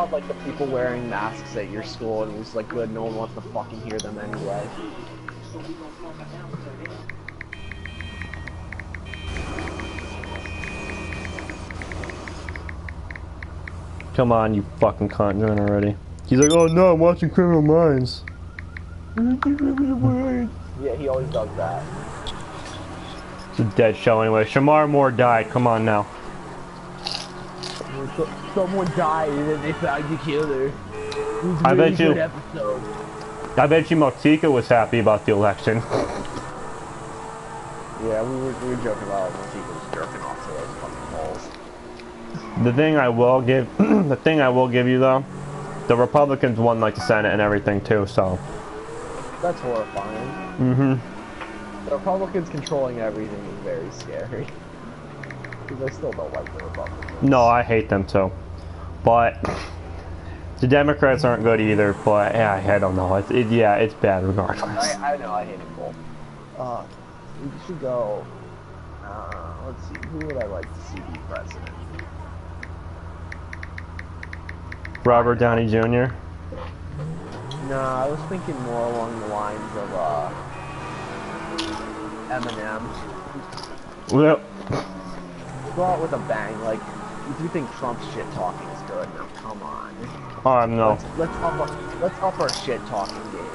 about like the people wearing masks at your school and it was like good, no one wants to fucking hear them anyway. Come on, you fucking cunt, join already. He's like, oh no, I'm watching Criminal Minds. Yeah, he always does that. It's a dead show anyway. Shamar Moore died, come on now. Someone died and then they found the killer. I bet you Motika was happy about the election. Yeah, we were joking about Motika was jerking off to those fucking balls. The thing I will give, the thing I will give you though, the Republicans won like the Senate and everything too, so. That's horrifying. Mm-hmm. The Republicans controlling everything is very scary. Because I still don't like the Republicans. No, I hate them too. But the Democrats aren't good either, but yeah, I don't know. Yeah, it's bad regardless. I know, I hate them both. We should go, let's see, who would I like to see be president? Robert Downey Jr.? Nah, I was thinking more along the lines of, Eminem. Well, Go out with a bang, like, if you think Trump's shit talking is good, now come on. no. Let's up our shit talking game.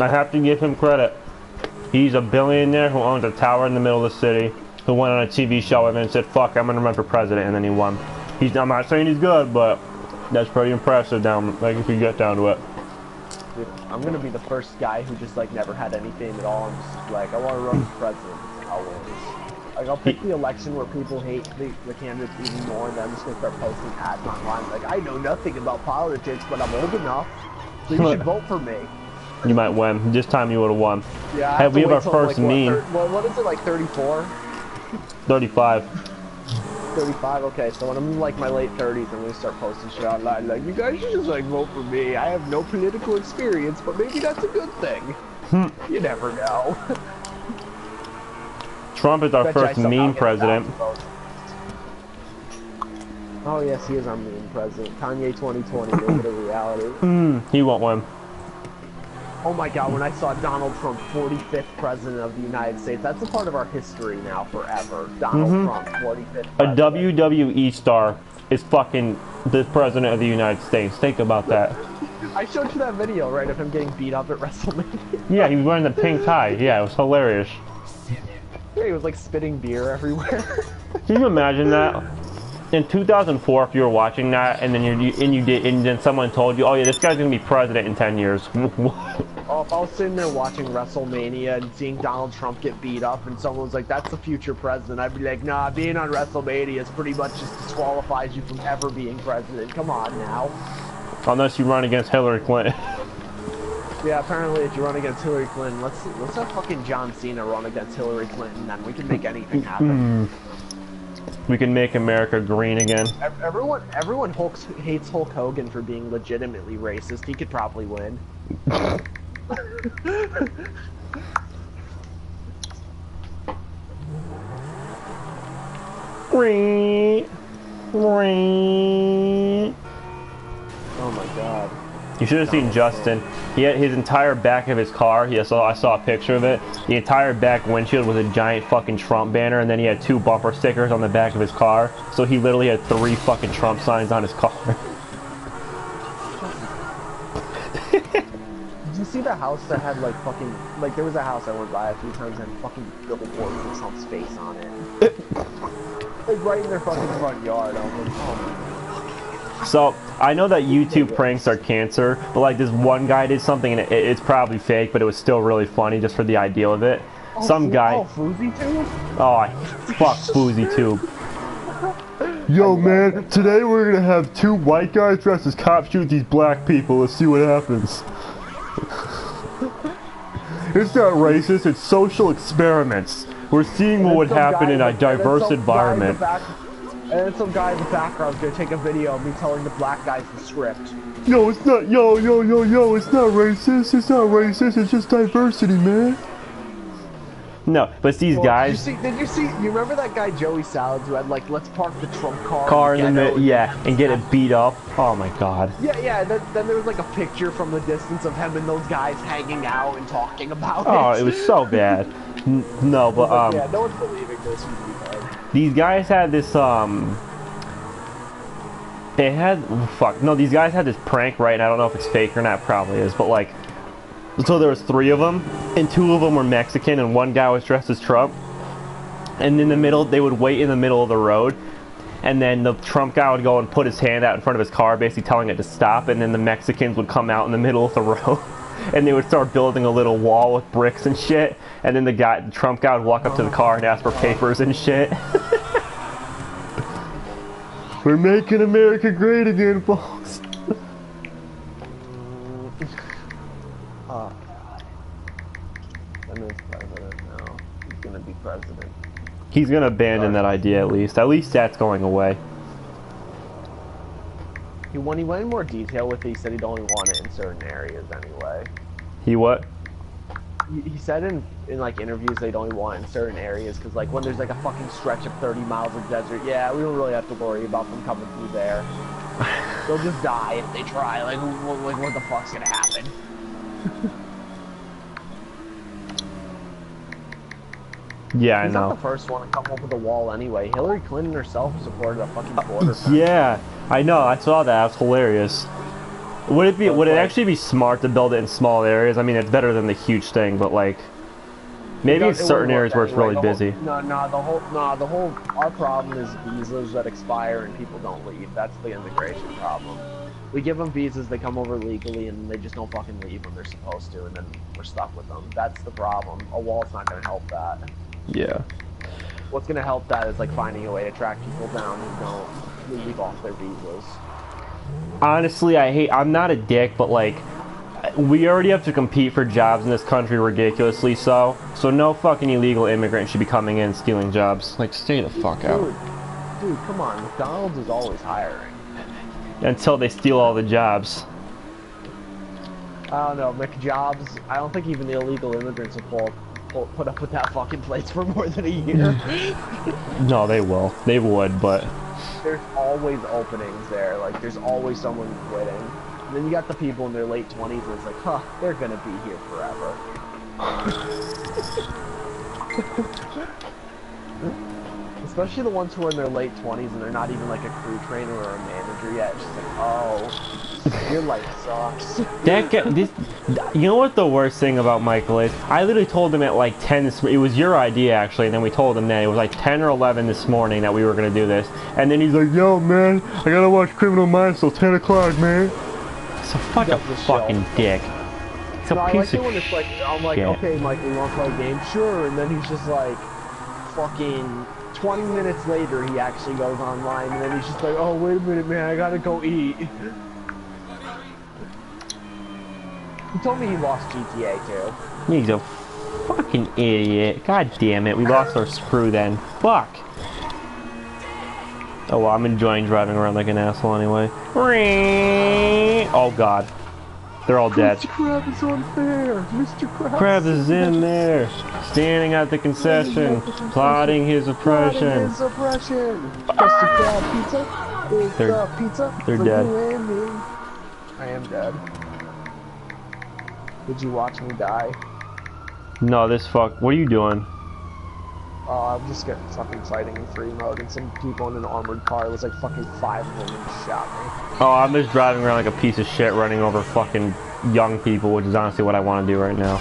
I have to give him credit. He's a billionaire who owns a tower in the middle of the city, who went on a TV show and then said, fuck, I'm gonna run for president, and then he won. I'm not saying he's good, but that's pretty impressive down, like, if you get down to it. Dude, I'm gonna be the first guy who just, like, never had any fame at all, and just, like, I wanna run for president. Like, I'll pick the election where people hate the candidates even more, and then I'm just gonna start posting ads online, like, I know nothing about politics, but I'm old enough, so you should vote for me. You might win. This time you would have won. Yeah, hey, we have our first like, meme. What is it, like 34? 35. 35, okay, so when I'm in like my late 30s, I'm gonna start posting shit online, like, you guys should just like vote for me. I have no political experience, but maybe that's a good thing. You never know. Trump is our first meme president. Oh yes, he is our meme president. Kanye 2020, make it a reality. He won't win. Oh my god, when I saw Donald Trump 45th president of the United States, that's a part of our history now forever. Donald Trump 45th president. A WWE star is fucking the president of the United States. Think about that. I showed you that video, right, of him getting beat up at WrestleMania. Yeah, he was wearing the pink tie. Yeah, it was hilarious. Yeah, he was like spitting beer everywhere. Can you imagine that? In 2004, if you were watching that, and then someone told you, "Oh yeah, this guy's gonna be president in 10 years." Oh, if I was sitting there watching WrestleMania and seeing Donald Trump get beat up, and someone was like, "That's the future president," I'd be like, "Nah, being on WrestleMania is pretty much just disqualifies you from ever being president. Come on now." Unless you run against Hillary Clinton. Yeah, apparently if you run against Hillary Clinton, let's have fucking John Cena run against Hillary Clinton, then we can make anything happen. We can make America green again. Everyone hates Hulk Hogan for being legitimately racist. He could probably win. Oh my god. You should have seen Justin. He had his entire back of his car. I saw a picture of it. The entire back windshield was a giant fucking Trump banner, and then he had 2 bumper stickers on the back of his car. So he literally had 3 fucking Trump signs on his car. Did you see the house that had like fucking, like there was a house I went by a few times and had fucking billboards with Trump's face on it. Like right in their fucking front yard. I was like, oh my god. So, I know that YouTube pranks are cancer, but like this one guy did something and it's probably fake, but it was still really funny just for the idea of it. Oh, Some guy... Oh, FouseyTube? Oh, fuck FouseyTube. Yo man, today we're gonna have 2 white guys dressed as cops shoot these black people. Let's see what happens. It's not racist, it's social experiments. We're seeing what would happen in a diverse environment. And then some guy in the background is gonna take a video of me telling the black guys the script. No, it's not. Yo, it's not racist. It's not racist. It's just diversity, man. No, but it's these guys. Did you see? You remember that guy Joey Salads who had like, let's park the Trump Car in the middle, yeah, and get it beat up. Oh my god. Yeah. Then there was like a picture from the distance of him and those guys hanging out and talking about it. Oh, it was so bad. No, but yeah, no one's believing this. These guys had this They had these guys had this prank, right? And I don't know if it's fake or not. Probably is, but like, so there was 3 of them, and 2 of them were Mexican, and 1 guy was dressed as Trump. And in the middle, they would wait in the middle of the road, and then the Trump guy would go and put his hand out in front of his car, basically telling it to stop. And then the Mexicans would come out in the middle of the road, and they would start building a little wall with bricks and shit. And then the Trump guy would walk up to the car and ask for papers and shit. We're making America great again, folks. And he's president now. He's gonna be president. He's gonna abandon that idea at least. At least that's going away. When he went in more detail with it, he said he'd only want it in certain areas anyway. He what? He said in like interviews they'd only want it in certain areas because like when there's like a fucking stretch of 30 miles of desert, yeah, we don't really have to worry about them coming through there. They'll just die if they try. Like what the fuck's gonna happen? Yeah, I He's know. not the first one to come up with a wall anyway. Hillary Clinton herself supported a fucking border fence. Yeah, I know. I saw that. That's hilarious. Would it actually be smart to build it in small areas? I mean, it's better than the huge thing, but like maybe in certain areas where it's really busy. Our problem is visas that expire and people don't leave. That's the immigration problem. We give them visas, they come over legally, and they just don't fucking leave when they're supposed to, and then we're stuck with them. That's the problem. A wall's not gonna help that. Yeah. What's gonna help that is like finding a way to track people down who don't leave off their visas. Honestly, I'm not a dick, but like, we already have to compete for jobs in this country ridiculously so no fucking illegal immigrant should be coming in and stealing jobs. Like, stay the fuck out. Dude, come on, McDonald's is always hiring. Until they steal all the jobs. I don't know, McJobs, I don't think even the illegal immigrants will put up with that fucking place for more than a year. No, they will. They would, but there's always openings there. Like, there's always someone quitting. And then you got the people in their late 20s and it's like, huh, they're gonna be here forever. Especially the ones who are in their late 20s and they're not even like a crew trainer or a manager yet. It's just like, oh, your life sucks. You know what the worst thing about Michael is? I literally told him at like 10 it was your idea actually, and then we told him that it was like 10 or 11 this morning that we were gonna do this, and then he's like, yo man, I gotta watch Criminal Minds till 10 o'clock, man. It's a fucking dick. It's a piece of when it's like, I'm like, okay, Michael, you wanna play a game? Sure, and then he's just like, fucking 20 minutes later, he actually goes online, and then he's just like, oh, wait a minute, man, I gotta go eat. He told me he lost GTA too. He's a fucking idiot. God damn it, we lost our screw then. Fuck. Oh well, I'm enjoying driving around like an asshole anyway. Oh god. They're all dead. Mr. Krabs is unfair. Mr. Krabs is in there, standing at the concession, plotting his oppression. Mr. Krab pizza? Pizza? They're dead. I am dead. Did you watch me die? No, what are you doing? I'm just getting fucking fighting in free mode, and some people in an armored car, it was like fucking 5 of them, and shot me. Oh, I'm just driving around like a piece of shit, running over fucking young people, which is honestly what I want to do right now.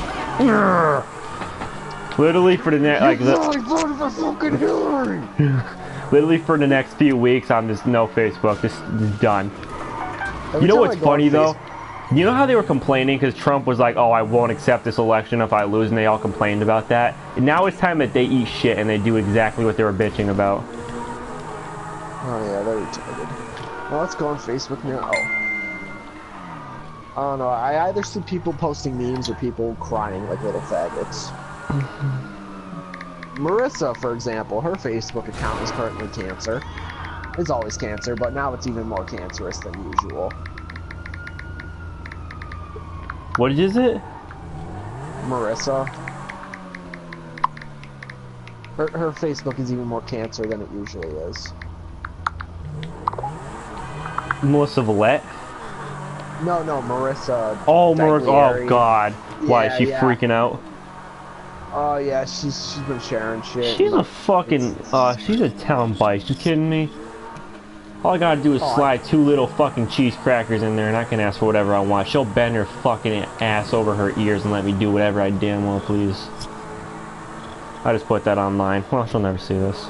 Literally for the next, voted for fucking Hillary! Literally for the next few weeks, I'm just no Facebook, just done. You know what's funny though? You know how they were complaining because Trump was like, oh, I won't accept this election if I lose, and they all complained about that? And now it's time that they eat shit and they do exactly what they were bitching about. Oh yeah, they're retarded. Well, let's go on Facebook now. I don't know, I either see people posting memes or people crying like little faggots. Marissa, for example, her Facebook account is currently cancer. It's always cancer, but now it's even more cancerous than usual. What is it? Marissa. Her Facebook is even more cancer than it usually is. Melissa Villette? No, Marissa. Oh, Marissa. Dagliari. Oh, God. Why, is she Yeah. freaking out? Oh, yeah, she's been sharing shit. She's a fucking, she's a town bike. You kidding me? All I gotta do is slide 2 little fucking cheese crackers in there and I can ask for whatever I want. She'll bend her fucking ass over her ears and let me do whatever I damn well please. I just put that online. Well, she'll never see this.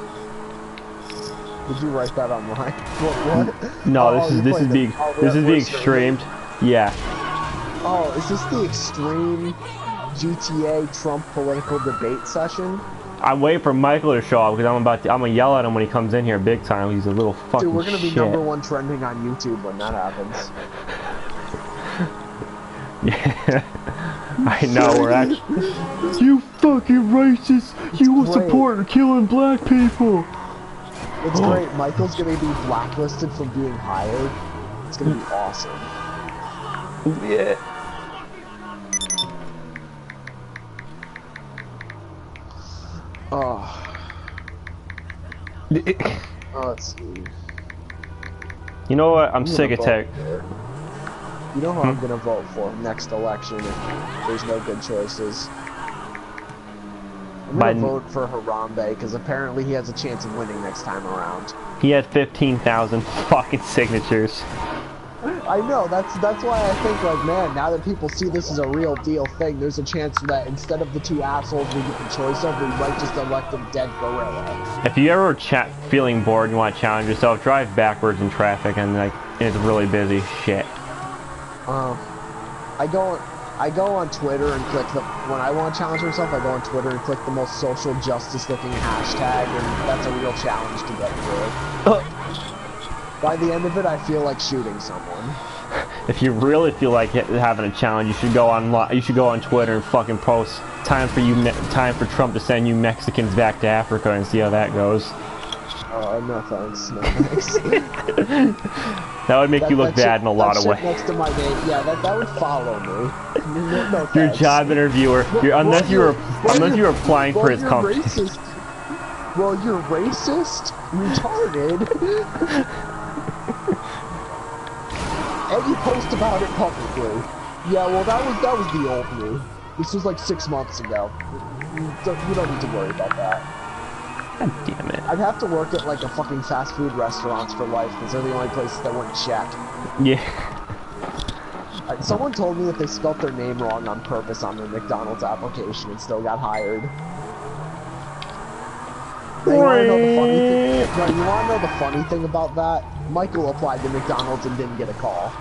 Did you write that online? What? No, this is being streamed. Yeah. Oh, is this the extreme GTA Trump political debate session? I'm waiting for Michael to show up because I'm gonna yell at him when he comes in here big time. He's a little fucking Dude, we're gonna be shit. #1 trending on YouTube when that happens. Yeah. I know, we're actually. You fucking racist! You will support killing black people! It's great. Michael's gonna be blacklisted from being hired. It's gonna be awesome. Yeah. Oh. Let's see. You know what? I'm sick of tech. You know who I'm gonna vote for next election if there's no good choices? I'm gonna vote for Harambe because apparently he has a chance of winning next time around. He had 15,000 fucking signatures. I know, that's why I think, like, man, now that people see this as a real deal thing, there's a chance that instead of the 2 assholes we get the choice of, we might just elect a dead gorilla. If you ever feeling bored and you want to challenge yourself, drive backwards in traffic and it's really busy. Shit. I go on Twitter and click when I want to challenge myself, I go on Twitter and click the most social justice looking hashtag, and that's a real challenge to get through. By the end of it, I feel like shooting someone. If you really feel like having a challenge, you should go on Twitter and fucking post time for Trump to send you Mexicans back to Africa and see how that goes. No thanks. No thanks. That would make you look bad in a lot of ways. Next to my name, yeah, that would follow me. No You're a job interviewer. Unless you're applying for his company. Racist. Well, you're racist, retarded, and you post about it publicly. Yeah, well, that was the old me. This was like 6 months ago. You don't need to worry about that. God damn it. I'd have to work at like a fucking fast food restaurants for life because they're the only places that wouldn't check. Yeah. Someone told me that they spelt their name wrong on purpose on their McDonald's application and still got hired. You wanna know the funny thing? No, you wanna know the funny thing about that? Michael applied to McDonald's and didn't get a call.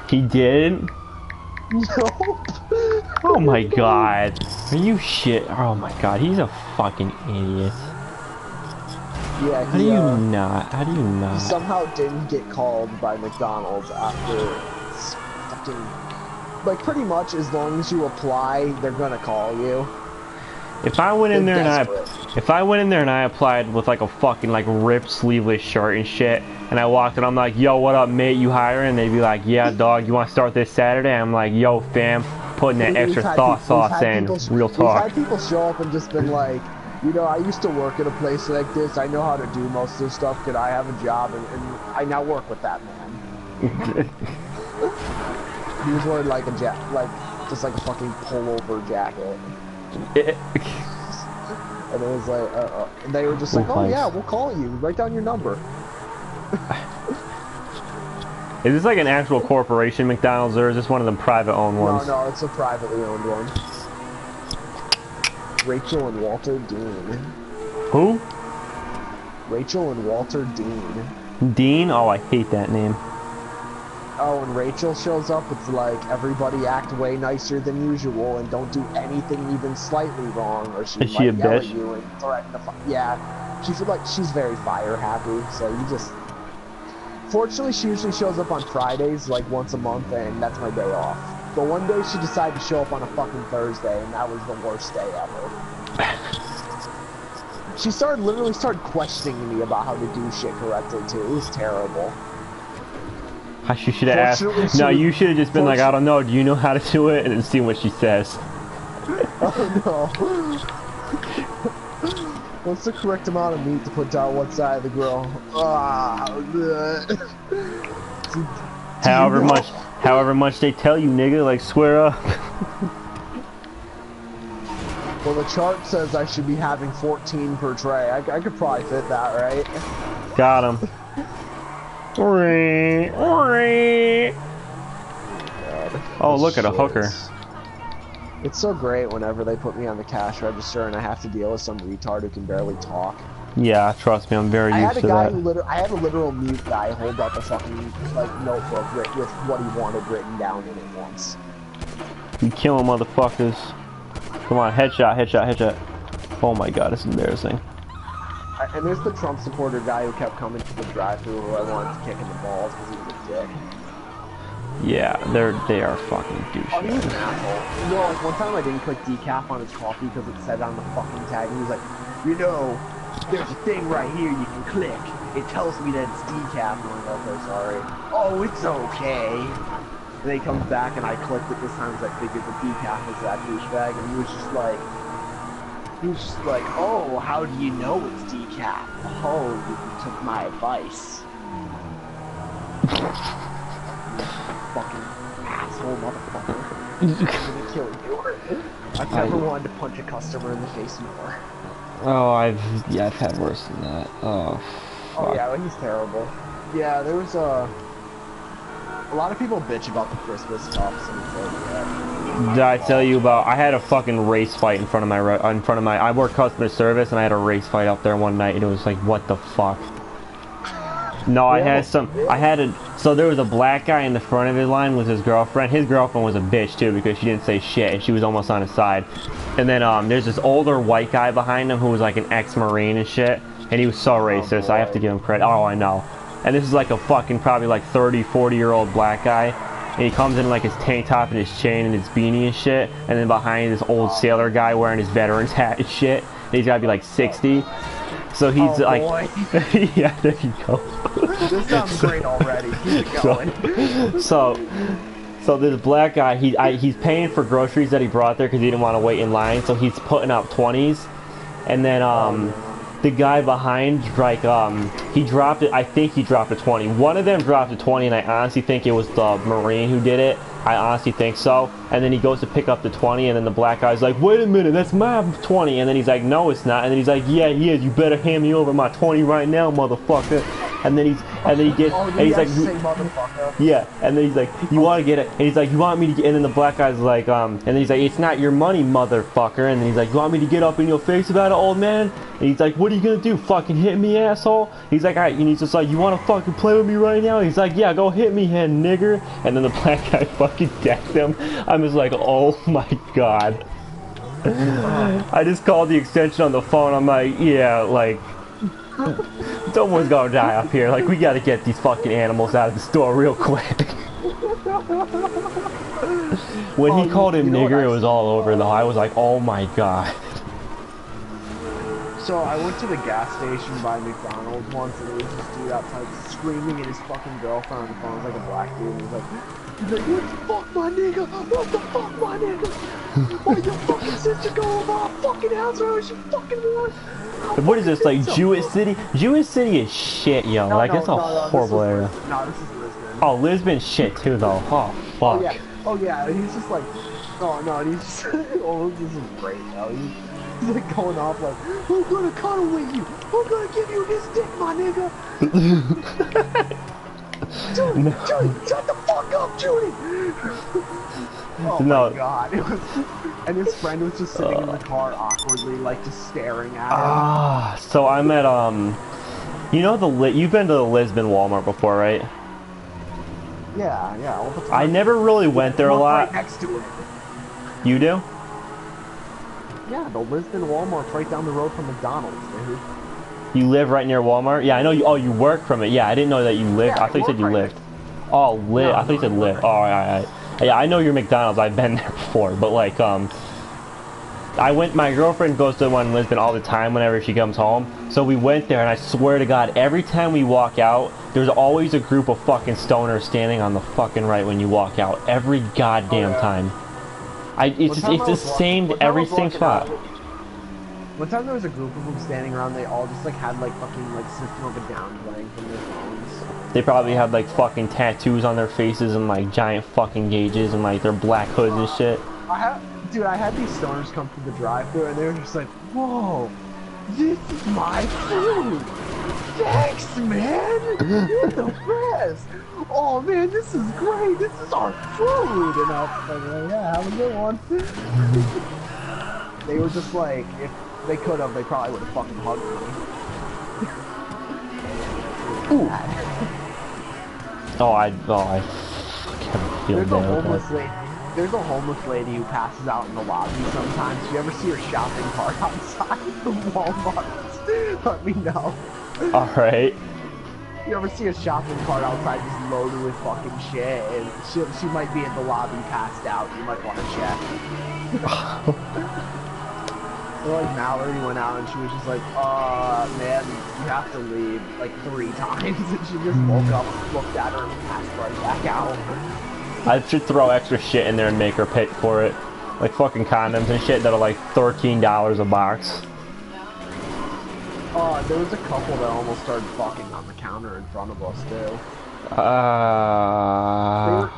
He did? Nope. Oh my god. Are you shit? Oh my god, he's a fucking idiot. Yeah, How do you not? He somehow didn't get called by McDonald's after fucking... Like, pretty much as long as you apply, they're gonna call you. If I went in there and I applied with like a fucking like ripped sleeveless shirt and shit, and I walked in, I'm like, yo, what up, mate? You hiring? And they'd be like, yeah, dog. You want to start this Saturday? I'm like, yo, fam, putting that extra sauce in. Real talk. We've had people show up and just been like, you know, I used to work at a place like this. I know how to do most of this stuff. Could I have a job? And I now work with that man. He was wearing like just like a fucking pullover jacket. And it was like, and they were just like, oh yeah, we'll call you. Write down your number. Is this like an actual corporation, McDonald's, or is this one of them private-owned ones? No, it's a privately owned one. Rachel and Walter Dean. Who? Rachel and Walter Dean. Dean? Oh, I hate that name. Oh, when Rachel shows up, it's like everybody act way nicer than usual and don't do anything even slightly wrong, or she might yell at you and threaten to yeah, she's very fire happy. So you just. Fortunately, she usually shows up on Fridays, like once a month, and that's my day off. But one day she decided to show up on a fucking Thursday, and that was the worst day ever. She literally started questioning me about how to do shit correctly too. It was terrible. You should have asked. No, you should have just been like, I don't know, do you know how to do it? And then see what she says. Oh What's the correct amount of meat to put down one side of the grill? Ah, however much they tell you, nigga, like swear up. Well, the chart says I should be having 14 per tray. I could probably fit that, right? Got him. Oh, look at a hooker. It's so great whenever they put me on the cash register and I have to deal with some retard who can barely talk. Yeah, trust me, I'm very used to that. I had a literal mute guy hold up a fucking like notebook with what he wanted written down in it once. You killing motherfuckers. Come on, headshot, headshot, headshot. Oh my god, it's embarrassing. And there's the Trump supporter guy who kept coming to the drive-thru who I wanted to kick in the balls because he was a dick. Yeah, they are fucking douchebags. Oh, he was an asshole. You know, like one time I didn't click decaf on his coffee because it said on the fucking tag, and he was like, you know, there's a thing right here you can click. It tells me that it's decaf. And I'm like, okay, sorry. Oh, it's okay. And then he comes back and I clicked it this time because I figured the decaf was that douchebag, and he was just like, oh, how do you know it's decaf? Oh, you took my advice. Fucking asshole motherfucker. I'm gonna kill you. I've never wanted to punch a customer in the face more. Oh, I've had worse than that. Oh, fuck. Oh yeah, he's terrible. Yeah, there was a lot of people bitch about the Christmas stuff. Did I tell you about? I had a fucking race fight in front of my. I work customer service, and I had a race fight up there one night, and it was like, what the fuck? No, so there was a black guy in the front of his line with his girlfriend. His girlfriend was a bitch too because she didn't say shit and she was almost on his side. And then there's this older white guy behind him who was like an ex-Marine and shit. And he was so racist. I have to give him credit. Oh, I know. And this is like a fucking probably like 30, 40-year-old black guy. And he comes in like his tank top and his chain and his beanie and shit. And then behind this old sailor guy wearing his veteran's hat and shit. And he's gotta be like 60. So he's yeah, there you go. This sounds great already. Keep it going. So this black guy, he's paying for groceries that he brought there because he didn't want to wait in line. So he's putting up 20s, and then the guy behind, like he dropped it. I think he dropped a 20. One of them dropped a 20, and I honestly think it was the Marine who did it. I honestly think so. And then he goes to pick up the 20, and then the black guy's like, wait a minute, that's my 20. And then he's like, no, it's not. And then he's like, yeah, he is. You better hand me over my 20 right now, motherfucker. And then he's like, yeah. And then he's like, you want to get it? And he's like, you want me to get? And then the black guy's like, and then he's like, it's not your money, motherfucker. And then he's like, you want me to get up in your face about it, old man? And he's like, what are you gonna do? Fucking hit me, asshole? He's like, alright. And he's just like, you want to fucking play with me right now? And he's like, yeah, go hit me, head nigger. And then the black guy fucking decked him. I'm just like, oh my god. I just called the extension on the phone. I'm like, yeah, like, someone's gonna die up here. Like, we gotta get these fucking animals out of the store real quick. When he called him nigger, it was all over though. I was like, oh my god. So I went to the gas station by McDonald's once, and there was this dude outside screaming at his fucking girlfriend on the phone. It was like a black dude, and he was like, what the fuck, my nigga? What the fuck, my nigga? Why your fucking sister going to my fucking house? Where was she fucking want? What is this, like Jewish City? Jewish City is shit, yo. No, like, it's a horrible area. No, this is Lisbon. Oh, Lisbon's shit too, though. Oh, fuck. Oh, yeah. He's just like, oh, no, and he's just, oh, this is great, yo. He's like going off like, I'm gonna cuddle with you. I'm gonna give you this dick, my nigga. Judy, shut the fuck up, Judy. Oh no. My god. It was, and his friend was just sitting in the car awkwardly, like just staring at him. So I'm at, you know you've been to the Lisbon Walmart before, right? Yeah, all the time. I never really went there a lot. Right next to it. You do? Yeah, the Lisbon Walmart's right down the road from McDonald's, dude. You live right near Walmart? Yeah, I know you. Oh, you work from it. Yeah, I didn't know that you lived. Yeah, I thought you said you right lived. Oh, live. No, I thought you said live. Oh, all right. Yeah, I know you're McDonald's. I've been there before, but like, my girlfriend goes to one in Lisbon all the time whenever she comes home. So we went there, and I swear to God, every time we walk out, there's always a group of fucking stoners standing on the fucking right when you walk out. Every goddamn time. It's the same every same spot. One time there was a group of them standing around. They all just like had like fucking like System of a Down playing from their phones. They probably had like fucking tattoos on their faces and like giant fucking gauges and like their black hoods and shit. Dude, I had these stoners come through the drive-thru and they were just like, "Whoa, this is my food! Thanks, man! You're the best! Oh man, this is great! This is our food!" And I was like, "Yeah, have a good one." They were just like, if they could have, they probably would have fucking hugged me. Ooh. I fucking feel bad. There's a homeless lady who passes out in the lobby sometimes. You ever see her shopping cart outside the Walmart? Let me know. Alright. You ever see a shopping cart outside just loaded with fucking shit? And she might be in the lobby passed out. You might want to check. Like Mallory went out and she was just like, man, you have to leave like 3 times. And she just woke up, looked at her, and passed right back out. I should throw extra shit in there and make her pay for it. Like fucking condoms and shit that are like $13 a box. There was a couple that almost started fucking on the counter in front of us too.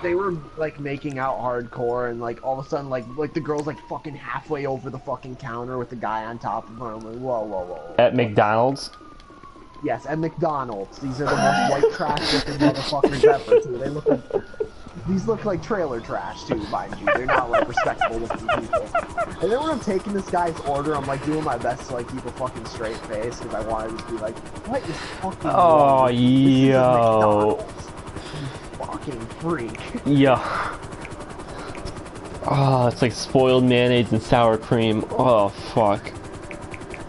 They were like making out hardcore and like all of a sudden like the girl's like fucking halfway over the fucking counter with the guy on top of her. I'm like, whoa. At McDonald's? Yes, at McDonald's. These are the most white trash looking motherfuckers ever too. These look like trailer trash too, mind you. They're not like respectable looking people. And then when I'm taking this guy's order, I'm like doing my best to like keep a fucking straight face because I wanted to be like, what is fucking wrong? Yo. You fucking freak. Yeah. Oh, it's like spoiled mayonnaise and sour cream. Oh, fuck.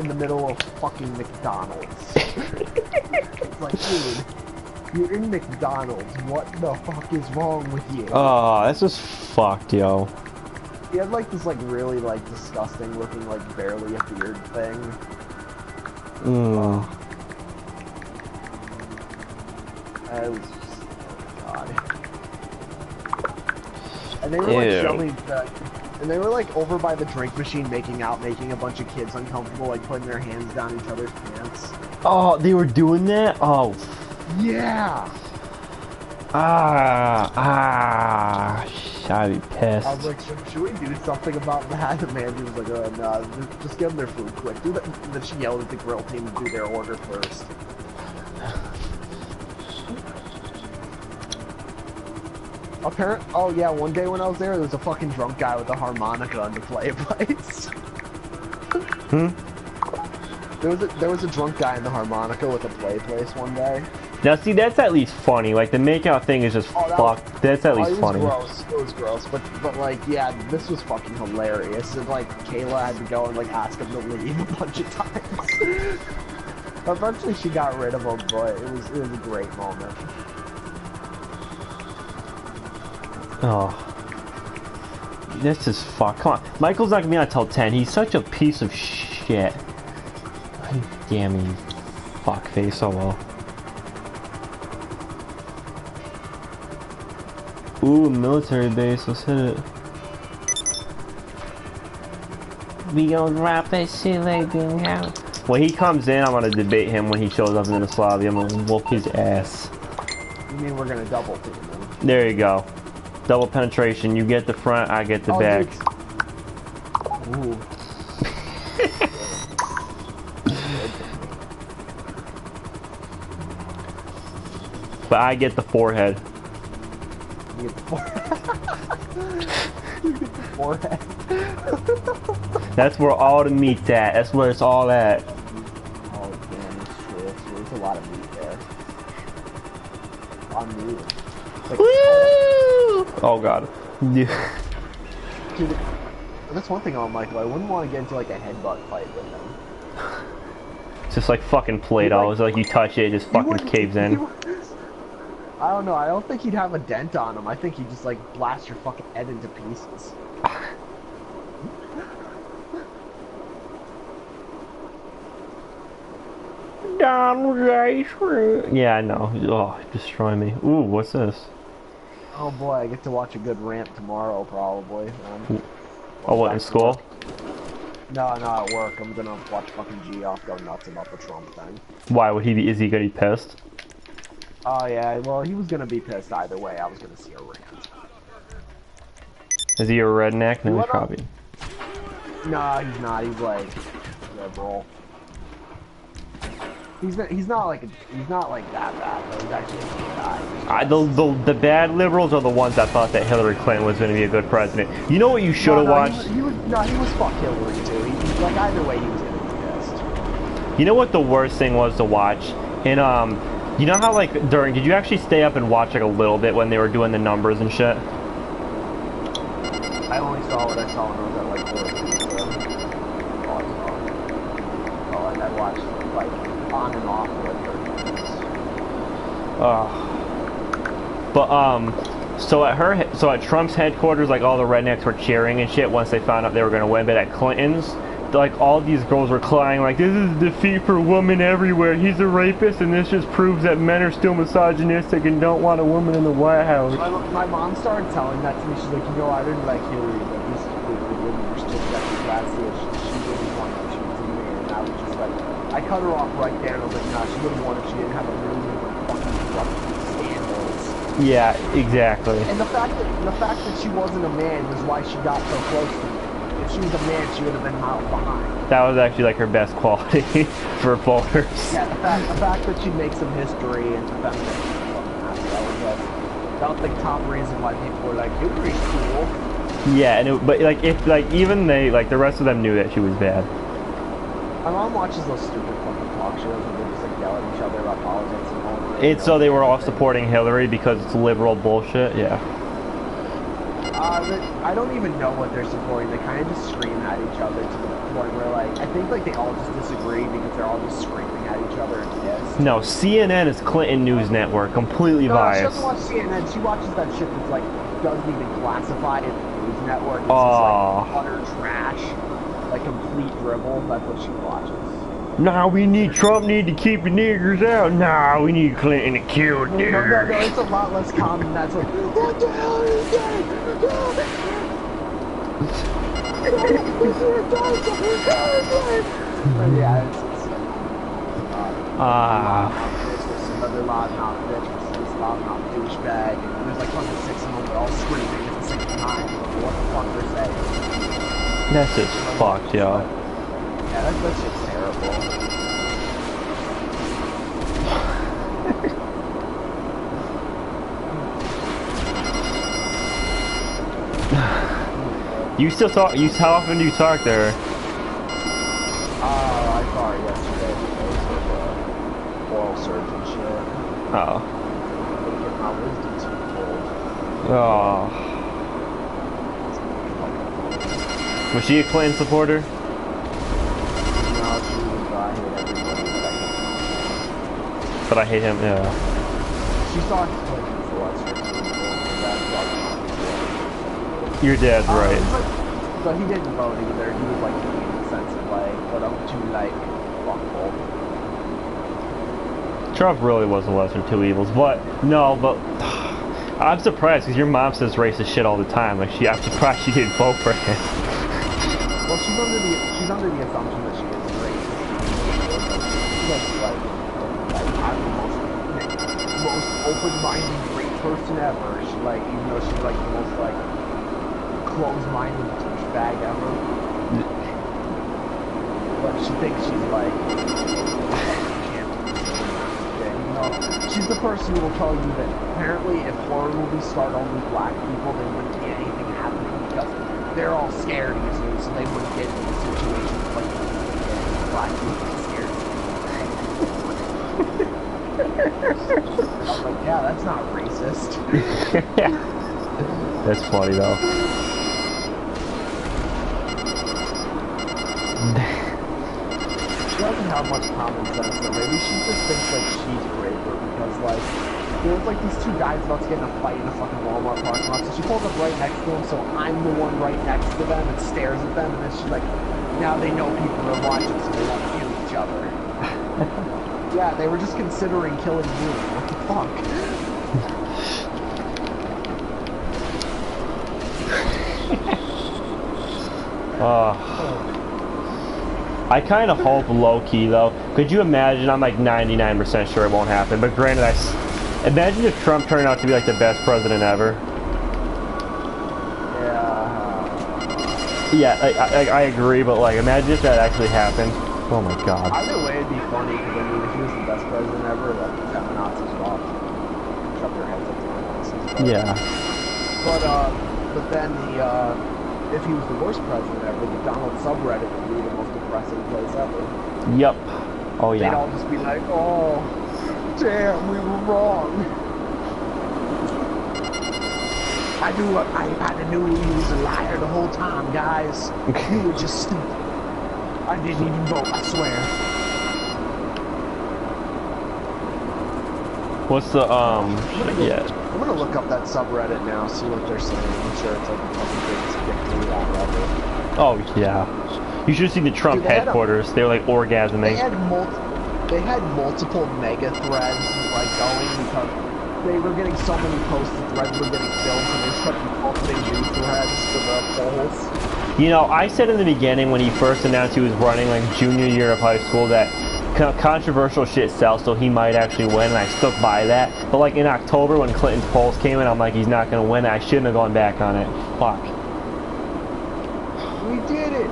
In the middle of fucking McDonald's. It's like, dude. You're in McDonald's. What the fuck is wrong with you? Oh, that's just fucked, yo. He had like this like really like disgusting looking like barely a beard thing. It was just, oh god. And they were like shoving and they were like over by the drink machine making out, making a bunch of kids uncomfortable, like putting their hands down each other's pants. Oh, they were doing that? Oh. Yeah! I'd be pissed. I was like, should we do something about that? And Mandy was like, oh no, just give them their food quick. Do that. And then she yelled at the grill team to do their order first. Oh yeah, one day when I was there was a fucking drunk guy with a harmonica on the play place. There was a drunk guy in the harmonica with a play place one day. Now see, that's at least funny. Like the makeout thing is just fucked. That's at least funny. It was gross, but like yeah, this was fucking hilarious. And like Kayla had to go and like ask him to leave a bunch of times. Eventually she got rid of him, but it was a great moment. Oh, this is fuck. Come on, Michael's not gonna be on until 10. He's such a piece of shit. Damn you, fuckface. Oh well. Ooh, military base. Let's hit it. We gonna drop that shit like that. When he comes in, I'm gonna debate him when he shows up in this lobby. I'm gonna whoop his ass. You mean we're gonna double team him? There you go. Double penetration. You get the front, I get the back. Ooh. But I get the forehead. You get the forehead. You get the forehead. That's where all the meat's at. That's where it's all at. Oh damn, it's true. There's a lot of meat there. On meat. Like, oh god. Yeah. Dude, that's one thing on Michael. I wouldn't want to get into like a headbutt fight with him. It's just like fucking Play-Doh. It's like you touch it, it just fucking caves in. I don't know. I don't think he'd have a dent on him. I think he'd just like blast your fucking head into pieces. Yeah, I know. Oh, destroy me. Ooh, what's this? Oh boy, I get to watch a good rant tomorrow, probably. Oh, what, in school? No, no, at work. I'm gonna watch fucking Geoff go nuts about the Trump thing. Why would he be? Is he gonna be pissed? Oh yeah, well he was gonna be pissed either way. I was gonna see a rant. Is he a redneck? You No, he's wanna? probably. Nah, he's not. He's like liberal. He's not like that bad. Though. He's actually a good guy. The bad liberals are the ones that thought that Hillary Clinton was going to be a good president. You know what you should have watched? He was fuck Hillary too. Like either way, he was gonna be pissed. You know what the worst thing was to watch? And you know how like did you actually stay up and watch like a little bit when they were doing the numbers and shit? I only saw what I saw when I was at like 4. Oh, and I watched like on and off for like 30 minutes. But so at Trump's headquarters, like all the rednecks were cheering and shit once they found out they were gonna win. But at Clinton's, like all these girls were crying like, "This is a defeat for women everywhere. He's a rapist, and this just proves that men are still misogynistic and don't want a woman in the White House." My mom started telling that to me. She's like, "You know, I didn't like Hillary, but these women are still second class. She didn't want it. She was a man." And I was just like, I cut her off right there. And I was like, "Nah, she wouldn't want it. She didn't have a million fucking corruption scandals." Yeah, exactly. And the fact that she wasn't a man was why she got so close to me. If she was a man, she would have been miles behind. That was actually like her best quality for voters. Yeah, the fact that she makes some history and defends it, that was the top reason why people were like, Hillary's cool. Yeah, but like if like even they like the rest of them knew that she was bad. My mom watches those stupid fucking talk shows where they just like yell at each other about politics and all that. It's so they were all supporting Hillary because it's liberal bullshit. Yeah. I don't even know what they're supporting. They kind of just scream at each other to the point where, like, I think like they all just disagree because they're all just screaming at each other and pissed. No, CNN is Clinton News Network, completely biased. She doesn't watch CNN. She watches that shit that's like doesn't even classify it as a news network. It's just like utter trash, like complete dribble. That's what she watches. Nah, Trump need to keep the niggers out. Nah, we need Clinton to kill niggers. No, it's a lot less common. That's like, what the hell are you doing? Yeah, it's another loudmouth bitch, this loudmouth douchebag, and there's like fucking 6 of them, they're all screaming at the same time. What the fuck they're saying? That's just fucked, yo. Yeah, that shit's terrible. You still talk? How often do you talk to her? I saw her yesterday because of oral surgeon shit. Oh. Get my wisdom teeth pulled. Oh. Was she a Clinton supporter? No, she was, I hate everybody, But I hate him, yeah. She saw Clinton for what's her teeth. Your dad's right. So he didn't vote either. He was like in the sense of like, but I'm too like fuckful. Trump really was the lesser of two evils, but no, but I'm surprised because your mom says racist shit all the time. Like I'm surprised she didn't vote for him. Well, she's under the assumption that she is racist. She's like I'm the most open-minded great person ever. She like, even though she's like the most like closed-minded douchebag ever. But she thinks she's like she's the person who will tell you that apparently if horror movies start only black people, there wouldn't be anything happening because they're all scared easily, so they wouldn't get into situations like black people scared. I was like, yeah, that's not racist. That's funny though. She doesn't have much common sense though. Maybe she just thinks like she's braver because like there was like these two guys about to get in a fight in a fucking Walmart parking lot. So she pulls up right next to them, so I'm the one right next to them and stares at them, and then she's like, now they know people are watching, so they won't kill each other. Yeah, they were just considering killing you. What the fuck? I kind of hope low-key, though. Could you imagine? I'm like 99% sure it won't happen. But granted, imagine if Trump turned out to be like the best president ever. Yeah, I agree, but like, imagine if that actually happened. Oh my god. Either way, it'd be funny, because I mean, if he was the best president ever, like, feminazis would all shove their heads up to the Nazis. Yeah. But then if he was the worst president ever, the Donald subreddit would be the most depressing place ever. Yep. Oh yeah. They'd all just be like, oh, damn, we were wrong. I knew he was a liar the whole time, guys. You were just stupid. I didn't even vote, I swear. What's the yeah. I'm gonna look up that subreddit now, see what they're saying. I'm sure it's like the fucking biggest victory lap ever. Oh yeah. You should have seen the Trump headquarters. They were like orgasming. They had multiple mega threads like going because they were getting so many posts, the threads were getting filled, so they started opening new threads for the polls. You know, I said in the beginning when he first announced he was running like junior year of high school that controversial shit sells, so he might actually win, and I stuck by that. But like in October when Clinton's polls came in, I'm like, he's not gonna win. I shouldn't have gone back on it. Fuck. We did it.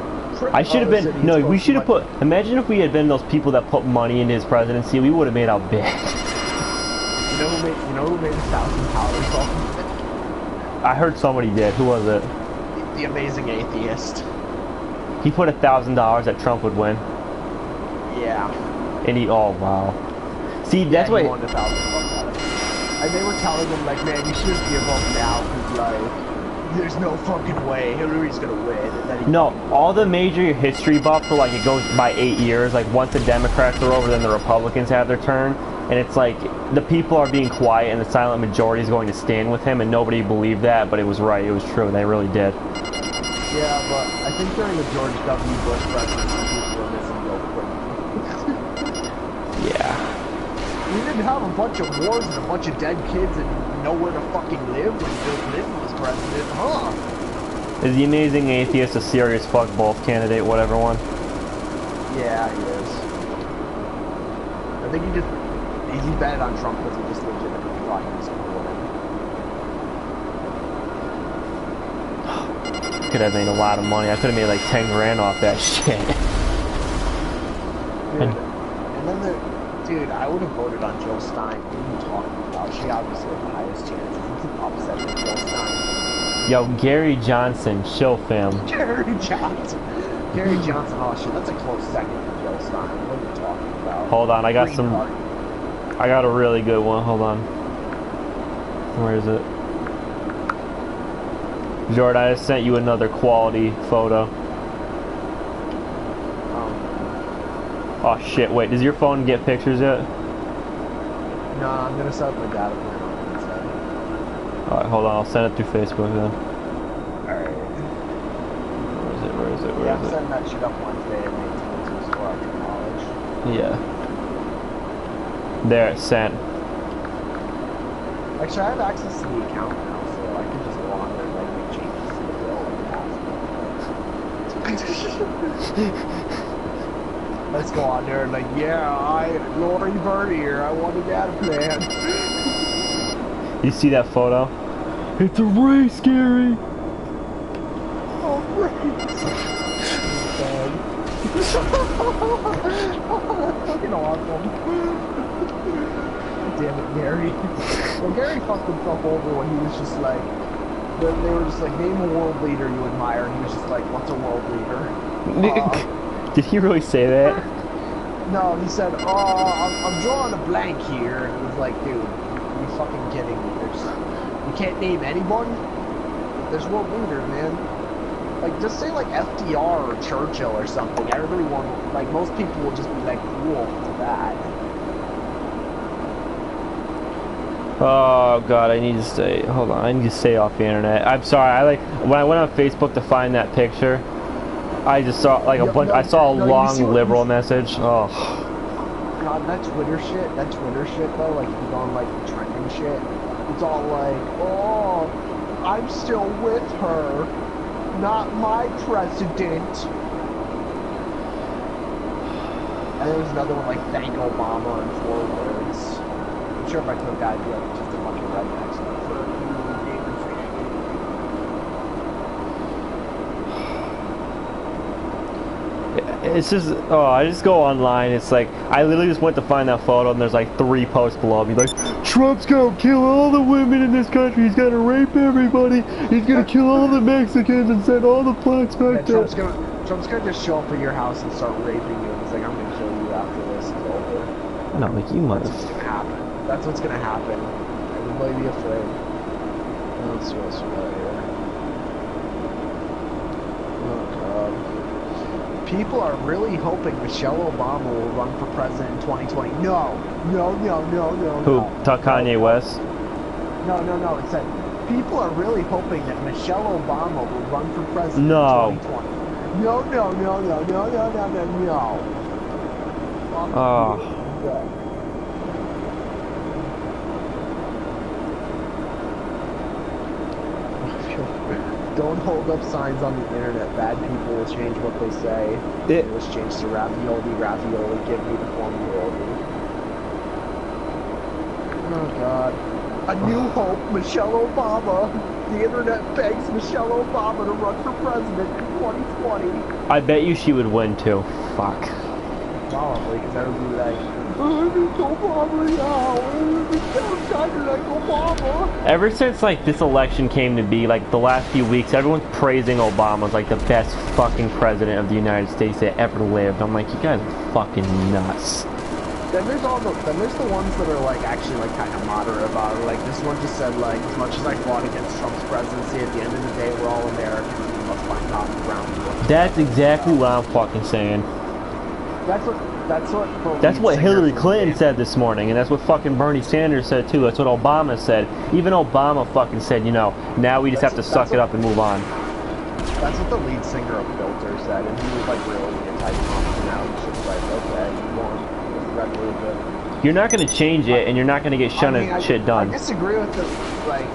I should have been. No, we should have put. Imagine if we had been those people that put money into his presidency. We would have made out big. You know who made $1,000 off of it? I heard somebody did. Who was it? The amazing atheist. He put $1,000 that Trump would win. Yeah. And he, oh wow. See, that's why. He won $1,000 out of it. And they were telling him like, man, you should give up now because like, there's no fucking way Hillary's gonna win. And then no, all the major history buffs are like it goes by 8 years. Like once the Democrats are over, then the Republicans have their turn. And it's like the people are being quiet and the silent majority is going to stand with him, and nobody believed that, but it was right, it was true, they really did. Yeah, but I think during the George W. Bush presidency, people were missing Bill Clinton. Yeah. We didn't have a bunch of wars and a bunch of dead kids and nowhere to fucking live when Bill Clinton was president, huh? Is the amazing atheist a serious fuck both candidate, whatever one? Yeah, he is. I think he betted on Trump because he just legitimately thought he was going to win. Could have made a lot of money. I could have made like 10 grand off that shit. Dude, I would have voted on Jill Stein. What are you talking about? She obviously had the highest chances. It's an upset with Jill Stein. Yo, Gary Johnson, show fam. Gary Johnson, oh shit, that's a close second for Jill Stein. What are you talking about? Hold on, I got a really good one. Hold on. Where is it? Jordan, I just sent you another quality photo. Oh shit, wait, does your phone get pictures yet? No, I'm gonna set up my data plan on instead. Alright, hold on, I'll send it through Facebook then. Alright. Where is it? I'm setting that shit up Wednesday at 18 to after college. Yeah. There, it's sent. Actually, I have access to the account now, so I can just go on there and like make changes to the bill and let's go on there and like, yeah, Lori Bird here, I want a data plan. You see that photo? It's a race, Gary! Oh, race! Fucking awesome. Damn it, Gary. Well, Gary fucked himself over when he was just like, they were just like, name a world leader you admire, and he was just like, what's a world leader? Did he really say that? No, he said, I'm drawing a blank here, and it was like, dude, you fucking kidding me? You can't name anyone? There's world leaders, man. Like, just say like FDR or Churchill or something. Everybody like, most people will just be like, cool to that. Oh god, I need to stay. Hold on, I need to stay off the internet. I'm sorry. When I went on Facebook to find that picture, I just saw like a bunch. I saw a long liberal message. Oh. God, that Twitter shit though. Like, if you go on like the trending shit, it's all like, oh, I'm still with her, not my president. And there was another one like thank Obama in 4 words. I'm sure if I took that, it'd be like just a bunch of rednecks. It's just, oh, I just go online. It's like, I literally just went to find that photo, and there's like 3 posts below me. Like, Trump's gonna kill all the women in this country. He's gonna rape everybody. He's gonna kill all the Mexicans and send all the blacks back there. Trump's gonna just show up at your house and start raping you. He's like, I'm gonna kill you after this is over. No, like, you must. That's what's gonna happen. That's what's gonna happen. Everybody be afraid. Let's see what's right here. Oh god. People are really hoping Michelle Obama will run for president in 2020. No. Who? Kanye West? No. It said, people are really hoping that Michelle Obama will run for president No. in 2020. No. Oh. Don't hold up signs on the internet. Bad people will change what they say. It was changed to ravioli, give me the formula. Oh god. A new hope, Michelle Obama. The internet begs Michelle Obama to run for president in 2020. I bet you she would win too. Fuck. Probably, because I would be like, Obama now. Ever since like this election came to be, like the last few weeks, everyone's praising Obama as like the best fucking president of the United States that ever lived. I'm like, you guys are fucking nuts. Then there's the ones that are like actually like kind of moderate about it. Like this one just said like, as much as I fought against Trump's presidency, at the end of the day we're all Americans and we must find common ground. That's exactly what I'm fucking saying. That's what Hillary Clinton said this morning, and that's what fucking Bernie Sanders said too. That's what Obama said. Even Obama fucking said, you know, now we just have to suck it up and move on. That's what the lead singer of Filter said, and he was like really anti-Trump, and now he's just like, okay, you won. You're not going to change it, and you're not going to get shit done. I disagree with him. Like,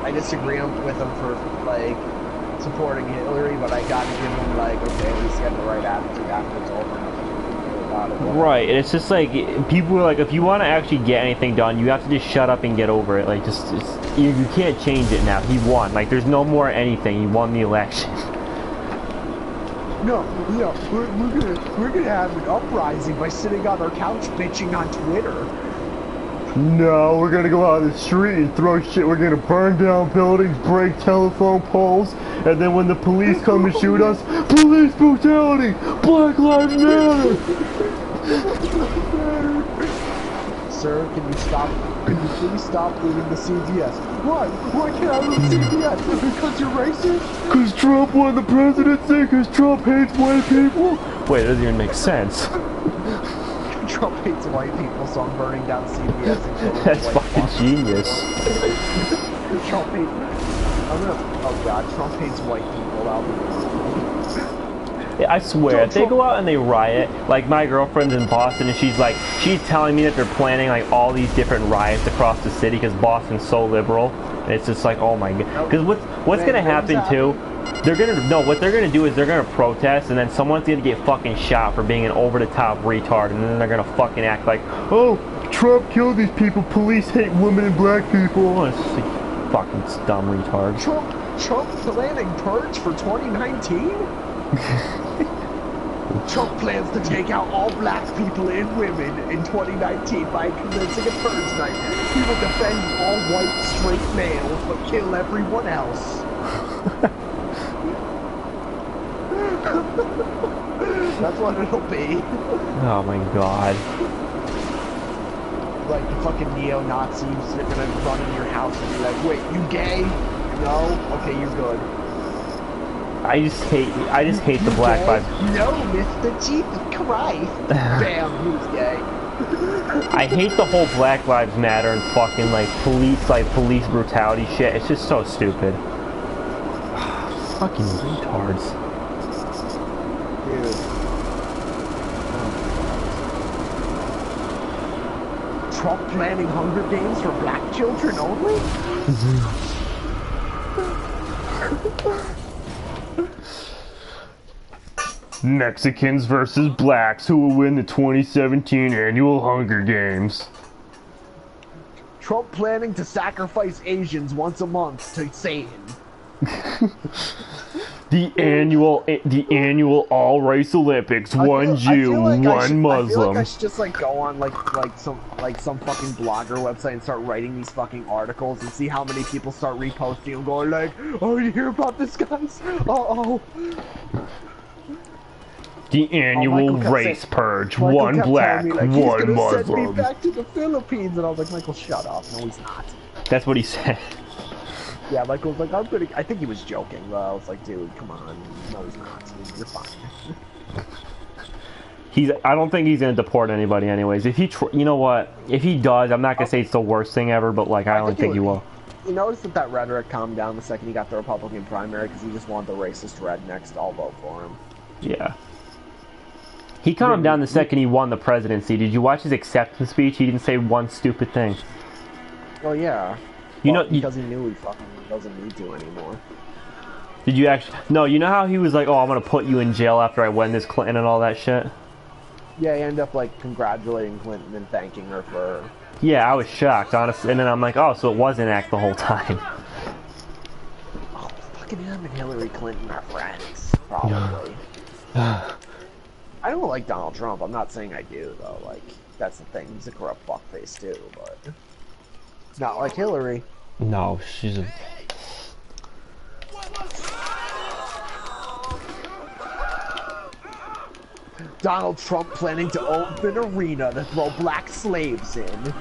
I disagree with him for like supporting Hillary, but I gotta give him like, okay, at least he had the right attitude after it's over. Right, and it's just like, people are like, if you want to actually get anything done, you have to just shut up and get over it. Like, you can't change it now. He won. Like, there's no more anything. He won the election. No, we're gonna have an uprising by sitting on our couch bitching on Twitter. No, we're gonna go out in the street and throw shit. We're gonna burn down buildings, break telephone poles, and then when the police come and shoot us, police brutality! Black Lives Matter! Sir, can you please stop leaving the CVS? Why? Why can't I leave CVS? Because you're racist? Because Trump won the presidency, because Trump hates white people? Wait, that doesn't even make sense. Trump hates white people, so I'm burning down CVS and killing That's white fucking genius. Trump hates... Oh god, Trump hates white people. I swear, if they go out and they riot, like my girlfriend's in Boston and she's telling me that they're planning like all these different riots across the city because Boston's so liberal. And it's just like, oh my god. Because what's gonna happen too? What they're gonna do is they're gonna protest, and then someone's gonna get fucking shot for being an over-the-top retard, and then they're gonna fucking act like, oh, Trump killed these people, police hate women and black people. And it's just like, fucking dumb retard. Trump planning purge for 2019? Trump plans to take out all black people and women in 2019 by commencing a purge night. He will defend all white straight males, but kill everyone else. That's what it'll be. Oh my god. Like the fucking neo-Nazis are gonna run in your house and be like, wait, you gay? No? Okay, you're good. I just hate the Black Lives. No, Mr. Jesus Christ. Bam, who's gay? I hate the whole Black Lives Matter and fucking police brutality shit. It's just so stupid. Fucking retards. Dude. Trump planning Hunger Games for black children only? Mexicans versus blacks. Who will win the 2017 annual Hunger Games? Trump planning to sacrifice Asians once a month to Satan. The annual all-race Olympics. One Jew, one Muslim. I feel like I should just like go on like some fucking blogger website and start writing these fucking articles and see how many people start reposting them, going like, "Oh, you hear about this, guys? Oh." The annual race purge. One black, like, one Muslim. Send me Muslim. back to the Philippines, and I was like, Michael, shut up. No, he's not. That's what he said. Yeah, Michael was like, I'm gonna. I think he was joking, but I was like, dude, come on. No, he's not. You're fine. I don't think he's gonna deport anybody, anyways. If he, you know what? If he does, I'm not gonna say it's the worst thing ever, but like, I don't think he will. You notice that rhetoric calmed down the second he got the Republican primary because he just wanted the racist rednecks to all vote for him. Yeah. He calmed down the second he won the presidency. Did you watch his acceptance speech? He didn't say one stupid thing. Well, yeah. You know, because he knew he fucking doesn't need to anymore. Did you actually? No, you know how he was like, "Oh, I'm gonna put you in jail after I win this Clinton and all that shit." Yeah, he ended up like congratulating Clinton and thanking her for. Yeah, I was shocked, honestly, and then I'm like, "Oh, so it was an act the whole time." Oh, fucking him and Hillary Clinton are friends, probably. I don't like Donald Trump. I'm not saying I do though. Like that's the thing. He's a corrupt fuckface too, but not like Hillary. No, she's a... Donald Trump planning to open an arena to throw black slaves in.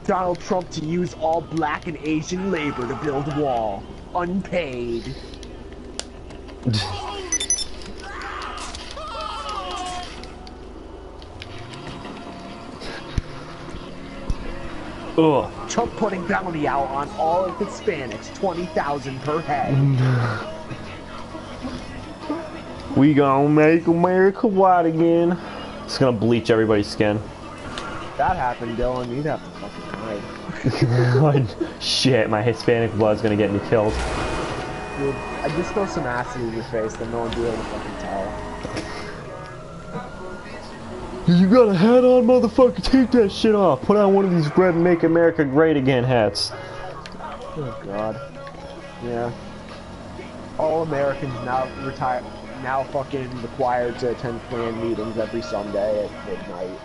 Donald Trump to use all black and Asian labor to build wall. Unpaid. Ugh. Trump putting bounty out on all of Hispanics, 20,000 per head. We gonna make America white again. It's gonna bleach everybody's skin. If that happened, Dylan, you'd have to fucking hide. Shit, my Hispanic blood's gonna get me killed. Dude, I just throw some acid in your face, then no one will be able to fucking tell. You got a hat on, motherfucker? Take that shit off. Put on one of these red Make America Great Again hats. Oh god. Yeah. All Americans now fucking required to attend Klan meetings every Sunday at midnight.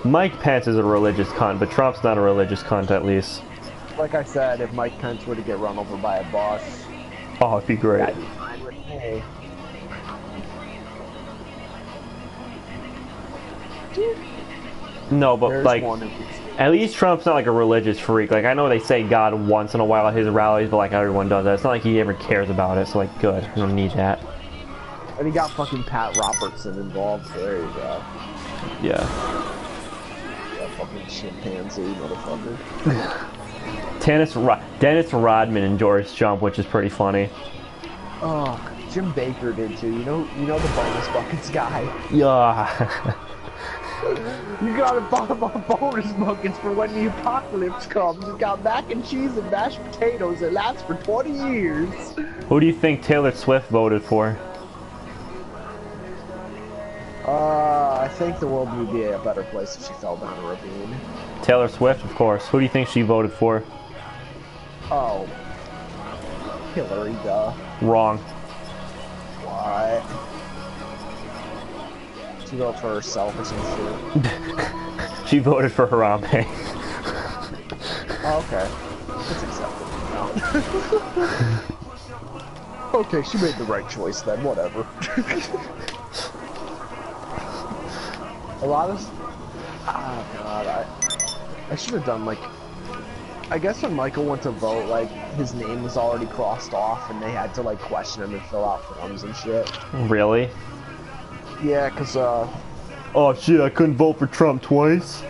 Mike Pence is a religious cunt, but Trump's not a religious cunt at least. Like I said, if Mike Pence were to get run over by a bus, oh, it'd be great. that'd be fine with me. No, but There's like, at least Trump's not like a religious freak. Like, I know they say God once in a while at his rallies, but like everyone does that. It's not like he ever cares about it. So like, good. You don't need that. And he got fucking Pat Robertson involved, so there you go. Yeah. That fucking chimpanzee motherfucker. Dennis Rodman endorsed Trump, which is pretty funny. Oh, Jim Baker did too. You know the bonus buckets guy. Yeah. You gotta buy my bonus buckets for when the apocalypse comes. It's got mac and cheese and mashed potatoes that last for 20 years. Who do you think Taylor Swift voted for? I think the world would be a better place if she fell down a ravine. Taylor Swift, of course. Who do you think she voted for? Oh. Hillary, duh. Wrong. What? She voted for herself or some shit. She voted for Harambe. Oh, okay. That's acceptable. Okay, she made the right choice then, whatever. A lot of... Oh god, I should have done like... I guess when Michael went to vote, like, his name was already crossed off and they had to like question him and fill out forms and shit. Really? Yeah, cause oh shit, I couldn't vote for Trump twice?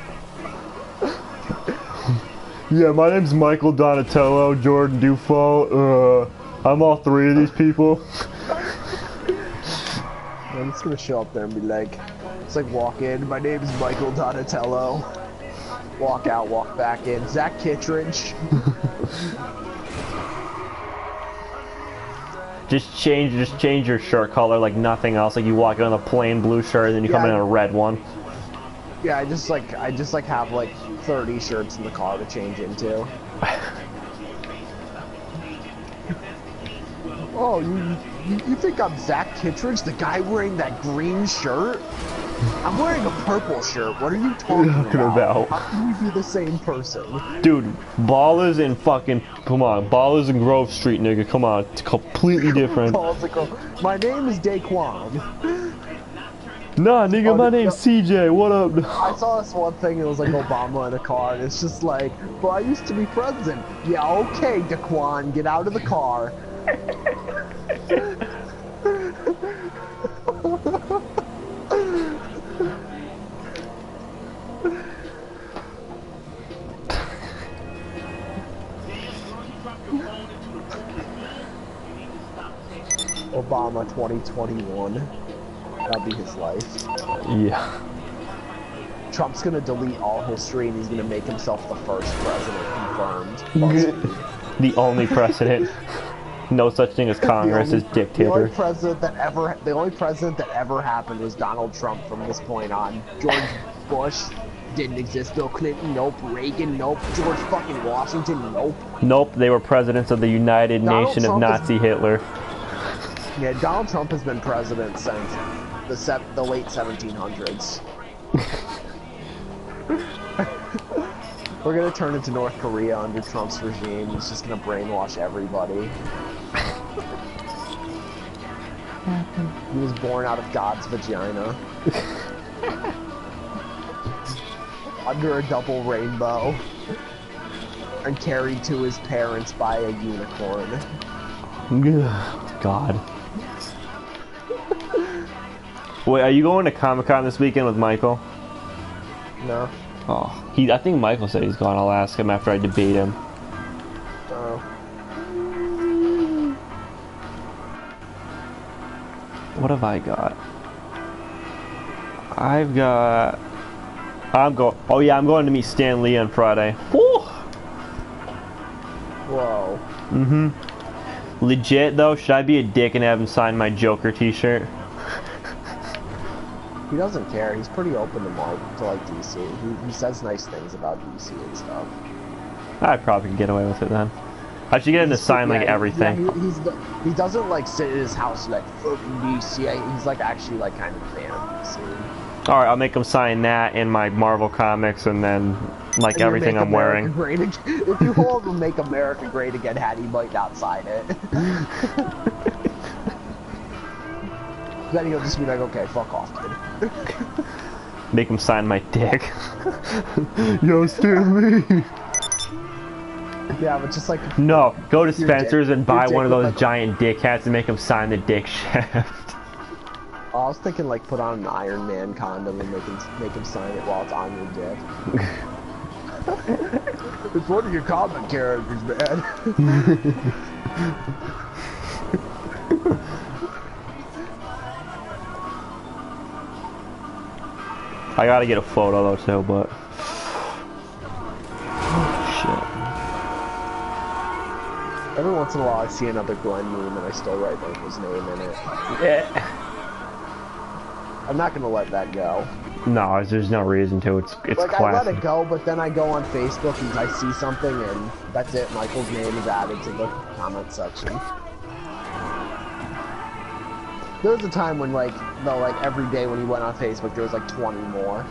Yeah, my name's Michael Donatello, Jordan Dufault, I'm all three of these people. I'm just gonna show up there and be like, it's like walk in, my name's Michael Donatello. Walk out, walk back in. Zach Kittredge. Just change your shirt color like nothing else. Like you walk in on a plain blue shirt, and then you come in a red one. Yeah, I just have like 30 shirts in the car to change into. Oh, you think I'm Zach Kittredge, the guy wearing that green shirt? I'm wearing a purple shirt. What are you talking about? How can we be the same person? Dude, Ballers and fucking, come on, Ballers and Grove Street, nigga, come on, it's completely different. My name is Daquan. Nah, nigga, my name's CJ, what up? I saw this one thing, it was like Obama in a car, and it's just like, but I used to be president. Yeah, okay, Daquan, get out of the car. Obama 2021. That'll be his life. Yeah. Trump's gonna delete all history and he's gonna make himself the first president confirmed. The only president. No such thing as Congress as dictator. The only president that ever happened was Donald Trump from this point on. George Bush didn't exist. Bill Clinton, nope. Reagan, nope. George fucking Washington, nope. Nope, they were presidents of the United Nation of Nazi Hitler. Yeah, Donald Trump has been president since the late 1700s. We're gonna turn into North Korea under Trump's regime. He's just gonna brainwash everybody. He was born out of God's vagina. Under a double rainbow. And carried to his parents by a unicorn. God. Wait, are you going to Comic-Con this weekend with Michael? No. Oh, I think Michael said he's going. I'll ask him after I debate him. Oh. What have I got? Oh yeah, I'm going to meet Stan Lee on Friday. Woo! Whoa. Mm-hmm. Legit though, should I be a dick and have him sign my Joker t-shirt? He doesn't care. He's pretty open to like DC. He says nice things about DC and stuff. I probably could get away with it then. I should get him to sign like everything. Yeah, he doesn't like sit in his house like fucking DC. He's like actually like kind of a fan of DC. Alright, I'll make him sign that in my Marvel comics and then like and everything I'm wearing. If you hold him Make America Great Again hat, he might not sign it. Then he'll just be like, okay, fuck off, kid. Make him sign my dick. Yo, Stan Lee. Yeah, but just like... No, go to Spencer's and buy one of those giant dick hats and make him sign the dick shaft. Oh, I was thinking like put on an Iron Man condom and make him sign it while it's on your dick. It's one of your comic characters, man. I gotta get a photo though too, but... Every once in a while I see another Glenn meme and I still write Michael's name in it. Yeah. I'm not gonna let that go. No, there's no reason to. It's like, classic. I let it go, but then I go on Facebook and I see something and that's it. Michael's name is added to the comment section. There was a time when like every day when he went on Facebook there was like 20 more.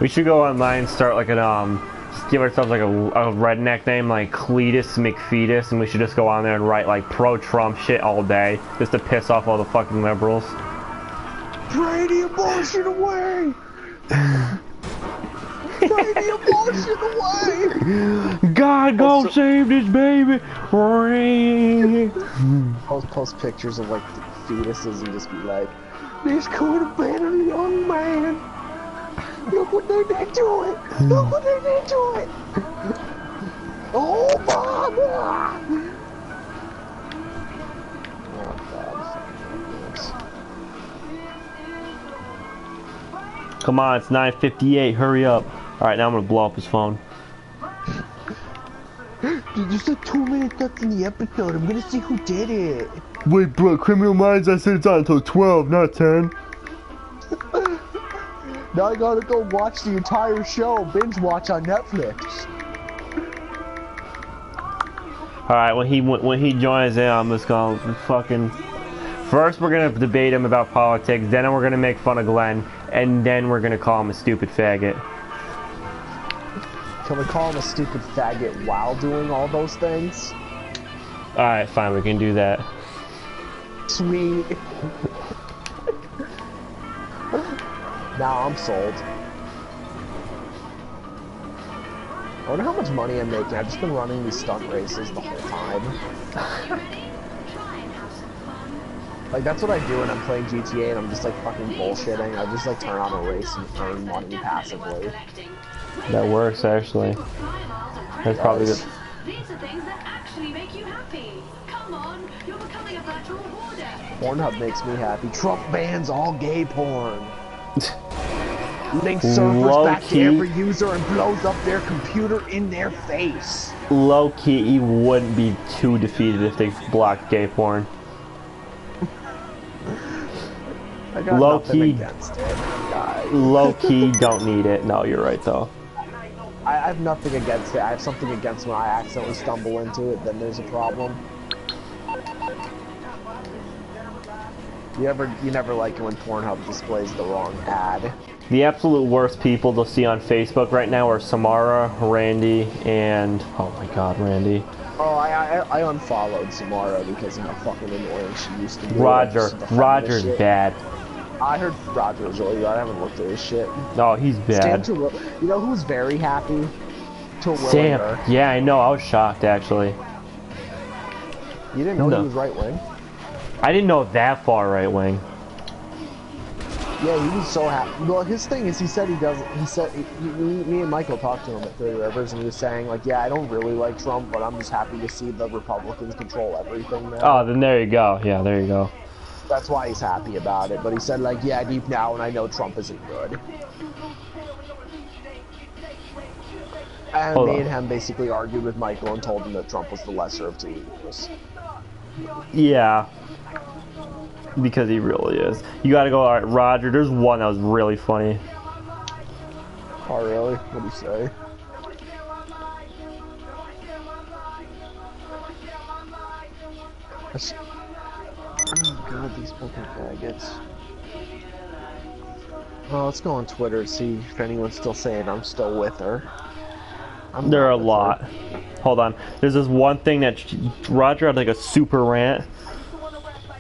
We should go online and start like an just give ourselves like a redneck name like Cletus McFetus, and we should just go on there and write like pro-Trump shit all day just to piss off all the fucking liberals. Pray the abortion away! Pray the abortion away! God, go save this baby! Post pictures of like fetuses and just be like, this could have been a young man. Look what they did to it! Look what they did to it! Oh, mama! Oh, God. Come on, it's 9:58. Hurry up. Alright, now I'm gonna blow up his phone. there's like 2 minutes left in the episode. I'm gonna see who did it. Wait, bro, Criminal Minds, I said it's on until 12, not 10. Now I gotta go watch the entire show, binge watch on Netflix. Alright, when he joins in, I'm just gonna fucking... First, we're gonna debate him about politics, then we're gonna make fun of Glenn, and then we're gonna call him a stupid faggot. Can we call him a stupid faggot while doing all those things? Alright, fine, we can do that. Sweet. Now I'm sold. I wonder how much money I'm making. I've just been running these stunt races the whole time. Like, that's what I do when I'm playing GTA and I'm just like fucking bullshitting. I just like turn on a race and earn money passively. That works, actually. That's probably good. These are things that actually make you happy. Come on, you're becoming a virtual hoarder. Pornhub makes me happy. Trump bans all gay porn. Links servers back to every user and blows up their computer in their face. Low key, he wouldn't be too defeated if they blocked gay porn. I got low nothing key, against it. Low key, don't need it. No, you're right though. I have nothing against it. I have something against when I accidentally stumble into it. Then there's a problem. You never like it when Pornhub displays the wrong ad. The absolute worst people to see on Facebook right now are Samara, Randy, and oh my God, Randy. Oh, I unfollowed Samara because of how fucking annoying she used to be. Roger's bad. I heard Roger was really good. I haven't looked at his shit. No, he's bad. You know who's very happy? Sam. Yeah, I know. I was shocked actually. You didn't know he was right wing? I didn't know that far right wing. Yeah, he was so happy. Well, his thing is, he said he doesn't. He said me and Michael talked to him at Three Rivers, and he was saying like, yeah, I don't really like Trump, but I'm just happy to see the Republicans control everything now. Oh, then there you go. Yeah, there you go. That's why he's happy about it. But he said like, yeah, deep down, I know Trump isn't good. And me and him basically argued with Michael and told him that Trump was the lesser of two evils. Yeah. Because he really is. You gotta go, alright, Roger, there's one that was really funny. Oh, really? What'd he say? Oh, God, these fucking faggots. Oh, let's go on Twitter and see if anyone's still saying I'm still with her. There are a lot. Hold on. There's this one thing that Roger had like a super rant.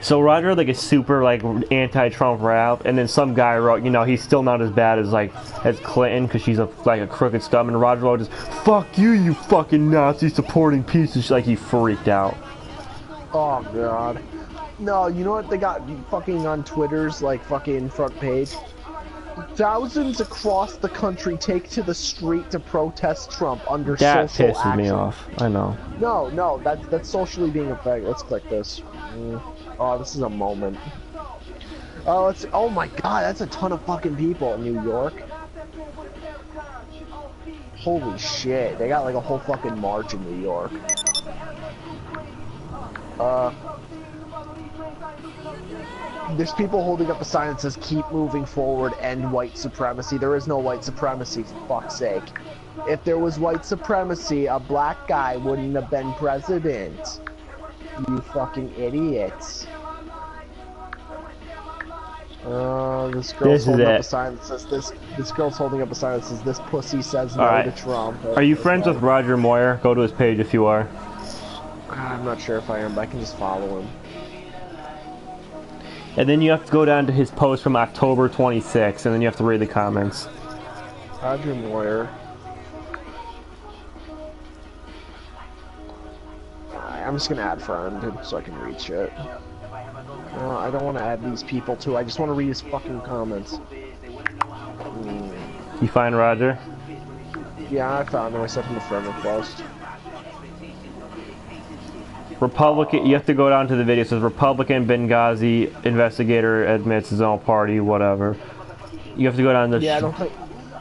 So Roger had like a super like anti-Trump rap, and then some guy wrote, you know, he's still not as bad as Clinton because she's like a crooked scum, and Roger wrote just, fuck you, you fucking Nazi supporting piece of shit. Like he freaked out. Oh God. No, you know what they got fucking on Twitter's like fucking front page? Thousands across the country take to the street to protest Trump under social action. That pisses me off. I know. No, that's socially being a fag. Let's click this. Oh, this is a moment. Oh my God, that's a ton of fucking people in New York. Holy shit, they got like a whole fucking march in New York. There's people holding up a sign that says, keep moving forward, end white supremacy. There is no white supremacy, for fuck's sake. If there was white supremacy, a black guy wouldn't have been president. You fucking idiots. This girl's holding up a sign that says this girl's holding up a sign that says, this pussy says no to Trump. Are you friends with Roger Moyer? Go to his page if you are. I'm not sure if I am, but I can just follow him. And then you have to go down to his post from October 26th, and then you have to read the comments. Roger Moyer. I'm just gonna add friend so I can reach it. I don't want to add these people too. I just want to read his fucking comments. You find Roger? Yeah, I found him. I sent him a friend request. Republican, you have to go down to the video. It says Republican Benghazi investigator admits his own party, whatever. You have to go down to... Yeah,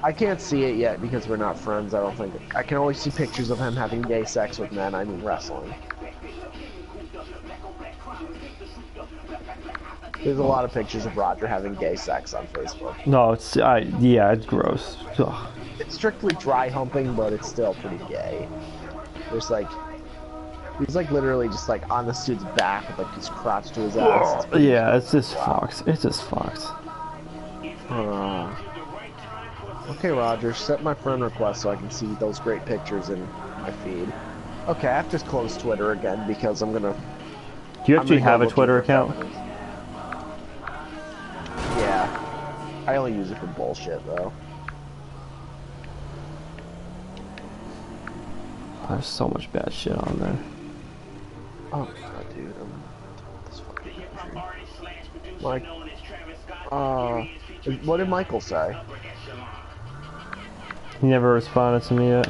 I can't see it yet because we're not friends. I don't think. I can only see pictures of him having gay sex with men. I mean wrestling. There's a lot of pictures of Roger having gay sex on Facebook. No, it's yeah, it's gross. Ugh. It's strictly dry humping, but it's still pretty gay. There's like, he's like literally just like on this dude's back with like his crotch to his ass. Yeah, it's just fucked. It's just fucked. Okay, Roger, set my friend request so I can see those great pictures in my feed. Okay, I have to close Twitter again because I'm gonna. Do you actually have a Twitter account? Yeah, I only use it for bullshit though. There's so much bad shit on there. Oh god, dude, this fucking country. Like, what did Michael say? He never responded to me yet.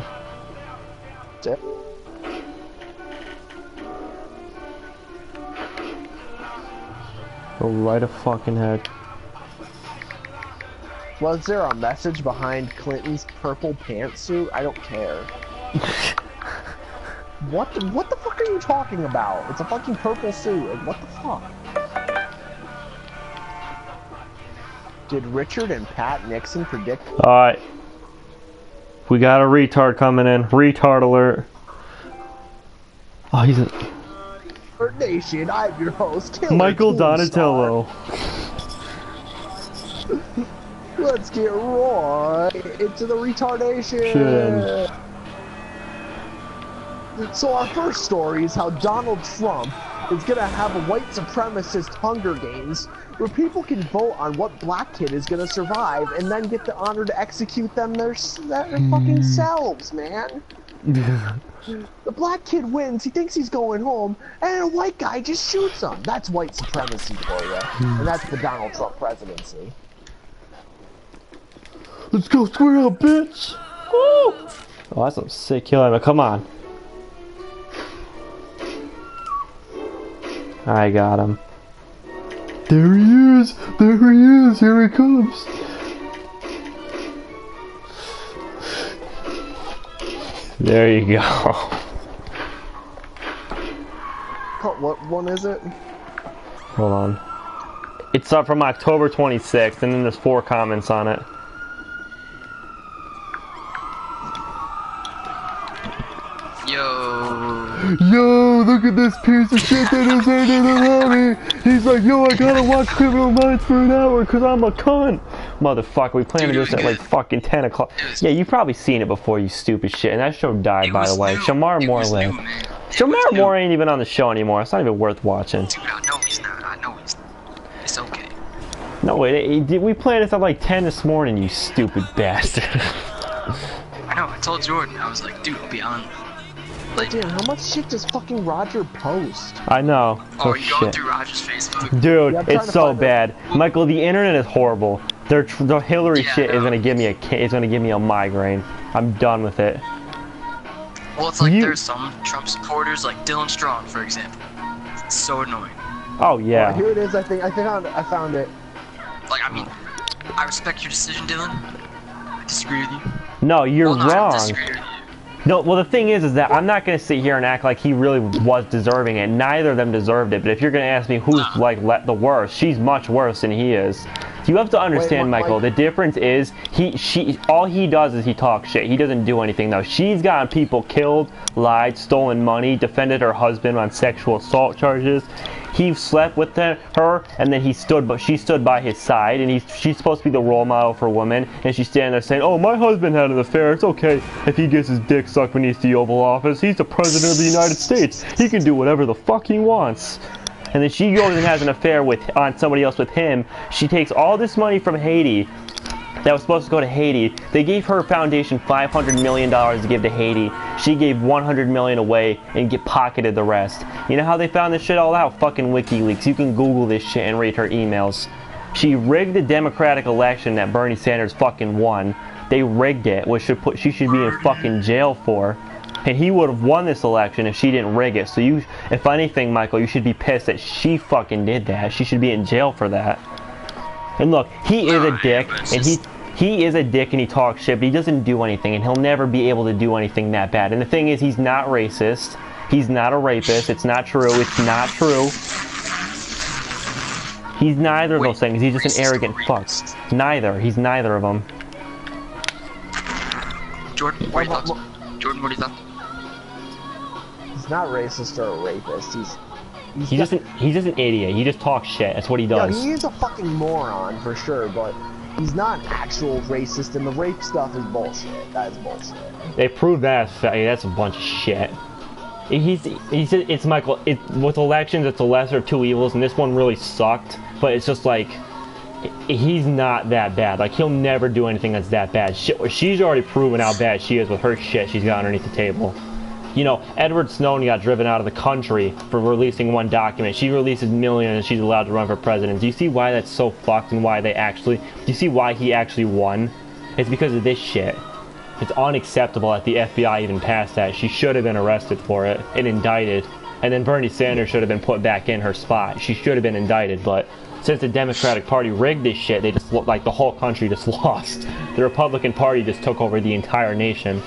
Go right a fucking head. Was there a message behind Clinton's purple pantsuit? I don't care. What the fuck are you talking about? It's a fucking purple suit. Like, what the fuck? Did Richard and Pat Nixon predict? Alright. We got a retard coming in. Retard alert. Oh, he's a... Earth Nation, I'm your host, Killer Michael Toonstar. Donatello. Let's get right into the retardation. Shit. So our first story is how Donald Trump is gonna have a white supremacist Hunger Games where people can vote on what black kid is gonna survive and then get the honor to execute them their fucking selves, man. The black kid wins, he thinks he's going home, and a white guy just shoots him. That's white supremacy for you. And that's the Donald Trump presidency. Let's go square up, bitch! Woo! Oh, that's some sick killing, but come on. I got him. There he is! There he is! Here he comes! There you go. What one is it? Hold on. It's up from October 26th, and then there's 4 comments on it. Yo, look at this piece of shit that is under the lobby. He's like, yo, I gotta watch Criminal Minds for an hour because I'm a cunt. Motherfucker, we planned this at like fucking 10 o'clock. Yeah, you've probably seen it before, you stupid shit. And that show died, by the way. Shamar Moore lived. Shamar Moore ain't even on the show anymore. It's not even worth watching. Dude, I know he's not. I know he's not. It's okay. No, we planned this at like 10 this morning, you stupid bastard. I know, I told Jordan, I was like, dude, I'll be on. Like, Damn, how much shit does fucking Roger post? I know. oh, are you going through Roger's Facebook? Dude, Yeah, I'm trying it's to so find bad. Michael, the internet is horrible. The Hillary Yeah, shit is no. gonna give me a migraine. I'm done with it. Well, it's like there's some Trump supporters, like Dylan Strong, for example. It's so annoying. Oh yeah. Here it is. I found it. Like, I mean, I respect your decision, Dylan. I disagree with you. No, you're Well, no, I don't wrong. disagree with you. No, well the thing is that I'm not gonna sit here and act like he really was deserving it. Neither of them deserved it. But if you're gonna ask me who's like the worst, she's much worse than he is. You have to understand, Michael. The difference is all he does is he talks shit. He doesn't do anything though. She's gotten people killed, lied, stolen money, defended her husband on sexual assault charges. He slept with her, and then she stood by his side, and she's supposed to be the role model for women, and she's standing there saying, "Oh, my husband had an affair. It's okay if he gets his dick sucked beneath the Oval Office. He's the president of the United States. He can do whatever the fuck he wants." And then she goes and has an affair on somebody else with him. She takes all this money from Haiti that was supposed to go to Haiti. They gave her foundation $500 million to give to Haiti. She gave $100 million away and pocketed the rest. You know how they found this shit all out? Fucking WikiLeaks. You can Google this shit and read her emails. She rigged the Democratic election that Bernie Sanders fucking won. They rigged it, which she should be in fucking jail for. And he would have won this election if she didn't rig it. So if anything, Michael, you should be pissed that she fucking did that. She should be in jail for that. And look, he is a dick, and he is a dick and he talks shit, but he doesn't do anything, and he'll never be able to do anything that bad. And the thing is, he's not racist. He's not a rapist. It's not true. It's not true. He's neither of those things. He's just an arrogant fuck. Neither. He's neither of them. Jordan, what are your thoughts? Jordan, what are your thoughts? He's not racist or a rapist. He's just an idiot. He just talks shit. That's what he does. Yeah, he is a fucking moron for sure, but he's not an actual racist, and the rape stuff is bullshit. That is bullshit. They proved that. That's a bunch of shit. It's Michael. With elections, it's the lesser of two evils, and this one really sucked. But it's just like, he's not that bad. Like, he'll never do anything that's that bad. She's already proven how bad she is with her shit she's got underneath the table. You know, Edward Snowden got driven out of the country for releasing one document. She releases millions and she's allowed to run for president. Do you see why that's so fucked and why do you see why he actually won? It's because of this shit. It's unacceptable that the FBI even passed that. She should have been arrested for it and indicted. And then Bernie Sanders should have been put back in her spot. She should have been indicted, but since the Democratic Party rigged this shit, they just, like, the whole country just lost. The Republican Party just took over the entire nation.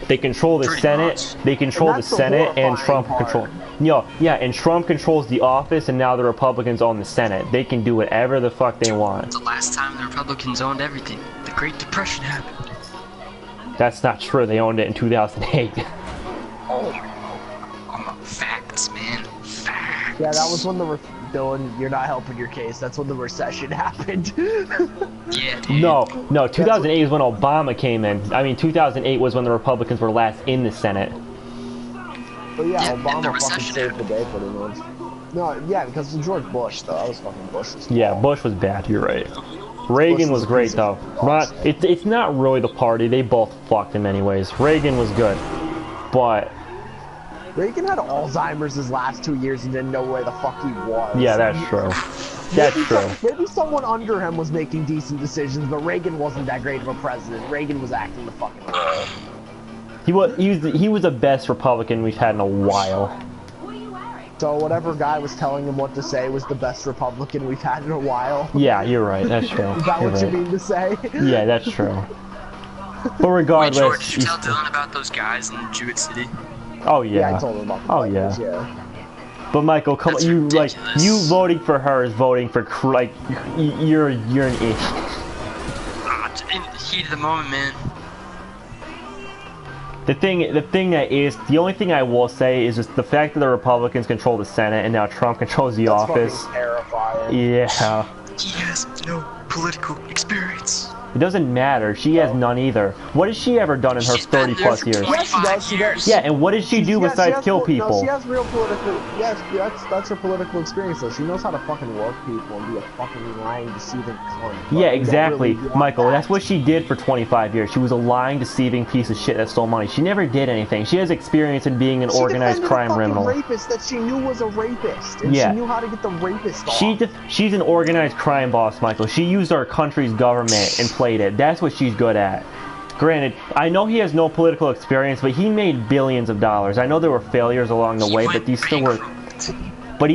They control the Senate. They control the Senate, and Trump controls. Yeah, and Trump controls the office, and now the Republicans own the Senate. They can do whatever the fuck they want. The last time the Republicans owned everything, the Great Depression happened. That's not true. They owned it in 2008. Oh, facts, man. Facts. Yeah, that was when Dylan, you're not helping your case. That's when the recession happened. Yeah, dude. No, 2008 is when Obama came in. I mean, 2008 was when the Republicans were last in the Senate. But yeah, Yeah, and the Obama fucking recession saved the day pretty much. No, yeah, because of George Bush, though. That was fucking Bush's fault. Yeah, Bush was bad. You're right. Reagan was great, though. It's not really the party. They both fucked in many ways. Reagan was good, but... Reagan had Alzheimer's his last 2 years and didn't know where the fuck he was. Yeah, that's true. That's true. Maybe someone under him was making decent decisions, but Reagan wasn't that great of a president. Reagan was acting the fucking role. He was the best Republican we've had in a while. What are you wearing? So whatever guy was telling him what to say was the best Republican we've had in a while. Yeah, you're right. That's true. Is that what you mean to say? Yeah, that's true. But regardless... Wait, George, did you tell Dylan about those guys in Jewett City? Oh yeah. Yeah, I told him about the fighters, yeah. But Michael, come on, That's you ridiculous. like you voting for her is voting for you're an idiot. In the heat of the moment, man. The only thing I will say is just the fact that the Republicans control the Senate and now Trump controls the office. Fucking terrifying. Yeah. He has no political experience. It doesn't matter. She has none either. What has she ever done in her She's been 30 there plus for years? 25 years. Yeah, and what does she do besides kill No, people? she has real political. Yes, that's her political experience. Though she knows how to fucking work people and be a fucking lying, deceiving cunt. Yeah, exactly, really Michael. That's what she did for 25 years. She was a lying, deceiving piece of shit that stole money. She never did anything. She has experience in being an organized crime criminal. Rapist that she knew was a rapist, and Yeah. she knew how to get the rapist off. She's an organized crime boss, Michael. She used our country's government and played it. That's what she's good at. Granted, I know he has no political experience, but he made billions of dollars. I know there were failures along the way, but he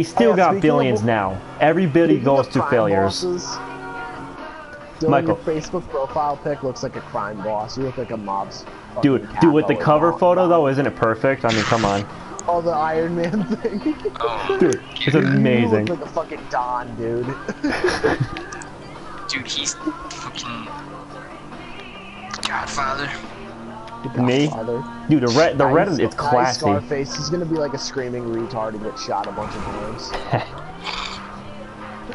still got billions now. Everybody goes through failures. Dylan, Michael. your Facebook profile pic looks like a crime boss. You look like a mob's. Dude, with the cover photo though, isn't it perfect? I mean, come on. Oh, the Iron Man thing. Dude, it's amazing. You look like a fucking Don, dude. Dude, he's fucking Godfather. Me? Godfather. Dude, the red, it's classy. Scarface. He's gonna be like a screaming retard and get shot a bunch of times.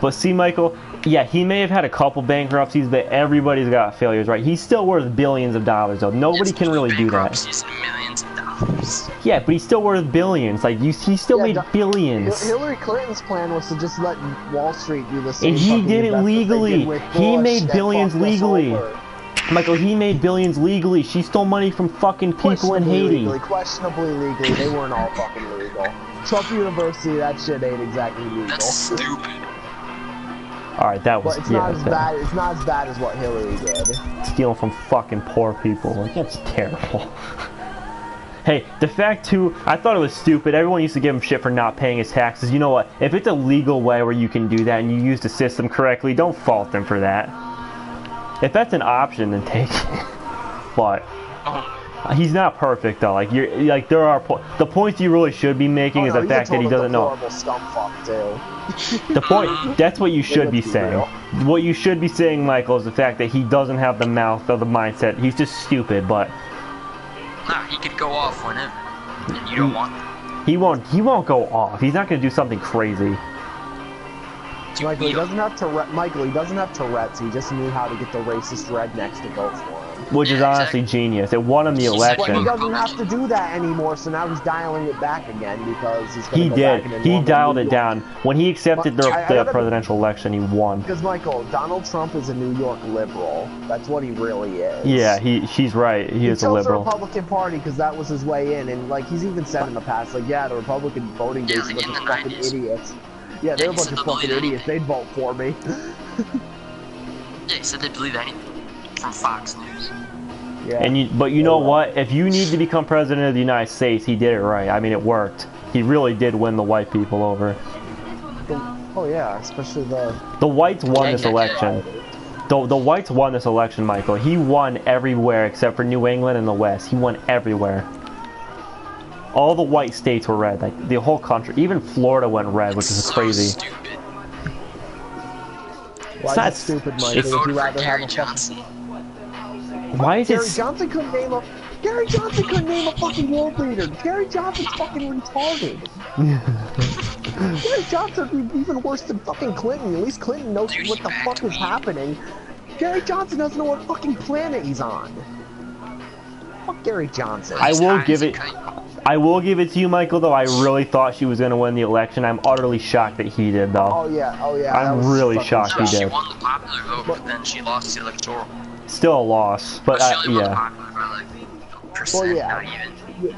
But see, Michael, yeah, he may have had a couple bankruptcies, but everybody's got failures, right? He's still worth billions of dollars, though. Nobody can really do that. Bankruptcies and millions of dollars. Yeah, but he's still worth billions. Like, he still made billions. Hillary Clinton's plan was to just let Wall Street do the same. And he fucking did it investment they legally. did with He Bush made that billions fucked us legally. over. Michael, he made billions legally. She stole money from fucking people in Haiti. Questionably legally. They weren't all fucking legal. Trump University, that shit ain't exactly legal. That's stupid. Alright, that was... But it's not as bad. It's not as bad as what Hillary did. Stealing from fucking poor people. Like, that's terrible. Hey, the fact too, I thought it was stupid. Everyone used to give him shit for not paying his taxes. You know what? If it's a legal way where you can do that and you use the system correctly, don't fault them for that. If that's an option, then take it. But he's not perfect though. Like there are the points you really should be making is the fact that he doesn't know. The point. That's what you should be saying. What you should be saying, Michael, is the fact that he doesn't have the mouth or the mindset. He's just stupid. But nah, he could go off whenever, and you don't want that. He won't go off. He's not going to do something crazy. Michael, he doesn't have Tourette's. He just knew how to get the racist rednecks to go for him. Which is honestly genius. It won him the election. He doesn't have to do that anymore, so now he's dialing it back again because he's He did. He dialed it down. When he accepted the presidential election, he won. Because, Michael, Donald Trump is a New York liberal. That's what he really is. Yeah, she's right. He is a liberal. He chose the Republican Party because that was his way in, and, like, he's even said in the past, like, yeah, the Republican voting base is a bunch of fucking idiots. Yeah, they're a bunch of fucking idiots. They'd vote for me. Yeah, he said they'd believe anything from Fox News. Yeah. But you know what? If you need to become president of the United States, he did it right. I mean, it worked. He really did win the white people over. Oh yeah, especially the whites won this election. The whites won this election, Michael. He won everywhere except for New England and the West. He won everywhere. All the white states were red, like the whole country. Even Florida went red, which is crazy. Stupid. Why is that stupid, Michael? They voted for Gary Johnson. Why is Gary Johnson couldn't name a fucking world leader. Gary Johnson's fucking retarded. Gary Johnson would be even worse than fucking Clinton. At least Clinton knows what the fuck is happening. Gary Johnson doesn't know what fucking planet he's on. Fuck Gary Johnson. I will give it to you, Michael, though. I really thought she was going to win the election. I'm utterly shocked that he did, though. Oh yeah. I'm really shocked he did. She won the popular vote, but then she lost the electoral. Still a loss, but she only won the yeah. popular by like percent, not even.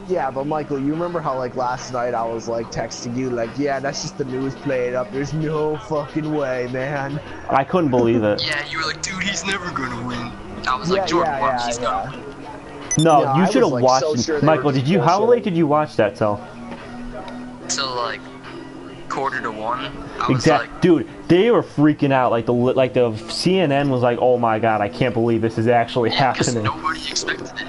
Yeah, but Michael, you remember how like last night I was like texting you like, yeah, that's just the news playing up. There's no fucking way, man. I couldn't believe it. Yeah, you were like, dude, he's never gonna win. I was like, Jordan, watch, he's gonna win. No, Yeah, you should have like, watched. so sure Michael, did you? How late did you watch that till? Till like 1:45. I was like, dude, they were freaking out. Like the CNN was like, "Oh my god, I can't believe this is actually happening." Nobody expected it.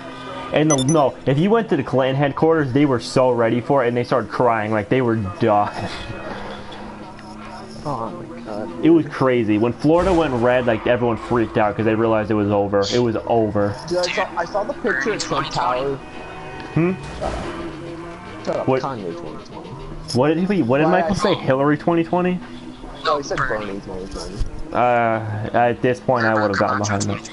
And no, if you went to the Clinton headquarters, they were so ready for it, and they started crying like they were done. Oh my god. It was crazy. When Florida went red, like everyone freaked out because they realized it was over. It was over. Dude, I saw the picture of Trump Tower. Shut up. What? Kanye 2020. What did Michael say? Hillary 2020? No, he said Bernie 2020. At this point, I would have gotten behind that.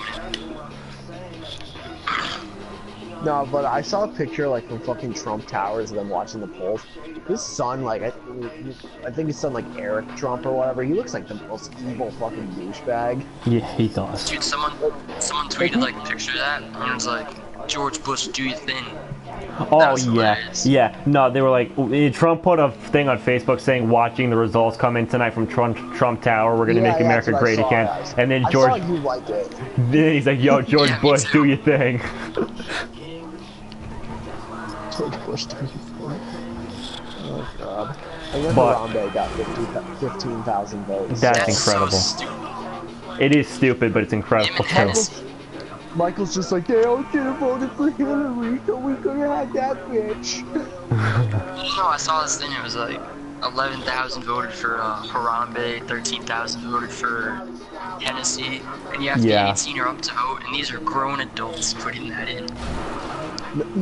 No, but I saw a picture like from fucking Trump Towers of them watching the polls. His son, like I think his son, like Eric Trump or whatever. He looks like the most evil fucking douchebag. Yeah, he does. Dude, someone tweeted like a picture of that, and it was like, George Bush, do your thing. Oh yeah. No, they were like, Trump put a thing on Facebook saying, "Watching the results come in tonight from Trump Tower. We're gonna make America great again." And then George, I saw you like it. then he's like, "Yo, George Bush, do your thing." George Bush, do your thing. Oh god. And then Harambe got 15,000 votes. That's incredible. So stupid. It is stupid, but it's incredible too. Michael's just like, they all should have voted for Hillary, so we could have had that bitch. No, I saw this thing, it was like 11,000 voted for Harambe, 13,000 voted for Hennessy, and you have to be 18 or up to vote, and these are grown adults putting that in.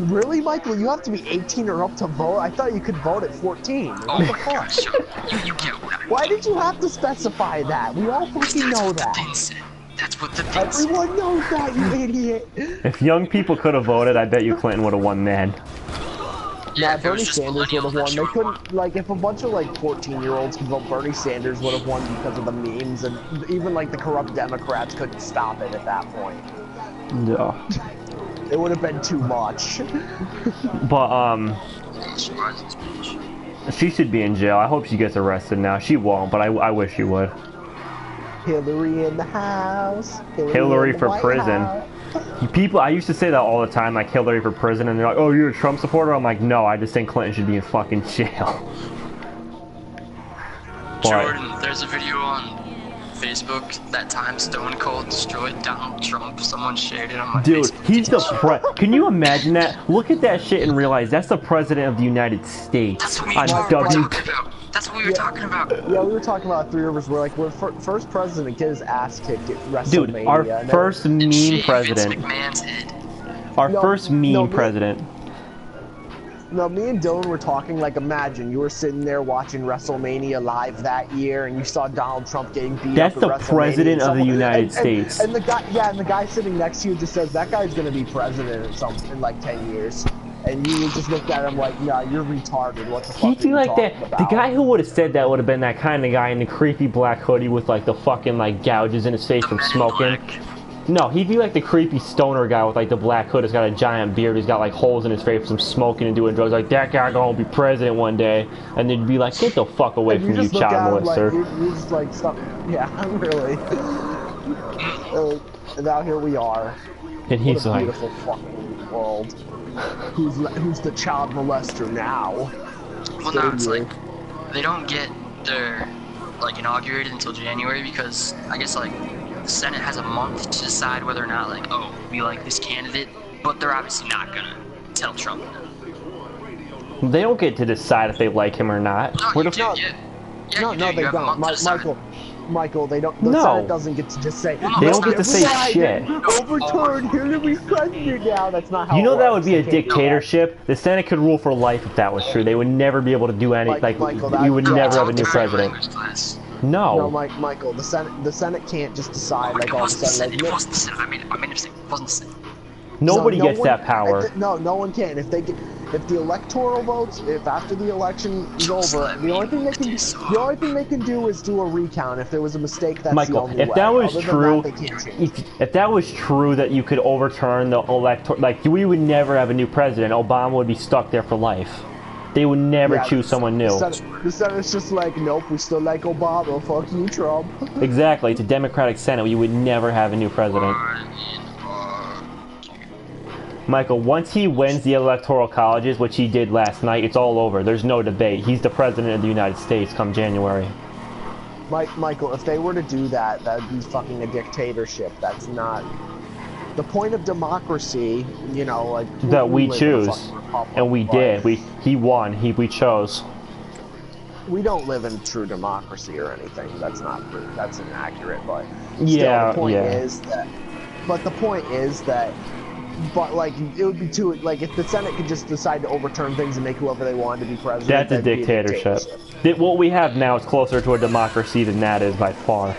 Really, Michael? You have to be 18 or up to vote? I thought you could vote at 14. Oh my gosh, you get what I mean. Why did you have to specify that? We all fucking know that. That's what the thing said. Everyone knows that, you idiot. If young people could have voted, I bet you Clinton would have won then. Nah, Bernie Sanders would have won. They couldn't, like, if a bunch of, like, 14-year-olds could vote, Bernie Sanders would have won because of the memes, and even, like, the corrupt Democrats couldn't stop it at that point. Yeah. It would have been too much. But, she should be in jail. I hope she gets arrested now. She won't, but I wish she would. Hillary in the house. Hillary for prison. People, I used to say that all the time, like Hillary for prison, and they're like, "Oh, you're a Trump supporter?" I'm like, "No, I just think Clinton should be in fucking jail." Jordan, there's a video on Facebook that time Stone Cold destroyed Donald Trump? Someone shared it on my Dude, Facebook. he's the Can you imagine that? Look at that shit and realize that's the president of the United States. That's what we on were W. talking about. That's what we were talking about. Yeah, we were talking about Three Rivers. We're like, we're first president to get his ass kicked at WrestleMania. Dude, our and first And meme shave president. Vince McMahon's head. Our No, first meme no, me- president. No, me and Dylan were talking like, imagine you were sitting there watching WrestleMania live that year, and you saw Donald Trump getting beat That's up the at WrestleMania, president and of the someone- United States. And the guy sitting next to you just says that guy's gonna be president in like 10 years, and you would just look at him like, nah, you're retarded. What the fuck? He are feel you like that. talking The about? guy who would have said that would have been that kind of guy in the creepy black hoodie with like the fucking like gouges in his face from smoking. No, he'd be like the creepy stoner guy with like the black hood. He's got a giant beard. He's got like holes in his face from smoking and doing drugs. Like that guy gonna be president one day, and they'd be like, "Get the fuck away And from you, just look at child him like, molester." you're just like, stop. Yeah, really. And now here we are. And he's What a like, beautiful fucking world. Who's the child molester now? Well, no, it's like they don't get their like inaugurated until January because I guess like the Senate has a month to decide whether or not like, oh, we like this candidate, but they're obviously not gonna tell Trump no. they don't get to decide if they like him or not. No, Where you the do, fuck? yeah. Yeah, No, you no, do. they You have a don't. month to decide. Michael, they don't. The No. Senate doesn't get to just say. They don't get to say shit. Overturn Hillary's president now. That's not how. You know it that works. would be a You can't do that. dictatorship. The Senate could rule for life if that was true. They would never be able to do any. Like Michael, we would that- never yeah, have a new Time president. language class. No, No. Michael, the Senate can't just decide like It all of a wasn't the sudden. Senate. Like, It wasn't the Senate. I made a mistake. It wasn't the Senate. Nobody no gets one- that power. No, no one can. If the electoral votes, if after the election is over, the only thing they can do is do a recount. If there was a mistake, that's the Michael, only if way. that was Other than true, that, they can't change. if that was true that you could overturn the electoral, like we would never have a new president. Obama would be stuck there for life. They would never Yeah, choose someone new. The Senate's just like, nope, we still like Obama. Fuck you, Trump. Exactly. It's a Democratic Senate. You would never have a new president. Michael, once he wins the electoral colleges, which he did last night, it's all over. There's no debate. He's the president of the United States come January. Michael, if they were to do that, that'd be fucking a dictatorship. That's not the point of democracy. You know, like That we live in a choose, fucking republic, and we but did. He won. We chose. We don't live in true democracy or anything. That's not true. That's inaccurate. But Yeah, still, the point yeah. is that. But the point is that. But like, it would be too like if the Senate could just decide to overturn things and make whoever they wanted to be president. That's a that'd be dictatorship. What we have now is closer to a democracy than that is by far.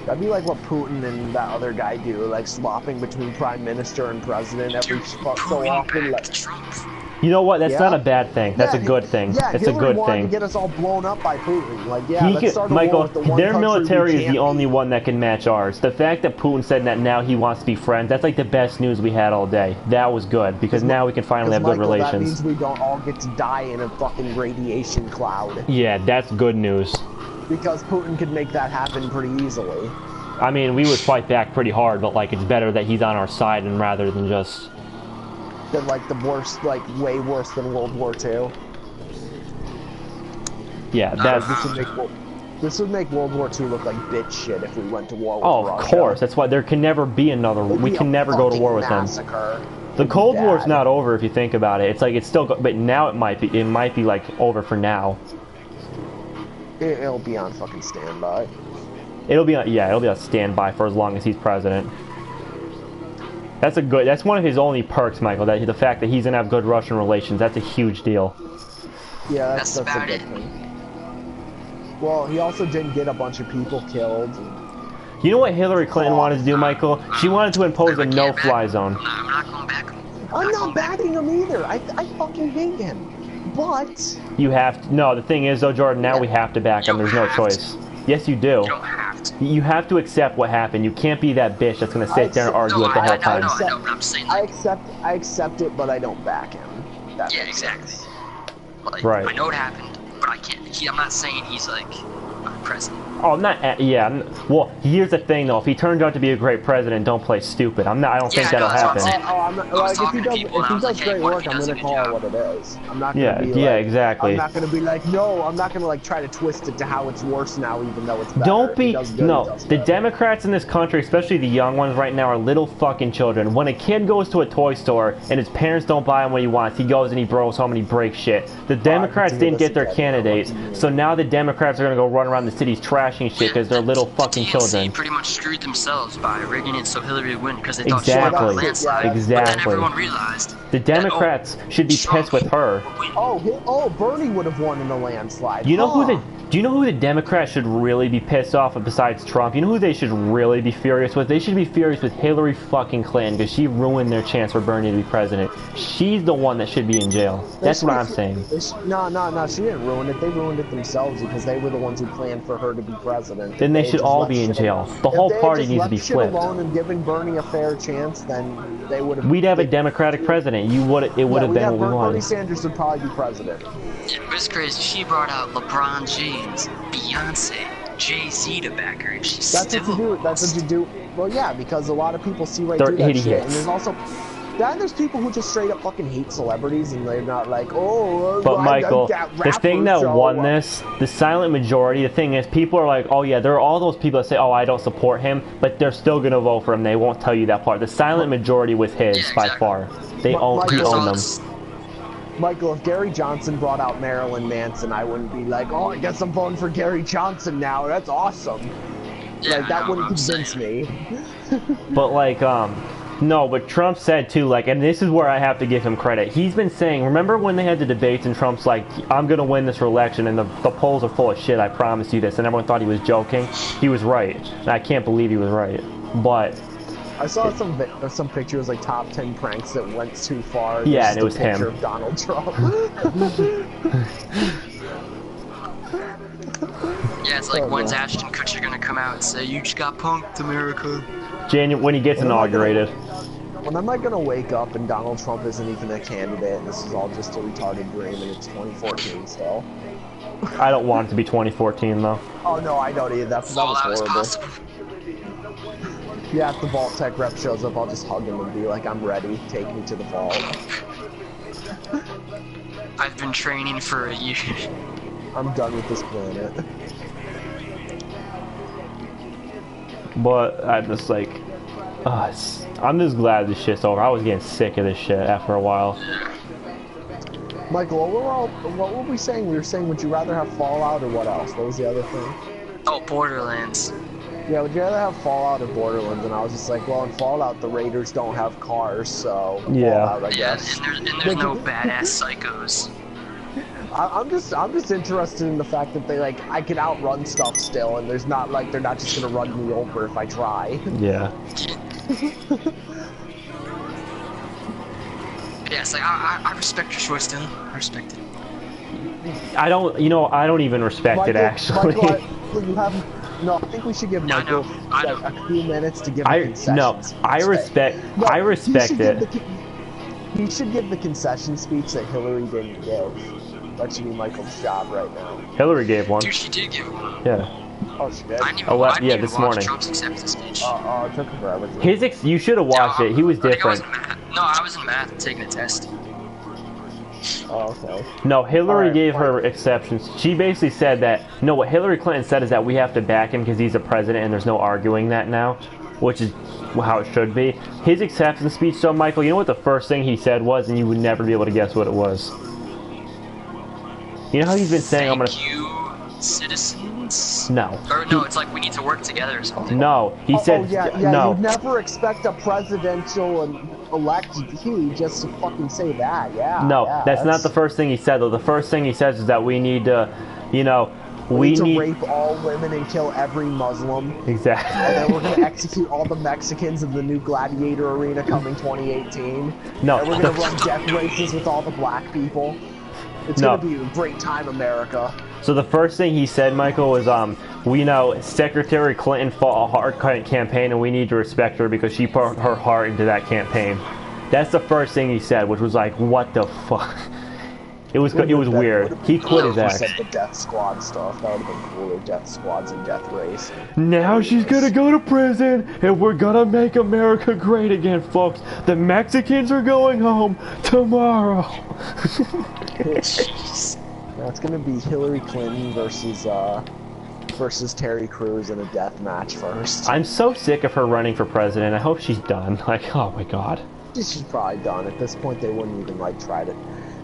That'd be like what Putin and that other guy do, like swapping between prime minister and president every so often. Like, Trump. You know what? That's Yeah. not a bad thing. That's Yeah, a good thing. Yeah, It's a Hillary good wanted thing. to get us all blown up by Putin. Like, yeah, He let's can, start a war Michael, with the one their country military we is the can't only beat. one that can match ours. The fact that Putin said that now he wants to be friends, that's like the best news we had all day. That was good, because now we can finally have good Michael, that relations. means we don't all get to die in a fucking radiation cloud. Yeah, that's good news. Because Putin could make that happen pretty easily. I mean, we would fight back pretty hard, but like it's better that he's on our side and rather than just... Than like the worst, like way worse than World War II. Yeah, that's... This would make World War II look like bitch shit if we went to war with Oh, Russia. of course. That's why there can never be another... It'd We be can a never go to war with them. massacre. The It'd be Cold War's bad. not over if you think about it. It's like it's still... But now it might be. It might be like over for now. It'll be on fucking standby. It'll be on standby for as long as he's president. That's one of his only perks, Michael. That the fact that he's gonna have good Russian relations. That's a huge deal. Yeah, that's a about good it. thing. Well, he also didn't get a bunch of people killed. You know what Hillary Clinton wanted to do, Michael? She wanted to impose a no-fly zone. I'm not going back. I'm not backing him either. I fucking hate him. But You have to. No, the thing is, though, Jordan. Now we have to back him. There's no choice. Yes, you do. You don't have to. You have to accept what happened. You can't be that bitch that's gonna sit there and argue No, it the I whole know, time. I know, but I'm saying I like, accept it, but I don't back him. That yeah, makes exactly. sense. Like, Right. I know it happened, but I can't. I'm not saying he's like president. Oh, well, here's the thing though. If he turns out to be a great president, don't play stupid. I don't think that'll happen. I'm not, like, if he does great work, I'm gonna call it what it is. I'm not gonna be like, exactly. I'm not gonna be like, no, I'm not gonna like try to twist it to how it's worse now, even though it's better. Don't be the Democrats in this country, especially the young ones right now, are little fucking children. When a kid goes to a toy store and his parents don't buy him what he wants, he goes and he throws home and he breaks shit. The Democrats didn't get their candidates, so now the Democrats are gonna go run around the cities trashing shit because they're little fucking children. Pretty much screwed themselves by rigging it so Hillary would win because they thought she would have a landslide. Exactly. But then everyone realized the Democrats should be pissed with her. Bernie would have won in a landslide. Do you know who the Democrats should really be pissed off of besides Trump? You know who they should really be furious with? They should be furious with Hillary fucking Clinton because she ruined their chance for Bernie to be president. She's the one that should be in jail. That's what I'm saying. No, she didn't ruin it. They ruined it themselves because they were the ones who planned for her to be president. Then they should all be in jail. The whole party needs to be flipped. If they had just left shit alone and given Bernie a fair chance, then they would have... We'd have a Democratic president. It would have been what we wanted. Bernie Sanders would probably be president. It was crazy. She brought out LeBron James, Beyonce, Jay-Z to back her, and she's That's what you do. Well, yeah, because a lot of people see right through that idiots. shit. And there's also... there's people who just straight up fucking hate celebrities, and they're not like, But Michael, the thing that won this, the silent majority, the thing is, people are like, oh yeah, there are all those people that say, oh, I don't support him, but they're still gonna vote for him. They won't tell you that part. The silent majority was his, by far. He owned them. Michael, if Gary Johnson brought out Marilyn Manson, I wouldn't be like, oh, I guess I'm voting for Gary Johnson now. That's awesome. Yeah, like, that wouldn't convince me. But like, no, but Trump said too, like, and this is where I have to give him credit. He's been saying, remember when they had the debates and Trump's like, I'm going to win this election and the polls are full of shit, I promise you this, and everyone thought he was joking. He was right. And I can't believe he was right. But... I saw some pictures, like, top 10 pranks that went too far. Yeah, and it was him. Picture of Donald Trump. Yeah, it's like, when's Ashton Kutcher going to come out and say, you just got punked, America? When he gets inaugurated. When am I gonna wake up and Donald Trump isn't even a candidate and this is all just a retarded dream and it's 2014 still? I don't want it to be 2014 though. Oh no, I don't either. That was horrible. Yeah, if the Vault Tech rep shows up, I'll just hug him and be like, I'm ready, take me to the vault. I've been training for a year. I'm done with this planet. But I just like, I'm just glad this shit's over. I was getting sick of this shit after a while. Michael, what were we saying? We were saying, would you rather have Fallout or what else? What was the other thing? Oh, Borderlands. Yeah, would you rather have Fallout or Borderlands? And I was just like, well, in Fallout, the Raiders don't have cars, so yeah. Fallout, I guess. And there's no badass psychos. I'm just interested in the fact that they I can outrun stuff still, and there's not like they're not just gonna run me over if I try. Yeah. Yeah, it's like I respect your choice, Dylan. I respect it. I don't even respect it actually. Michael, I think we should give Michael a few minutes to give a concession. I respect it. He should give the concession speech that Hillary didn't give. That should be Michael's job right now. Hillary gave one. Dude, she did give one. Yeah. Oh, she did? I didn't even this watch morning. Trump's acceptance speech. It took him forever. You should have watched it. He was different. I was in math taking a test. Oh, okay. No, Hillary gave her exceptions. She basically said that, no, what Hillary Clinton said is that we have to back him because he's a president and there's no arguing that now, which is how it should be. His acceptance speech, though, Michael, you know what the first thing he said was, and you would never be able to guess what it was? You know how he's been saying, Thank you, citizens? No. Or no, it's like we need to work together or something. No, he said, no. You'd never expect a presidential electee just to fucking say that, yeah. No, that's not the first thing he said, though. The first thing he says is that we need to, we need to rape all women and kill every Muslim. Exactly. And then we're going to execute all the Mexicans in the new Gladiator Arena coming 2018. No. And we're going to run death races with all the black people. It's going to be a great time, America. So the first thing he said, Michael, was, we know Secretary Clinton fought a hard campaign and we need to respect her because she put her heart into that campaign. That's the first thing he said, which was like, what the fuck? It was weird. He quit his act. Said the Death Squad stuff. That would have been cooler. Death Squads and Death Race. Now she's gonna go to prison, and we're gonna make America great again, folks. The Mexicans are going home tomorrow. Now it's gonna be Hillary Clinton versus Terry Crews in a death match first. I'm so sick of her running for president. I hope she's done. Like, oh my god. She's probably done. At this point, they wouldn't even like try to.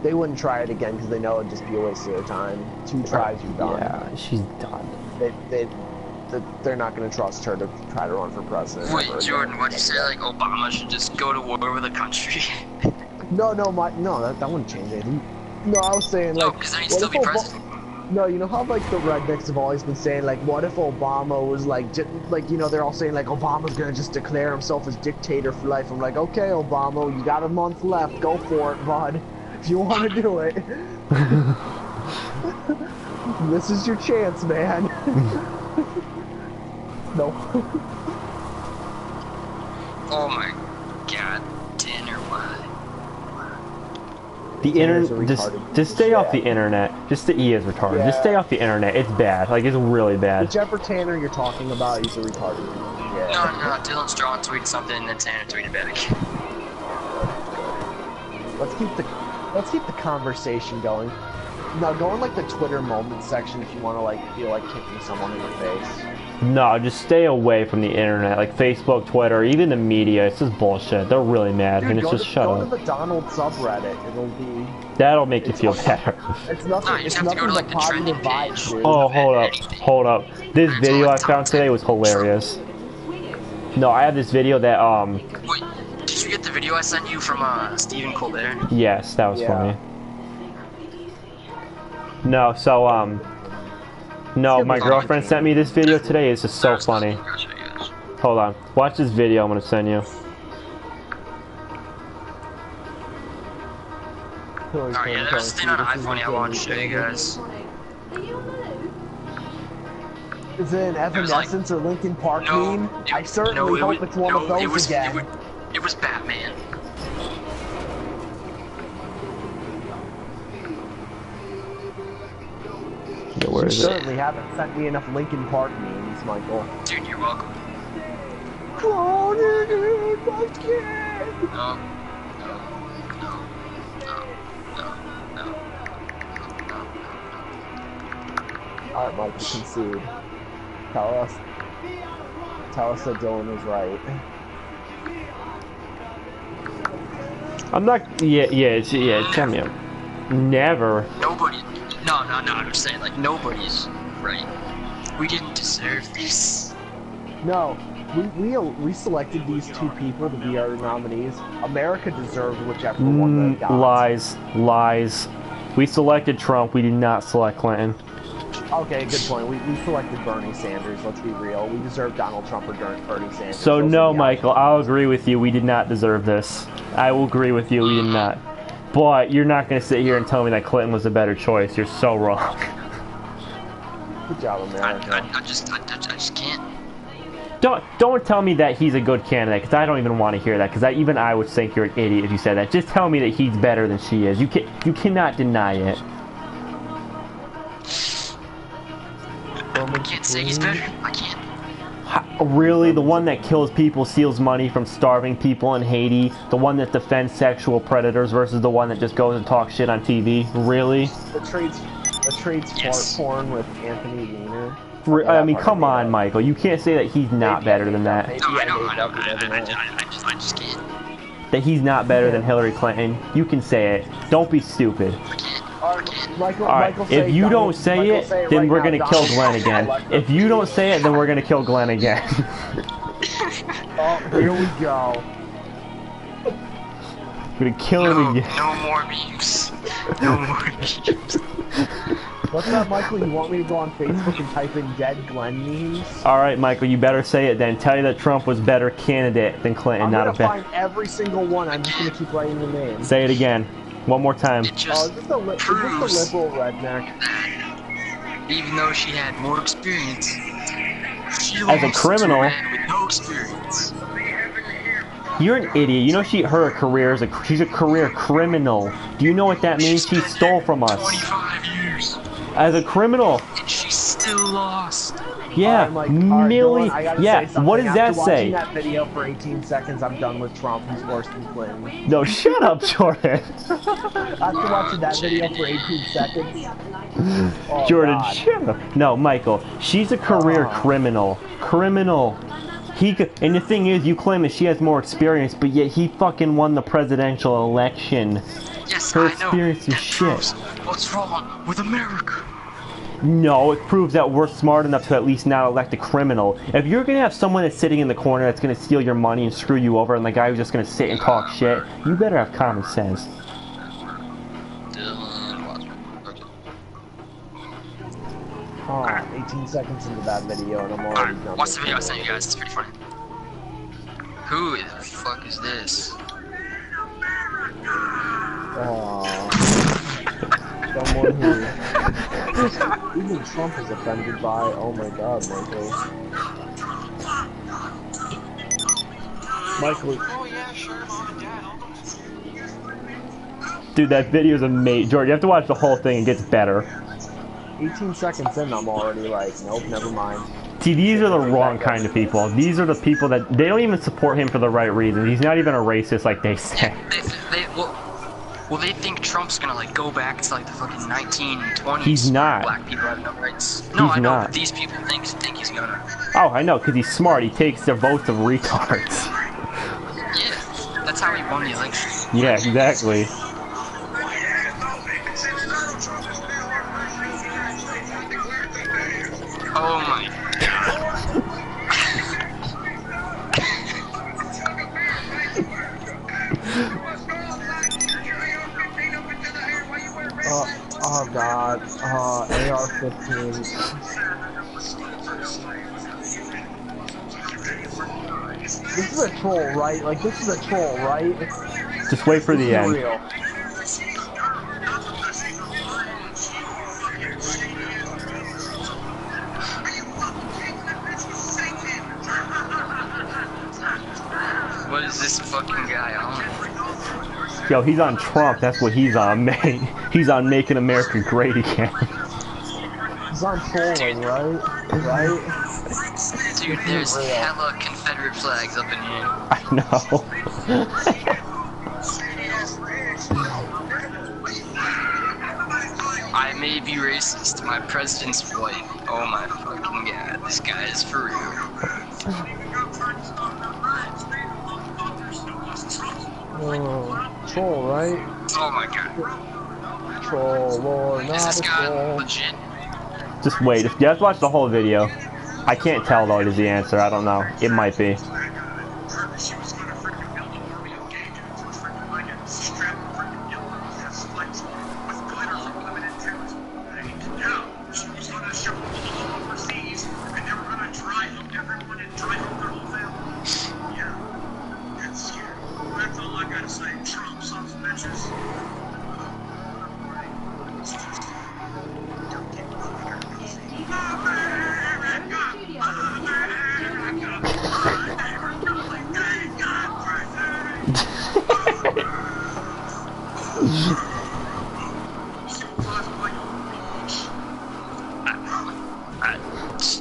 They wouldn't try it again because they know it'd just be a waste of their time. 2 tries, you're done. Yeah, she's done. They're not going to trust her to try to run for president. Wait, Jordan, what'd you say? Like Obama should just go to war with a country? No, that wouldn't change anything. No, I was saying like. No, because then he'd still be president. No, you know how like the rednecks have always been saying like, what if Obama was like, you know, they're all saying like Obama's gonna just declare himself as dictator for life. I'm like, okay, Obama, you got a month left, go for it, bud. If you want to do it, this is your chance, man. No. Oh my god, Tanner, why? The internet, just stay off the internet. He is retarded. Yeah. Just stay off the internet. It's bad. Like, it's really bad. Whichever Tanner you're talking about, he's a retarded. Yeah. No, Dylan Strong tweeted something and then Tanner tweeted back. Let's keep the conversation going. Now go in like the Twitter moment section if you want to like feel like kicking someone in the face. No, just stay away from the internet, like Facebook, Twitter, even the media. It's just bullshit. They're really mad, Dude, and it's just shut up. Go to the Donald subreddit. It'll be. That'll make you feel better. It's nothing. No, you it's just have to go nothing to, but like, the trending positive vibes, page. dude. Oh, hold up. This video I found today was hilarious. No, I have this video that Wait, did you get the video I sent you from Stephen Colbert? Yes, that was Yeah. funny. No, so no, my girlfriend sent me this video today. It's just so funny. Hold on, watch this video I'm gonna send you. Oh yeah, there's this thing on iPhone I want to show you guys. Is it an Evanescence or Linkin Park meme? I certainly hope it's one of those again. It was Batman. Yeah, where You is it? certainly haven't sent me enough Linkin Park memes, Michael. Dude, you're welcome. Cloning in my skin. No. Alright, Mike, you concede. Tell us that Dylan was right. I'm not. Yeah. Tell me. Never. Nobody. No. I'm just saying, like, nobody's right. We didn't deserve this. No, we selected these 2 people to be our nominees. America deserved whichever one they got. Lies. We selected Trump. We did not select Clinton. Okay, good point. We selected Bernie Sanders. Let's be real. We deserve Donald Trump or Bernie Sanders. So Those no, are the Michael, I'll agree with you. We did not deserve this. I will agree with you. We did not. But you're not going to sit here and tell me that Clinton was a better choice. You're so wrong. Good job, America. I just can't. Don't tell me that he's a good candidate, because I don't even want to hear that. Because even I would think you're an idiot if you said that. Just tell me that he's better than she is. You cannot deny it. I can't say he's better. I can't. Really? The one that kills people, steals money from starving people in Haiti? The one that defends sexual predators versus the one that just goes and talks shit on TV? Really? The trades Yes. porn with Anthony Weiner. I mean, come on, Michael. You can't say that he's not better than that. Maybe No, I know. I just can't. That he's not better than Hillary Clinton. You can say it. Don't be stupid. I can't. Michael, Alright, if you don't say it, then we're gonna kill Glenn again. If you don't say it, then we're gonna kill Glenn again. Oh, here we go. We're gonna kill him again. No more memes. No more memes. What's up, Michael? You want me to go on Facebook and type in dead Glenn memes? Alright, Michael, you better say it then. Tell you that Trump was better candidate than Clinton, I'm not gonna a better. find every single one. I'm just gonna keep writing the names. Say it again. One more time. It just Is this a proves liberal redneck? that even though she had more experience, she As a lost criminal. to a man with no experience. You're an idiot. You know her career is she's a career criminal. Do you know what that means? She stole from us. 25 years. As a criminal. And she still lost. Yeah, million. Yeah, what does that say? After watching that video for 18 seconds, I'm done with Trump. He's worse than Clinton. No, shut up, Jordan. After watching that video for 18 seconds. Oh, Jordan, God. shut up. No, Michael, she's a career criminal. Criminal. And the thing is, you claim that she has more experience, but yet he fucking won the presidential election. Yes, Her I know. experience is That shit. proves what's wrong with America. No, it proves that we're smart enough to at least not elect a criminal. If you're gonna have someone that's sitting in the corner that's gonna steal your money and screw you over, and the guy who's just gonna sit and talk shit, you better have common sense. Oh, 18 seconds into that video and I'm already done. Watch the video I sent you guys. It's pretty funny. Who the fuck is this? Oh. Someone who even Trump is offended by. Oh my God, Michael. Michael. Dude, that video's amazing. George, you have to watch the whole thing. It gets better. 18 seconds in, I'm already like, nope, never mind. See, these are the wrong kind of people. These are the people that they don't even support him for the right reasons. He's not even a racist like they say. Well, they think Trump's gonna like go back to like the fucking 1920s. He's not. Black people have no rights. No, I know, not. but these people think he's gonna. Oh, I know, because he's smart. He takes the votes of retards. Yeah, that's how he won the election. Yeah, exactly. Oh my. Oh God. AR-15. This is a troll, right? Like, this is a troll, right? Just wait for the end. Real. What is this fucking guy on? Yo, he's on Trump. That's what he's on, man. He's on making America great again. He's on trolling, right? Right? Dude, there's hella Confederate flags up in here. I know. I may be racist. My president's white. Oh my fucking God, this guy is for real. Oh, troll, right? Oh my God. Troll, Lord, Is not this a guy troll. legit? Just wait. You have to watch the whole video. I can't tell though. Is the answer? I don't know. It might be.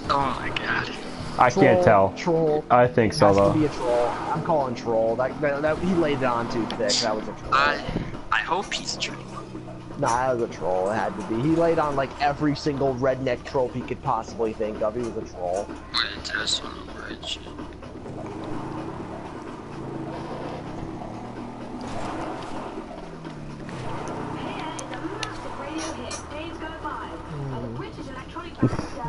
Oh my God. I can't tell. Troll. I think so Has to though. be a troll. I'm calling troll. That he laid it on too thick. That was a troll. I hope he's true. Nah, that was a troll. It had to be. He laid on like every single redneck trope he could possibly think of. He was a troll.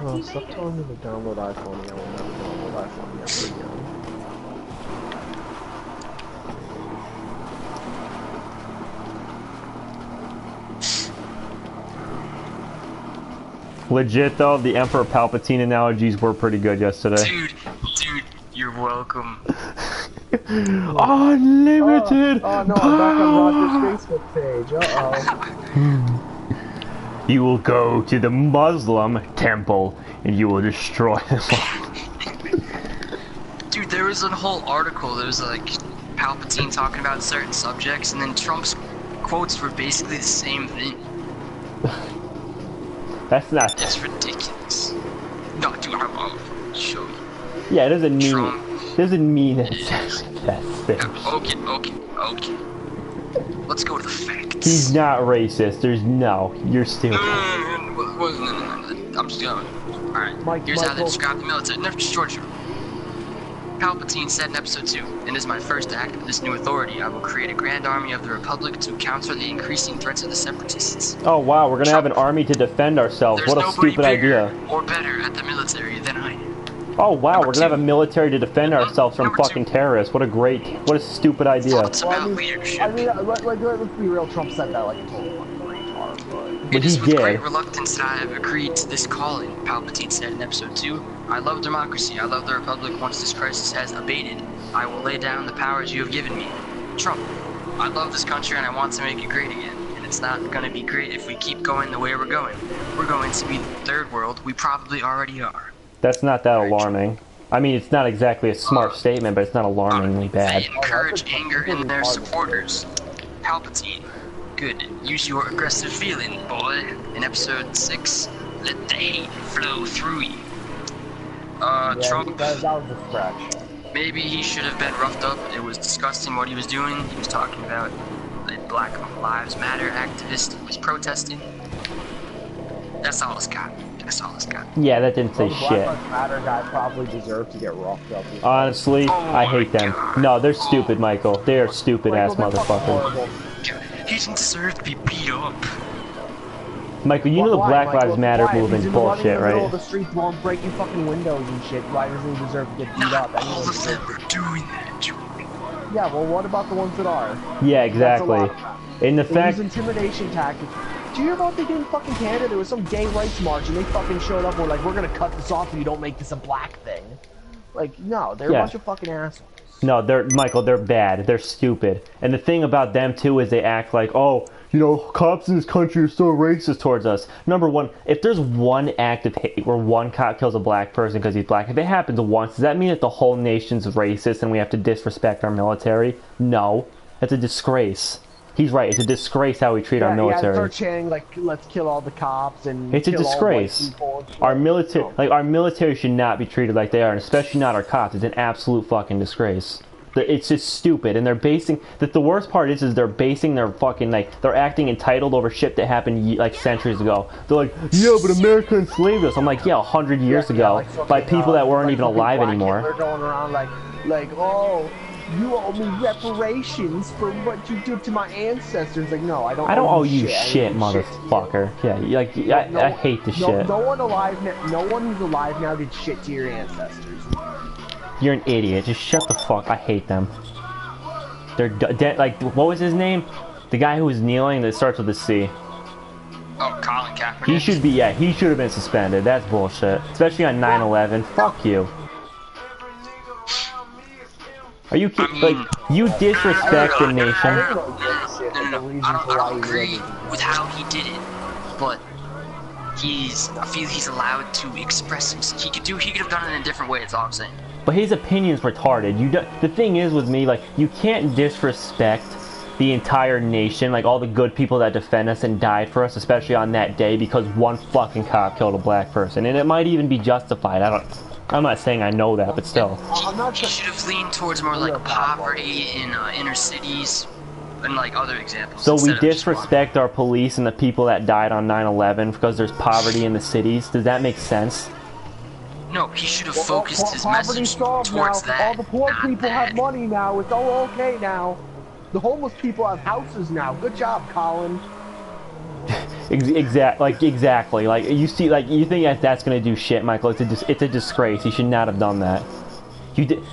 Oh, stop telling me to download iPhone. I will never download iPhone ever again. Legit though, the Emperor Palpatine analogies were pretty good yesterday. Dude, you're welcome. Unlimited Oh no, power! I'm back on Roger's Facebook page. Uh-oh. You will go to the Muslim temple and you will destroy them. Dude, there was a whole article that was like, Palpatine talking about certain subjects, and then Trump's quotes were basically the same thing. That's not. It's ridiculous. No, dude, I'll show you. Yeah, it doesn't mean. Trump. Doesn't mean that. Is, okay. Let's go to the facts. He's not racist. You're stupid. No, I'm just going. Alright, here's how they describe the military. No, George. Palpatine said in episode 2, "And as my first act of this new authority, I will create a grand army of the Republic to counter the increasing threats of the separatists." Oh wow, we're gonna have an army to defend ourselves. There's What a stupid idea. or better at the military than I am. Oh wow, Number we're gonna have a two. military to defend ourselves from Number fucking two. terrorists. What a stupid idea. It's about leadership. I mean, let's be real. Trump said that like a total fucking retard, but... But It is he with did. great reluctance that I have agreed to this calling, Palpatine said in episode 2. "I love democracy. I love the Republic. Once this crisis has abated, I will lay down the powers you have given me." Trump, "I love this country and I want to make it great again. And it's not going to be great if we keep going the way we're going. We're going to be the third world. We probably already are." That's not that alarming. I mean, it's not exactly a smart statement, but it's not alarmingly bad. They encourage anger in their supporters. Palpatine, "Good. Use your aggressive feeling, boy. In episode 6, let the hate flow through you." Trump, That was a scratch. maybe he should have been roughed up. It was disgusting what he was doing. He was talking about a Black Lives Matter activist who was protesting. That's all it's got. That's all it's got. Yeah, that didn't say The Black shit. Lives Matter guy probably deserved to get roughed up. Honestly, I hate them. No, they're stupid, Michael. They are stupid ass Michael, they're fucking motherfuckers. horrible. He doesn't deserve to be beat up. Michael, you know the Why, Black Michael? Lives Matter Why? movement's He's running bullshit, in the middle of right? the street, blowing, breaking fucking windows and shit. Why doesn't he deserve to get beat Not up? all of them are doing that, George. Yeah, well, what about the ones that are? Yeah, That's a exactly. lot. In the They fact, use intimidation tactics. Do you hear about what they did in fucking Canada? There was some gay rights march and they fucking showed up and were like, we're gonna cut this off if you don't make this a black thing. Like, no, they're Yeah. a bunch of fucking assholes. no, Michael, they're bad. They're stupid. And the thing about them too is they act like, oh, you know, cops in this country are so racist towards us. Number one, if there's one act of hate where one cop kills a black person because he's black, if it happens once, does that mean that the whole nation's racist and we have to disrespect our military? No, it's a disgrace. He's right. It's a disgrace how we treat our Yeah, military. start chanting like, let's kill all the cops and It's a kill all disgrace. white people. Our military, No. like our military, should not be treated like they are, and especially not our cops. It's an absolute fucking disgrace. It's just stupid, and they're basing. The worst part is they're basing their fucking they're acting entitled over shit that happened like centuries ago. They're like, yeah, but America enslaved us. I'm like, yeah, 100 years ago like fucking, by people that weren't like even fucking alive Black anymore. Hitler going around like, oh, you owe me reparations for what you did to my ancestors. Like, no, I don't owe you shit. I shit, owe you motherfucker. Yeah, like I hate this no, shit. No one alive, no one who's alive now did shit to your ancestors. You're an idiot. Just shut the fuck. I hate them. They're like, what was his name? The guy who was kneeling that starts with a C. Oh, Colin Kaepernick. He should be, yeah, he should have been suspended. That's bullshit. Especially on 9/11. Fuck you. Are you like, you disrespect the nation. I don't give a shit. No. The reason I for why don't he agree did it. with how he did it, but I feel he's allowed to express himself. He could have done it in a different way. That's all I'm saying. But his opinion's retarded. The thing is with me, like, you can't disrespect the entire nation, like all the good people that defend us and died for us, especially on that day, because one fucking cop killed a black person. And it might even be justified. I'm not saying I know that, but still. I'm not He sure. should have leaned towards more like poverty in inner cities and like other examples. So we instead of just one. disrespect our police and the people that died on 9/11 because there's poverty in the cities. Does that make sense? No, he should have focused his Poverty message solved towards now. that. All the poor not people that. have money now. It's all okay now. The homeless people have houses now. Good job, Colin. Exactly. Like you see, like you think that's gonna do shit, Michael? It's a disgrace. He should not have done that.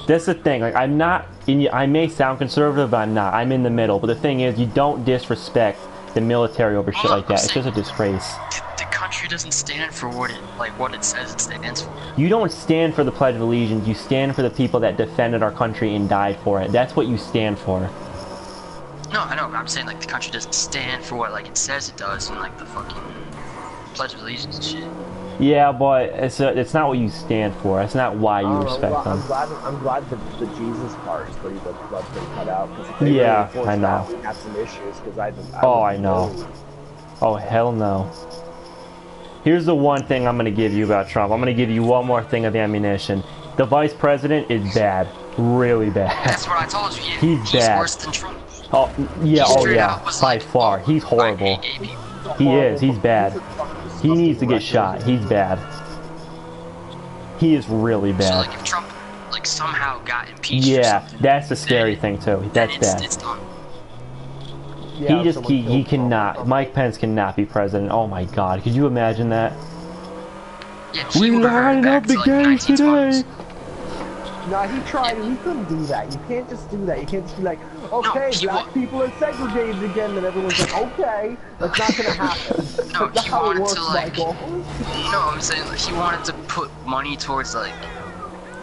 That's the thing. Like I may sound conservative, but I'm not. I'm in the middle. But the thing is, you don't disrespect the military over shit like that. It's just a disgrace. The country doesn't stand for what it says it stands for. You don't stand for the Pledge of Allegiance. You stand for the people that defended our country and died for it. That's what you stand for. No, I know, but I'm saying like the country doesn't stand for what like it says it does in like the fucking Pledge of Allegiance and shit. Yeah, but it's not what you stand for. That's not why you respect them. I'm glad the Jesus part is pretty good. That's been cut out. If they Yeah, really I know. that, we have some issues because I know. Oh hell no. Here's the one thing I'm gonna give you about Trump. I'm gonna give you one more thing of ammunition. The vice president is bad, really bad. That's what I told you. He's bad. Worse than Trump. Oh yeah, by Like, far. He's horrible. He is. He's bad. He needs to get shot. He's bad. He is really bad. So like if Trump like somehow got impeached. Yeah, or something, that's the scary thing too. That's bad. It's done. Yeah, He cannot. Mike Pence cannot be president. Oh my God, could you imagine that? Yeah, We lined up the gays today. No, he tried and he couldn't do that. You can't just do that. You can't just be like, okay, No, black people are segregated again, and everyone's like, okay, that's not gonna happen. No, That's he how it wanted works, to like. Michael. No, I'm saying like, he wanted to put money towards like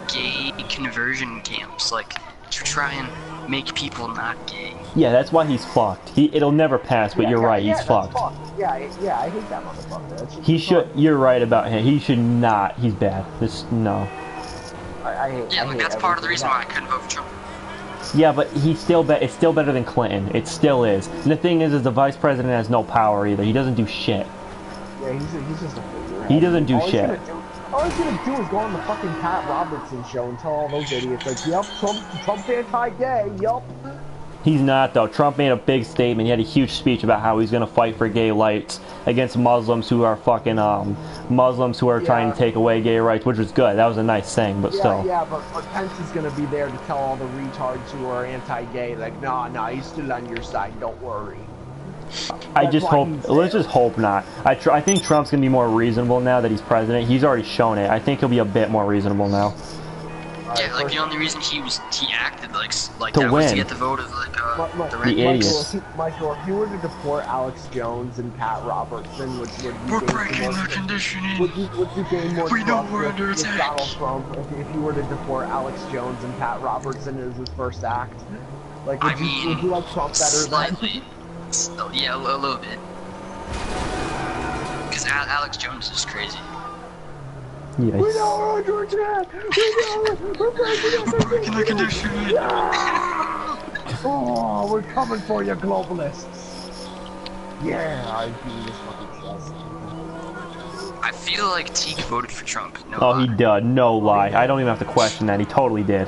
gay conversion camps, like to try and make people not gay. Yeah, that's why he's fucked. It'll never pass, but you're right. He's that's fucked. Yeah, I hate that motherfucker. He should. You're right about him. He should not. He's bad. No. I hate. Yeah, I like hate that's part of the reason everything why I couldn't vote for Trump. Yeah, but he's still it's still better than Clinton. It still is. And the thing is the vice president has no power either. He doesn't do shit. Yeah, he's just a figurehead. He doesn't do shit. All he's gonna do is go on the fucking Pat Robertson show and tell all those idiots like, yep, Trump's anti-gay, yup. He's not though. Trump made a big statement. He had a huge speech about how he's gonna fight for gay rights against Muslims who are fucking Muslims who are trying to take away gay rights, which was good. That was a nice thing, but still. Yeah, but Pence is gonna be there to tell all the retards who are anti-gay, like, nah, he's still on your side. Don't worry. I just hope. Let's just hope not. I think Trump's gonna be more reasonable now that he's president. He's already shown it. I think he'll be a bit more reasonable now. Yeah, like the only reason he acted like To that was to win. get the vote of like the The idiots. Michael, if you were to deport Alex Jones and Pat Robertson, would you We're gain breaking more, the conditioning. would you gain more We know trust we're with, under with attack. Donald Trump if you were to deport Alex Jones and Pat Robertson as his first act? Like, would you like Trump better slightly. Yeah, a little bit. Because Alex Jones is crazy. Yes. We know we're under attack! We're breaking the conditioning. Oh, we're coming for you, globalists! Yeah, I beat this fucking chest. I feel like Teak voted for Trump. No Oh, lie. he did. No lie. I don't even have to question that. He totally did.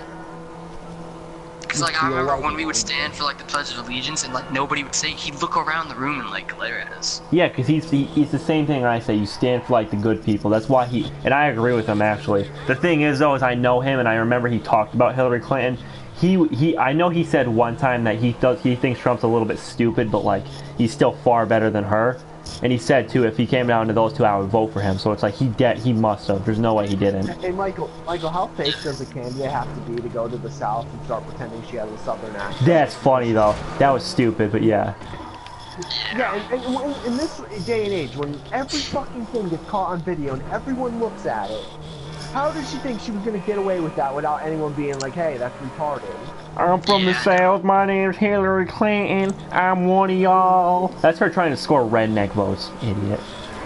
Because like I remember when we would stand for like the Pledge of Allegiance and like nobody would say, he'd look around the room and like glare at us. Yeah, because he's the same thing I say. You stand for like the good people. That's why and I agree with him actually. The thing is though, is I know him and I remember he talked about Hillary Clinton. I know he said one time that he thinks Trump's a little bit stupid, but like he's still far better than her. And he said too, if he came down to those two, I would vote for him. So it's like he must have. There's no way he didn't. Hey Michael, how fake does a candidate have to be to go to the South and start pretending she has a Southern accent? That's funny though. That was stupid, but yeah. Yeah, and in this day and age, when every fucking thing gets caught on video and everyone looks at it, how did she think she was gonna get away with that without anyone being like, hey, that's retarded? I'm from the South. My name's Hillary Clinton. I'm one of y'all. That's her trying to score redneck votes, idiot.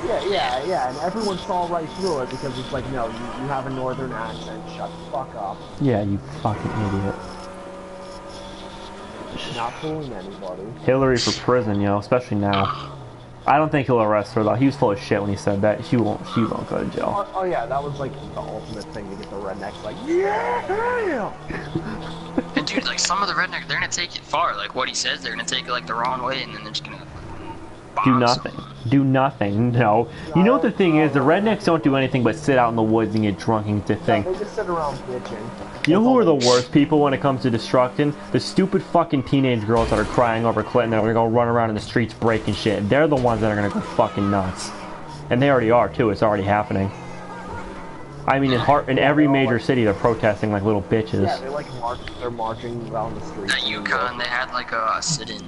Yeah, and everyone saw right through it because it's like, no, you have a northern accent, shut the fuck up. Yeah, you fucking idiot. Not fooling anybody. Hillary for prison, especially now. I don't think he'll arrest her though. He was full of shit when he said that. She won't go to jail. Oh yeah, that was like the ultimate thing to get the rednecks like, yeah! And dude, like some of the rednecks, they're gonna take it far. Like what he says, they're gonna take it like the wrong way, and then they're just gonna do nothing. Do nothing. No. You know what the thing is? The rednecks don't do anything but sit out in the woods and get drunk and think. They just sit around bitching. You know who are the worst people when it comes to destruction? The stupid fucking teenage girls that are crying over Clinton that are gonna go run around in the streets breaking shit. They're the ones that are gonna go fucking nuts. And they already are too. It's already happening. I mean, in every major city, they're protesting like little bitches. Yeah, they're marching around the streets. At UConn, they had like a sit-in.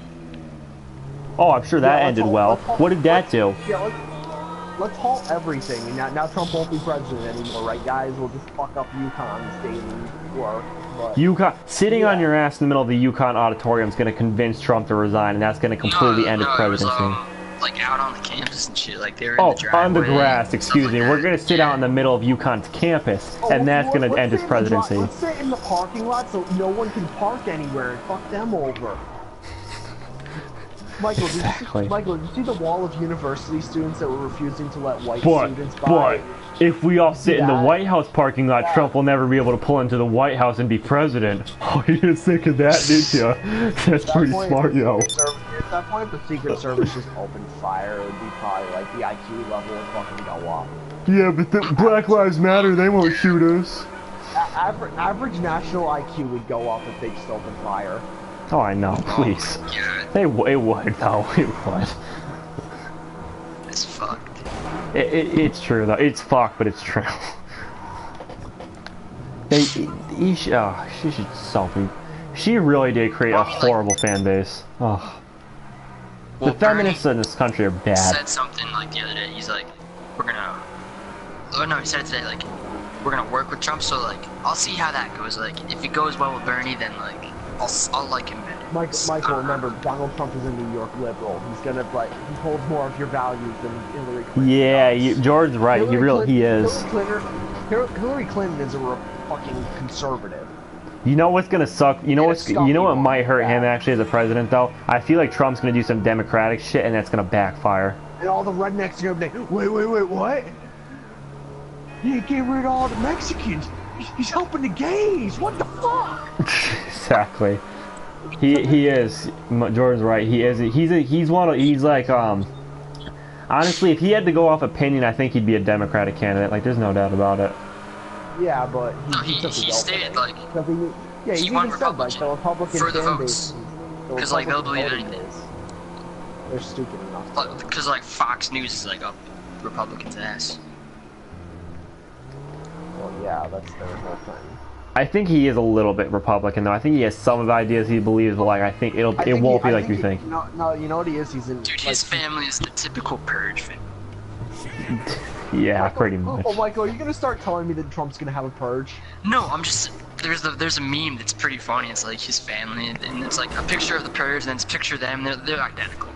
Oh, I'm sure that ended well. What did that do? Yeah, let's halt everything. And now Trump won't be president anymore, right, guys? We'll just fuck up UConn's daily work. But, UConn sitting on your ass in the middle of the UConn auditorium is going to convince Trump to resign, and that's going to completely end his presidency. like out on the campus and shit. Like they're in Oh, the driveway. on the grass, and excuse stuff me. like We're that. gonna sit out in the middle of UConn's campus, and that's gonna end his presidency. Let's sit in the parking lot so no one can park anywhere and fuck them over. Michael, Exactly. Michael, did you see the wall of university students that were refusing to let white But students by? if we all sit in the that? White House parking lot, Yeah. Trump will never be able to pull into the White House and be president. Oh, you didn't think of that, did you? That's pretty smart, yo. At that point, if the Secret Service just opened fire, it would be probably like the IQ level would fucking go up. Yeah, but the Black Lives Matter, they won't shoot us. Average national IQ would go up if they just opened fire. Oh, I know, please. Yeah, It would, though. It would. it's fucked. It's true, though. It's fucked, but it's true. She should selfie. She really did create a horrible fan base. Oh. Well, The feminists in this country are Bernie bad. said something like the other day. He's like, we're gonna. Oh no, he said it today. Like, we're gonna work with Trump. So like, I'll see how that goes. Like, if it goes well with Bernie, then like, I'll like him better. Michael, remember, Donald Trump is a New York liberal. He's gonna he holds more of your values than Hillary Clinton. Yeah, does. George's right. He is. Hillary Clinton is a fucking conservative. You know what's gonna suck? You know what might hurt him actually as a president though? I feel like Trump's gonna do some democratic shit and that's gonna backfire. And all the rednecks are gonna be, wait, what? He get rid of all the Mexicans. He's helping the gays. What the fuck? Exactly. He is. George's right. He is. He's like honestly, if he had to go off opinion, I think he'd be a Democratic candidate. Like, there's no doubt about it. Yeah, but No, he stated like he won Republican the Republican for the fan votes. base, Because like they'll Republican believe voting anything. base, they're stupid enough. Because like Fox News is like up Republicans' ass. Well, yeah, that's their whole thing. I think he is a little bit Republican though. I think he has some of the ideas he believes, but like I think it won't be like you think. No, you know what he is? He's in. Dude, his family is the typical purge family. Yeah, Michael, pretty much. Oh, Michael, are you gonna start telling me that Trump's gonna have a purge? No, I'm just there's a meme that's pretty funny. It's like his family, and it's like a picture of the purge, and then it's a picture of them. They're identical.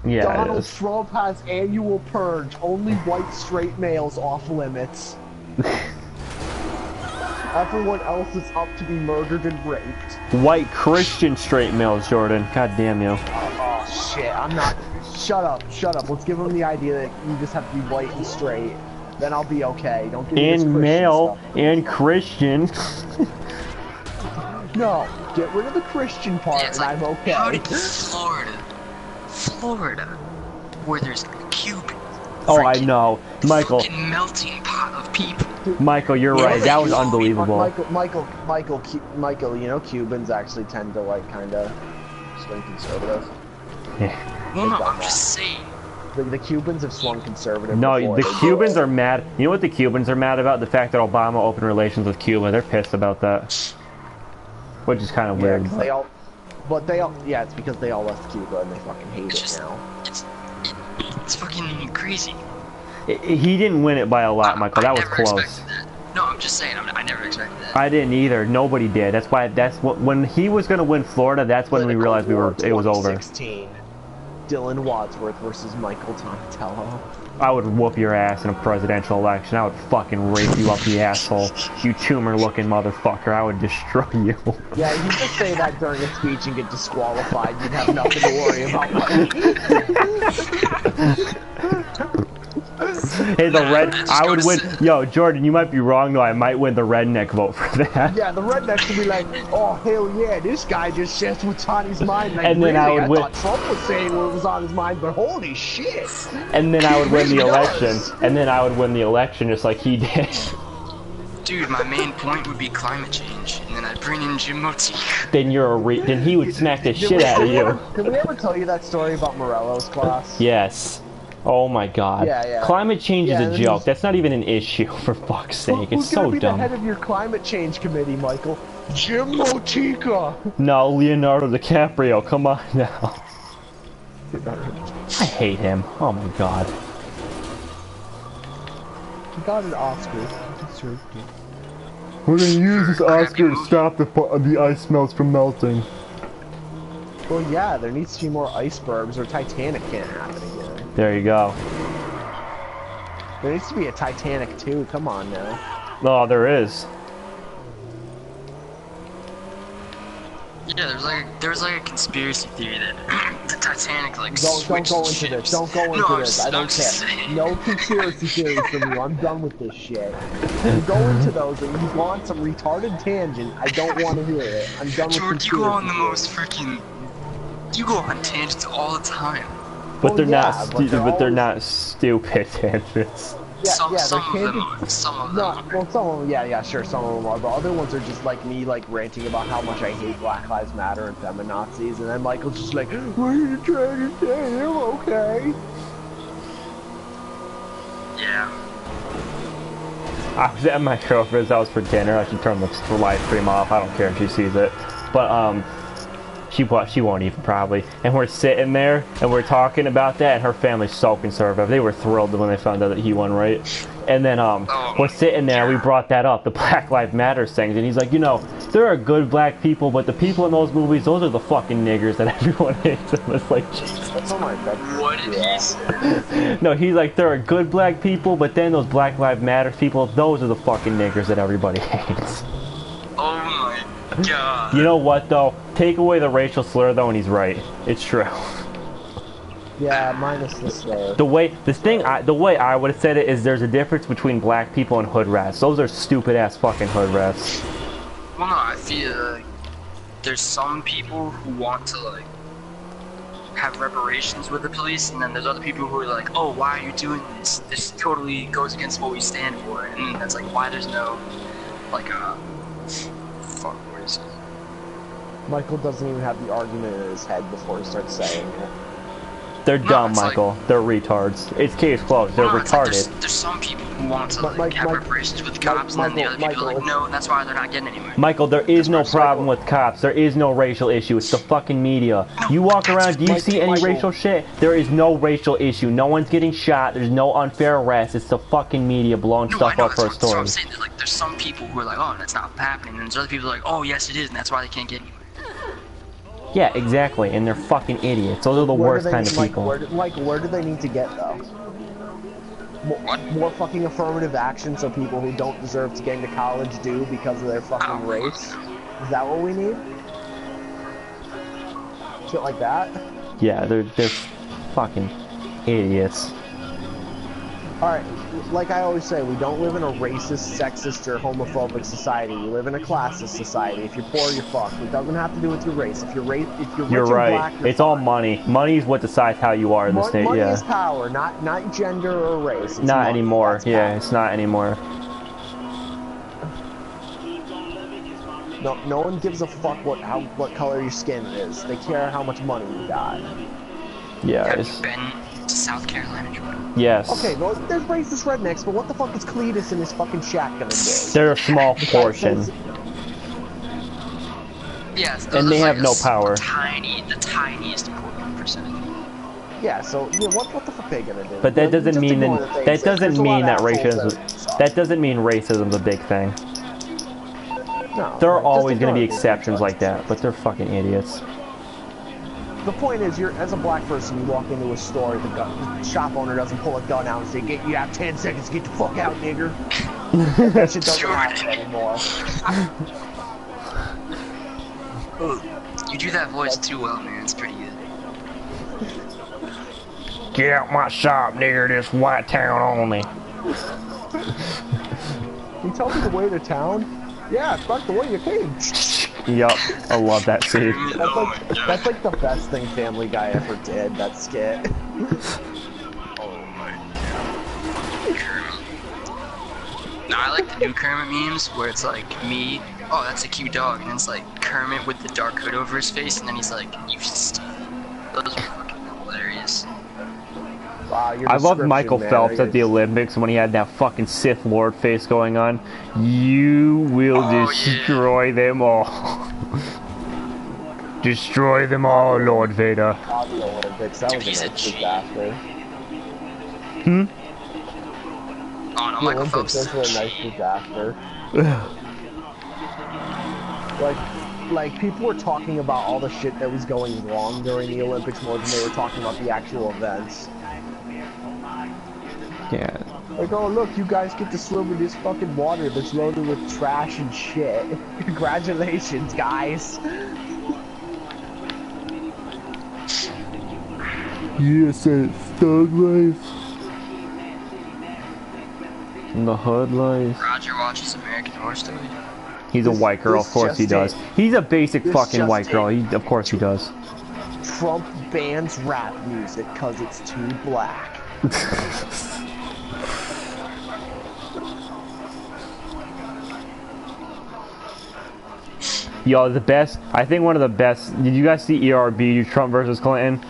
Yeah, it Donald is. Trump has annual purge. Only white straight males off limits. Everyone else is up to be murdered and raped. White Christian straight males, Jordan. God damn you. Oh shit! I'm not. Shut up! Let's give him the idea that you just have to be white and straight. Then I'll be okay. Don't give me this And Christian male stuff. and Christian. No, get rid of the Christian part, Yeah, it's and like, I'm okay. how did Florida, where there's Cubans. Oh, I freaking- know, Michael. Fucking melting pot of people. Michael, you're right. That was unbelievable. Michael, you know Cubans actually tend to like kind of swing conservative. Yeah. Well, no, I'm just saying. The Cubans have swung conservative. No, before. the They- Cubans are mad. You know what the Cubans are mad about? The fact that Obama opened relations with Cuba. They're pissed about that. Which is kind of Yeah, weird. 'cause yeah, it's because they all left Cuba and they fucking hate It's it just, now. it's fucking crazy. He didn't win it by a lot, Michael. That was never close. expected that. No, I'm just saying, I never expected that. I didn't either. Nobody did. That's why. That's what. When he was gonna win Florida, that's when we realized it was over. 2016. Dylan Wadsworth versus Michael Donatello. I would whoop your ass in a presidential election. I would fucking rape you up the asshole. You tumor-looking motherfucker. I would destroy you. Yeah, you just say that during a speech and get disqualified. You'd have nothing to worry about. Hey, the red. I would win. Yo, Jordan, you might be wrong though. I might win the redneck vote for that. Yeah, the rednecks would be like, oh, hell yeah, this guy just says what's on his mind. Like, And then really, I would thought Trump was saying what was on his mind, but holy shit. And then I would win the Really election. does. And then I would win the election just like he did. Dude, my main point would be climate change, and then I'd bring in Jim Motique. Then then he would smack the shit out of you. Did we ever tell you that story about Morello's class? Yes. Oh my god. Yeah. Climate change Yeah, is a and joke. he's- That's not even an issue, for fuck's sake. Who's It's gonna so be the dumb. head of your climate change committee, Michael? Jim Motica. No, Leonardo DiCaprio, come on now. I hate him. Oh my god. He got an Oscar. He deserved it. We're gonna use this Oscar to stop the ice melts from melting. Well, yeah, there needs to be more icebergs or Titanic can't happen again. There you go. There needs to be a Titanic too. Come on now. Oh, there is. Yeah, there's like a conspiracy theory that the Titanic like Don't go into ships. this. Don't go into this. I don't care. No conspiracy theories from you. I'm done with this shit. You go into those and you go on some retarded tangent. I don't want to hear it. I'm done with George, conspiracy you go on the theories. most freaking. You go on tangents all the time. But Oh, they're yeah, not. but they're But they're always- not stupid tangents. Yeah, Some yeah, of they're them tangents. are. Some of them No, are. well, some of them, yeah, sure, some of them are, but other ones are just like me, like ranting about how much I hate Black Lives Matter and feminazis, and then Michael's just like, "What are you trying to say? I'm okay." Yeah. I was at my girlfriend's house for dinner. I should turn the live stream off. I don't care if she sees it, but she won't even probably. And we're sitting there and we're talking about that, and her family's so conservative. They were thrilled when they found out that he won, right? And then we're sitting there. We brought that up, the Black Lives Matter things, and he's like, you know, there are good black people, but the people in those movies, those are the fucking niggers that everyone hates. And it's like, Jesus. Oh my god. What did he say? No, he's like, there are good black people, but then those Black Lives Matter people, those are the fucking niggers that everybody hates. Oh my god. You know what though? Take away the racial slur though, and he's right. It's true. Yeah, minus the slur. The way I would have said it is there's a difference between black people and hood rats. Those are stupid ass fucking hood rats. Well, no, I feel like there's some people who want to like have reparations with the police, and then there's other people who are like, oh, why are you doing this? This totally goes against what we stand for, and that's like why there's no like fuck, what is it? Michael doesn't even have the argument in his head before he starts saying it. They're No, dumb, it's like- Michael. They're retards. It's case closed. They're No, it's like retarded. there's some people who want to But, like have Mike- reparations with the cops, and then the other people are like, no, and that's why they're not getting anywhere. Michael, there is no That's problem Michael. with cops. There is no racial issue. It's the fucking media. You walk around, do you see any Michael. racial shit? There is no racial issue. No one's getting shot. There's no unfair arrest. It's the fucking media blowing No, I stuff know, up for a that's what story. I'm saying. There's some people who are like, oh, that's not happening, and there's other people who are like, oh, yes, it is, and that's why they can't get anywhere. Yeah, exactly. And they're fucking idiots. Those are the Where worst do they- kind of like, people. where do they need to get though? More fucking affirmative action so people who don't deserve to get into college do because of their fucking race? Is that what we need? Shit like that? Yeah, they're fucking idiots. Alright, like I always say, we don't live in a racist, sexist, or homophobic society. We live in a classist society. If you're poor, you're fucked. It doesn't have to do with your race. If you're rich You're and right. black, you're It's all fine. money. Money is what decides how you are in the state. Money Yeah. is power, not gender or race. It's Not money. anymore. That's Yeah, power. it's not anymore. No one gives a fuck what color your skin is. They care how much money you got. Yeah. Have It's, you been to South Carolina, Jordan? yes. Okay, well, there's racist rednecks, but what the fuck is Cletus and his fucking shack gonna do? They're a small portion. Yes, And they have no power. The tiniest percentage. Yeah, so yeah, what the fuck they gonna do? But that Just doesn't mean ignore the that things. that doesn't There's a lot mean of that assholes racism that doesn't mean racism's a big thing. No, There are just always going to be ignore the exceptions things. like that, but they're fucking idiots. The point is, as a black person, you walk into a store, the shop owner doesn't pull a gun out and say, you have 10 seconds to get the fuck out, nigger. That shit doesn't happen anymore. You do that voice too well, man. It's pretty good. Get out my shop, nigger. This white town only. You tell me the way to town? Yeah, it's like the way you came. Yup, I love that scene. That's like the best thing Family Guy ever did, that skit. Oh my god. No, I like the new Kermit memes where it's like me, oh, that's a cute dog, and it's like Kermit with the dark hood over his face, and then he's like, you steal. Those are fucking hilarious. Wow, your I love description, Michael man, Phelps I at the guess. Olympics when he had that fucking Sith Lord face going on. You will Oh, destroy them all. Destroy them all, Lord Vader. Oh, the Olympics, that Dude, was he's a a nice G. disaster. Hmm? Oh no, The Michael Olympics, Phelps is those were a a nice G. disaster. Like people were talking about all the shit that was going wrong during the Olympics more than they were talking about the actual events. Yeah. Like, oh look, you guys get to swim in this fucking water that's loaded with trash and shit. Congratulations, guys. Yes, it's thug life. The hood life. Roger watches American Horror Story. He's a white girl, of course he does. He's a basic fucking white girl. Of course he does. Trump bans rap music because it's too black. Yo, the best, I think one of the best, did you guys see ERB, Trump versus Clinton?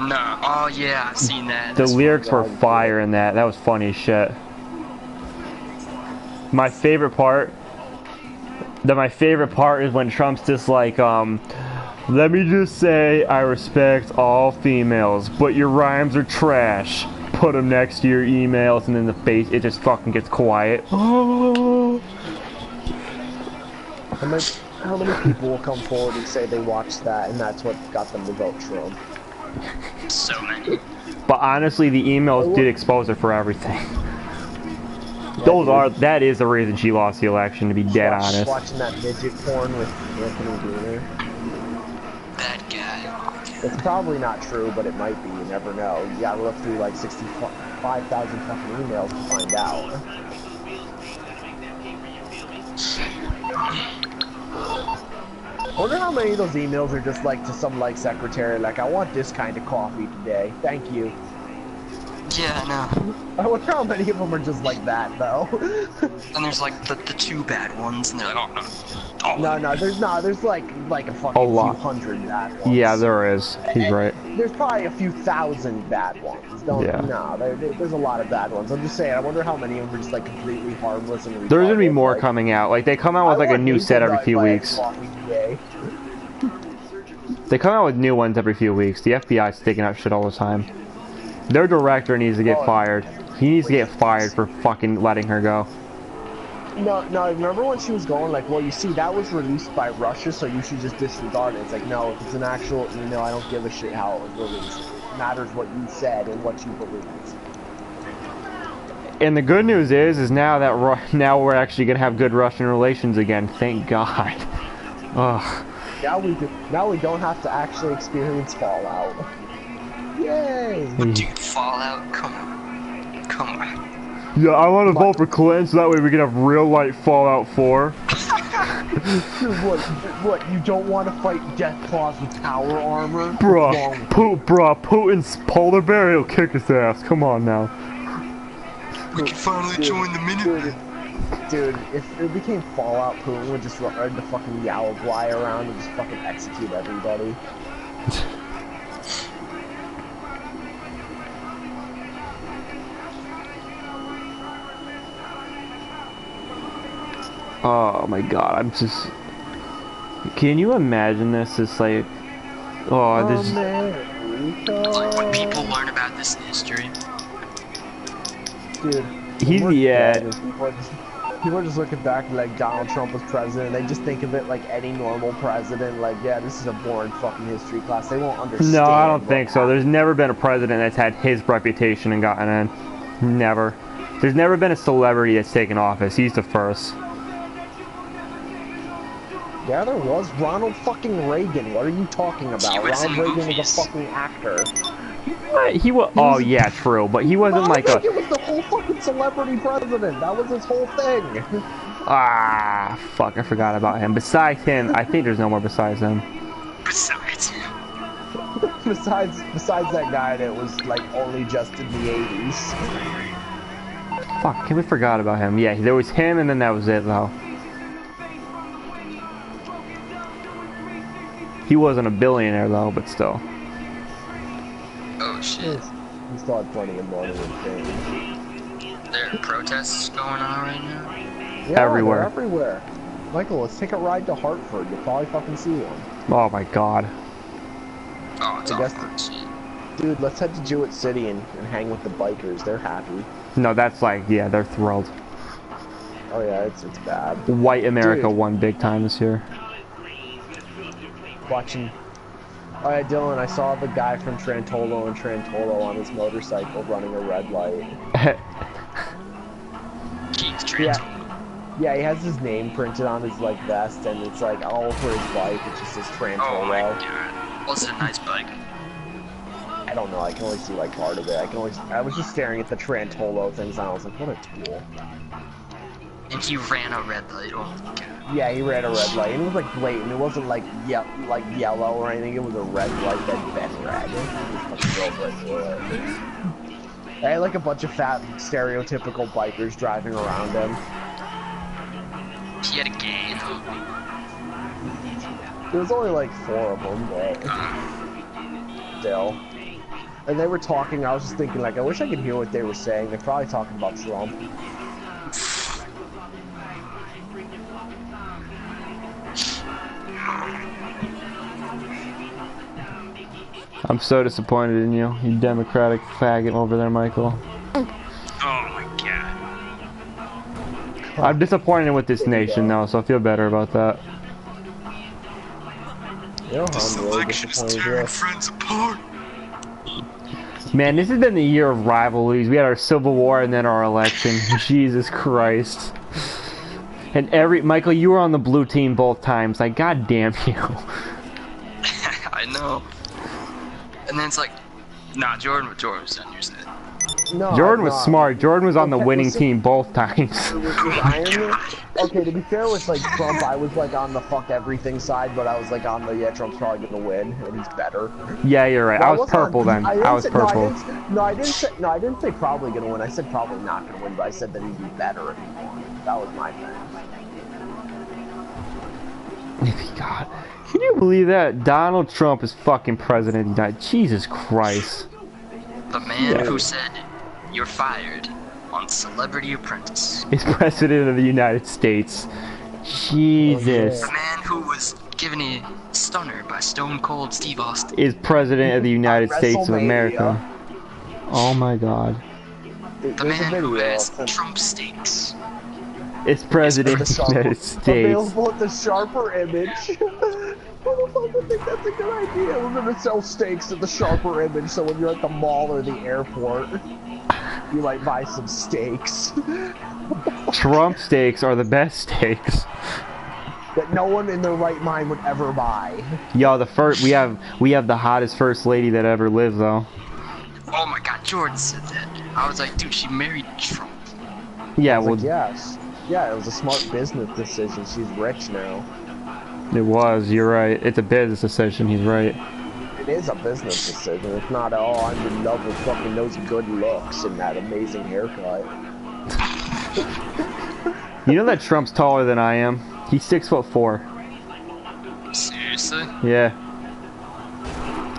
No. Oh yeah, I've seen that. The lyrics were fire in that. That was funny as shit. My favorite part is when Trump's just like, let me just say I respect all females, but your rhymes are trash. Put them next to your emails, and then the face, it just fucking gets quiet. Oh. How many people will come forward and say they watched that and that's what got them to vote Trump? So many. But honestly, the emails did expose her for everything. That is the reason she lost the election, to be dead honest. Watching that midget porn with Anthony Weiner. That guy. It's probably not true, but it might be. You never know. You gotta look through like 65,000 fucking emails to find out. I wonder how many of those emails are just like to some like secretary, like, I want this kind of coffee today. Thank you. Yeah, no. I wonder how many of them are just like that, though. And there's like the two bad ones, and they're like, oh no. No, there's like a fucking few hundred bad ones. Yeah, there is. He's right. There's probably a few thousand bad ones. There's a lot of bad ones. I'm just saying, I wonder how many of them are just like completely harmless and retarded. There's gonna be more coming out. Like, they come out with like a new set every few weeks. They come out with new ones every few weeks. The FBI's sticking out shit all the time. Their director needs to get fired. He needs to get fired for fucking letting her go. No, remember when she was going like, well, you see, that was released by Russia, so you should just disregard it. It's like, no, if it's an actual email, I don't give a shit how it was released. It matters what you said and what you believed. And the good news is now that now we're actually gonna have good Russian relations again. Thank God. Ugh. Now we don't have to actually experience fallout. Yay! Dude, Fallout, come on. Yeah, I want to vote for Clinton so that way we can have real light Fallout 4. What? You don't want to fight Death Claws with power armor? Putin's polar bear, he'll kick his ass. Come on now. We can finally join the Minutemen. Dude, if it became Fallout, Putin would just ride the fucking Yowfly around and just fucking execute everybody. Oh my God, I'm just... Can you imagine this? It's like... Oh, this... It's like when people learn about this in history. Dude, people are just looking back like Donald Trump was president. They just think of it like any normal president. Like, yeah, this is a boring fucking history class. They won't understand. No, I don't think so. There's never been a president that's had his reputation and gotten in. Never. There's never been a celebrity that's taken office. He's the first. Yeah, there was. Ronald fucking Reagan. What are you talking about? Ronald Reagan was a fucking actor. He was. Oh yeah, true. But he wasn't like a. He was the whole fucking celebrity president. That was his whole thing. Ah, fuck! I forgot about him. Besides him, I think there's no more besides him. Besides him. besides that guy that was like only just in the 80s. Fuck! We forgot about him. Yeah, there was him, and then that was it, though. He wasn't a billionaire though, but still. Oh shit. He still had plenty of money and fame. There are protests going on right now? Yeah, everywhere. Everywhere. Michael, let's take a ride to Hartford. You'll probably fucking see one. Oh my God. Oh, it's awkward shit. Dude, let's head to Jewett City and hang with the bikers. They're happy. No, that's like, yeah, they're thrilled. Oh yeah, it's bad. White America won big time this year. Watching Alright, Dylan, I saw the guy from Trantolo and Trantolo on his motorcycle running a red light. Keith Yeah. Trent. Yeah, he has his name printed on his like vest, and it's like all over his bike. It just says Trantolo. Oh my god. Was it a nice bike? I don't know. I can only see like part of it. I was just staring at the Trantolo things, and I was like, what a tool. And he ran a red light. Oh my god. Yeah, he ran a red light, and it was like blatant. It wasn't like yellow or anything. It was a red light that Ben dragged. I had like a bunch of fat, stereotypical bikers driving around him. He had a gang. There was only like 4 of them, but still. And they were talking. I was just thinking, like, I wish I could hear what they were saying. They're probably talking about Trump. I'm so disappointed in you, you Democratic faggot over there, Michael. Oh my god. I'm disappointed with this nation, though, so I feel better about that. You know how I'm really disappointed here? friends apart. Man, this has been the year of rivalries. We had our Civil War and then our election. Jesus Christ. And Michael, you were on the blue team both times. Like, god damn you. I know. And then it's like, nah, Jordan was on your side. No, Jordan was no. smart. Jordan was on the Okay, winning listen. team both times. Okay, to be fair with like Trump, I was like on the fuck everything side, but I was like on the Trump's probably gonna win and he's better. Yeah, you're right. I was purple then. I was purple. No, I didn't say probably gonna win. I said probably not gonna win, but I said that he'd be better if he won. That was my thing. God, can you believe that? Donald Trump is fucking president of the United States. Jesus Christ. The man who said, "You're fired" on Celebrity Apprentice. Is president of the United States. Jesus. The man who was given a stunner by Stone Cold Steve Austin. Is president of the United States of America. Oh my god. The man who has Trump steaks. Is president of the United States. Available at the Sharper Image. Who the fuck would think that's a good idea? We're gonna sell steaks at the Sharper Image, so when you're at the mall or the airport, you might buy some steaks. Trump steaks are the best steaks. That no one in their right mind would ever buy. Yo, we have the hottest first lady that ever lived, though. Oh my god, Jordan said that. I was like, dude, she married Trump. Yeah, I was well, like, yes. Yeah, it was a smart business decision. She's rich now. it was. You're right. It's a business decision. He's right. It is a business decision. It's not, oh, I'm in love with fucking those good looks and that amazing haircut. You know that Trump's taller than I am? He's 6'4". Seriously? Yeah.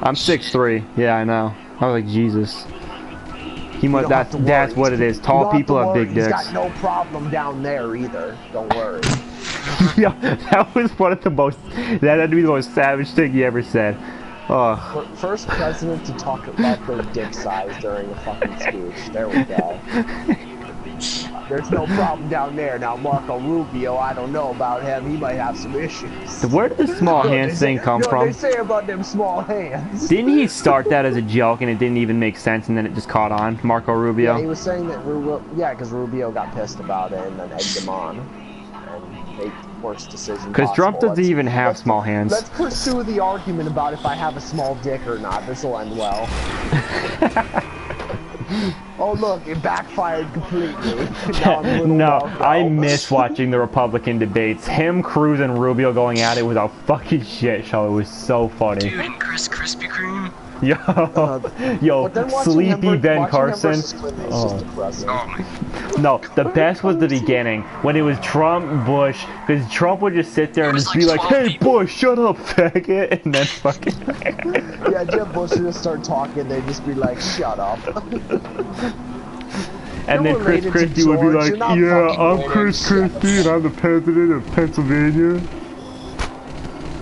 I'm 6'3". Yeah, I know. I was like, Jesus. He must. That's what it is. Tall people have big dicks. He's got no problem down there either. Don't worry. Yeah, that was one of the most. That had to be the most savage thing he ever said. Oh. First president to talk about their dick size during a fucking speech. There we go. There's no problem down there. Now Marco Rubio, I don't know about him. He might have some issues. Where did the small hands thing come from? They say about them small hands. Didn't he start that as a joke and it didn't even make sense and then it just caught on? Marco Rubio? Yeah, he was saying that because Rubio got pissed about it and then egged him on. And made the worst decision Because Trump doesn't even have small hands. Let's pursue the argument about if I have a small dick or not. This will end well. Oh look, it backfired completely. No, I miss watching the Republican debates. Him, Cruz, and Rubio going at it was a fucking shit show. It was so funny. Dude, and Chris Krispy Kreme? Yo, sleepy Ben Carson. Oh my. No, the best was the beginning when it was Trump, Bush, because Trump would just sit there and just be like, "Hey, Bush, shut up, faggot," and then fucking. Yeah, Jeb Bush would just start talking. They'd just be like, "Shut up." And then Chris Christie would be like, "Yeah, I'm Chris Christie, and I'm the president of Pennsylvania."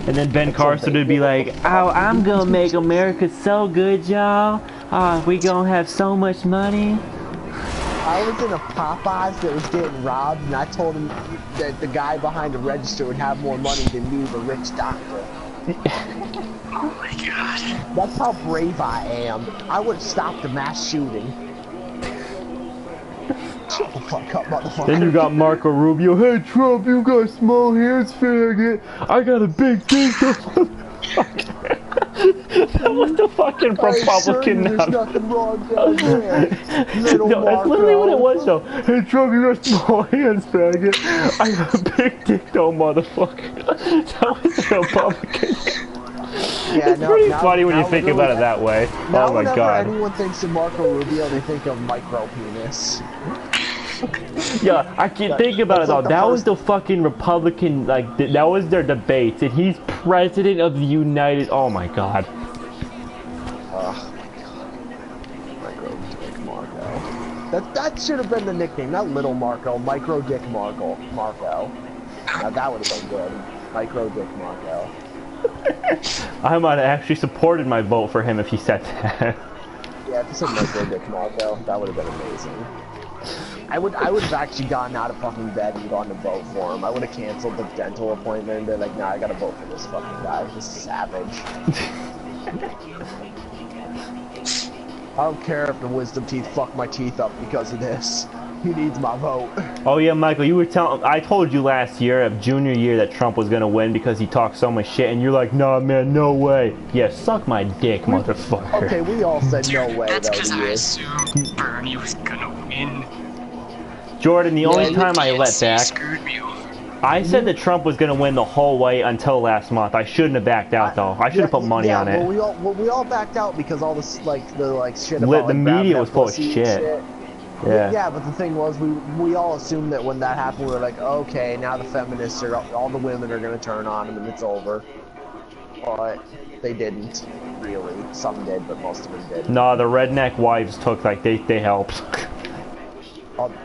And then Ben Carson would be like, "Oh, I'm gonna make America so good, y'all. We gonna have so much money." I was in a Popeyes that was getting robbed, and I told him that the guy behind the register would have more money than me, the rich doctor. Oh my god. That's how brave I am. I would stop the mass shooting. Shut the fuck up, motherfucker. Then you got Marco Rubio. Hey Trump, you got small hands, faggot. I got a big dick. That was the fucking Republican. There's nothing wrong down there. Little No, that's Marco. literally what it was though. Hey Trump, you got small hands, faggot. I got a big dick though, motherfucker. That was the Republican. Yeah, It's pretty funny when you think literally- about it that way. Now Oh my whenever god. anyone thinks of Marco Rubio, they think of micro penis. Yeah, I can think about it though. That was the fucking Republican, like, that was their debates, and he's president of the United. Oh my god. Micro Dick Marco. That should have been the nickname, not Little Marco. Micro Dick Marco. Now that would have been good. Micro Dick Marco. I might have actually supported my vote for him if he said that. Yeah, if you said Micro Dick Marco, that would have been amazing. I would have actually gotten out of fucking bed and gone to vote for him. I would have canceled the dental appointment and been like, nah, I gotta vote for this fucking guy. This is savage. I don't care if the wisdom teeth fuck my teeth up because of this. He needs my vote. Oh yeah, Michael, you were telling, I told you last year, of junior year, that Trump was gonna win because he talked so much shit, and you're like, nah man, no way. Yeah, suck my dick, motherfucker. Okay, we all said Dude, no way that's though because to I you. assumed Bernie was gonna win. Jordan, the only time I let DNC back, screwed me over. I said that Trump was gonna win the whole way until last month. I shouldn't have backed out though. I should have put money on it. Well, we all backed out because all this the shit about The like, media grabbing was that full of pussy and shit. Yeah. Yeah, but the thing was, we all assumed that when that happened, we were like, okay, now the feminists are, all the women are gonna turn on him and it's over. But they didn't, really. Some did, but most of them didn't. No, the redneck wives took, like, they helped.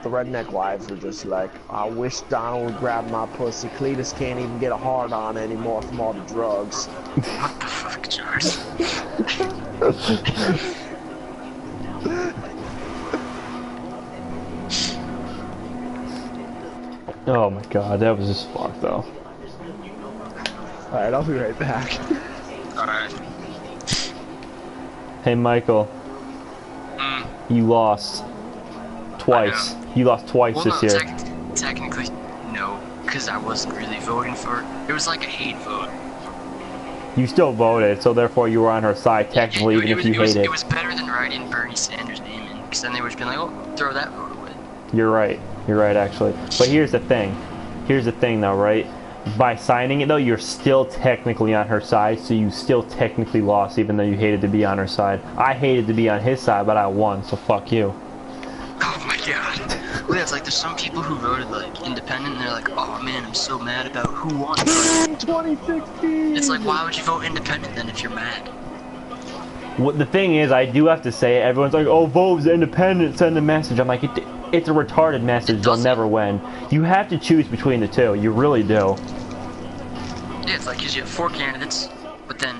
The redneck wives were just like, I wish Donald would grab my pussy. Cletus can't even get a hard on anymore from all the drugs. What the fuck, George? Oh my god, that was just fucked though. Alright, I'll be right back. Alright. Hey Michael, you lost twice. You lost twice Well, this no, year. technically, no, because I wasn't really voting for it. It was like a hate vote. You still voted, so therefore you were on her side technically, even if you hated It was better than writing Bernie Sanders' name in, because then they would have been like, oh, throw that vote away. You're right. You're right, actually. But here's the thing. Here's the thing, though, right? By signing it, though, you're still technically on her side, so you still technically lost, even though you hated to be on her side. I hated to be on his side, but I won, so fuck you. Oh my god. Well, yeah, it's like there's some people who voted like independent, and they're like, oh man, I'm so mad about who won. 2016! It's like, why would you vote independent then if you're mad? What the thing is, I do have to say, everyone's like, oh, vote independent, send a message. I'm like, it's a retarded message, they'll never win. You have to choose between the two, you really do. Yeah, it's like, because you have 4 candidates, but then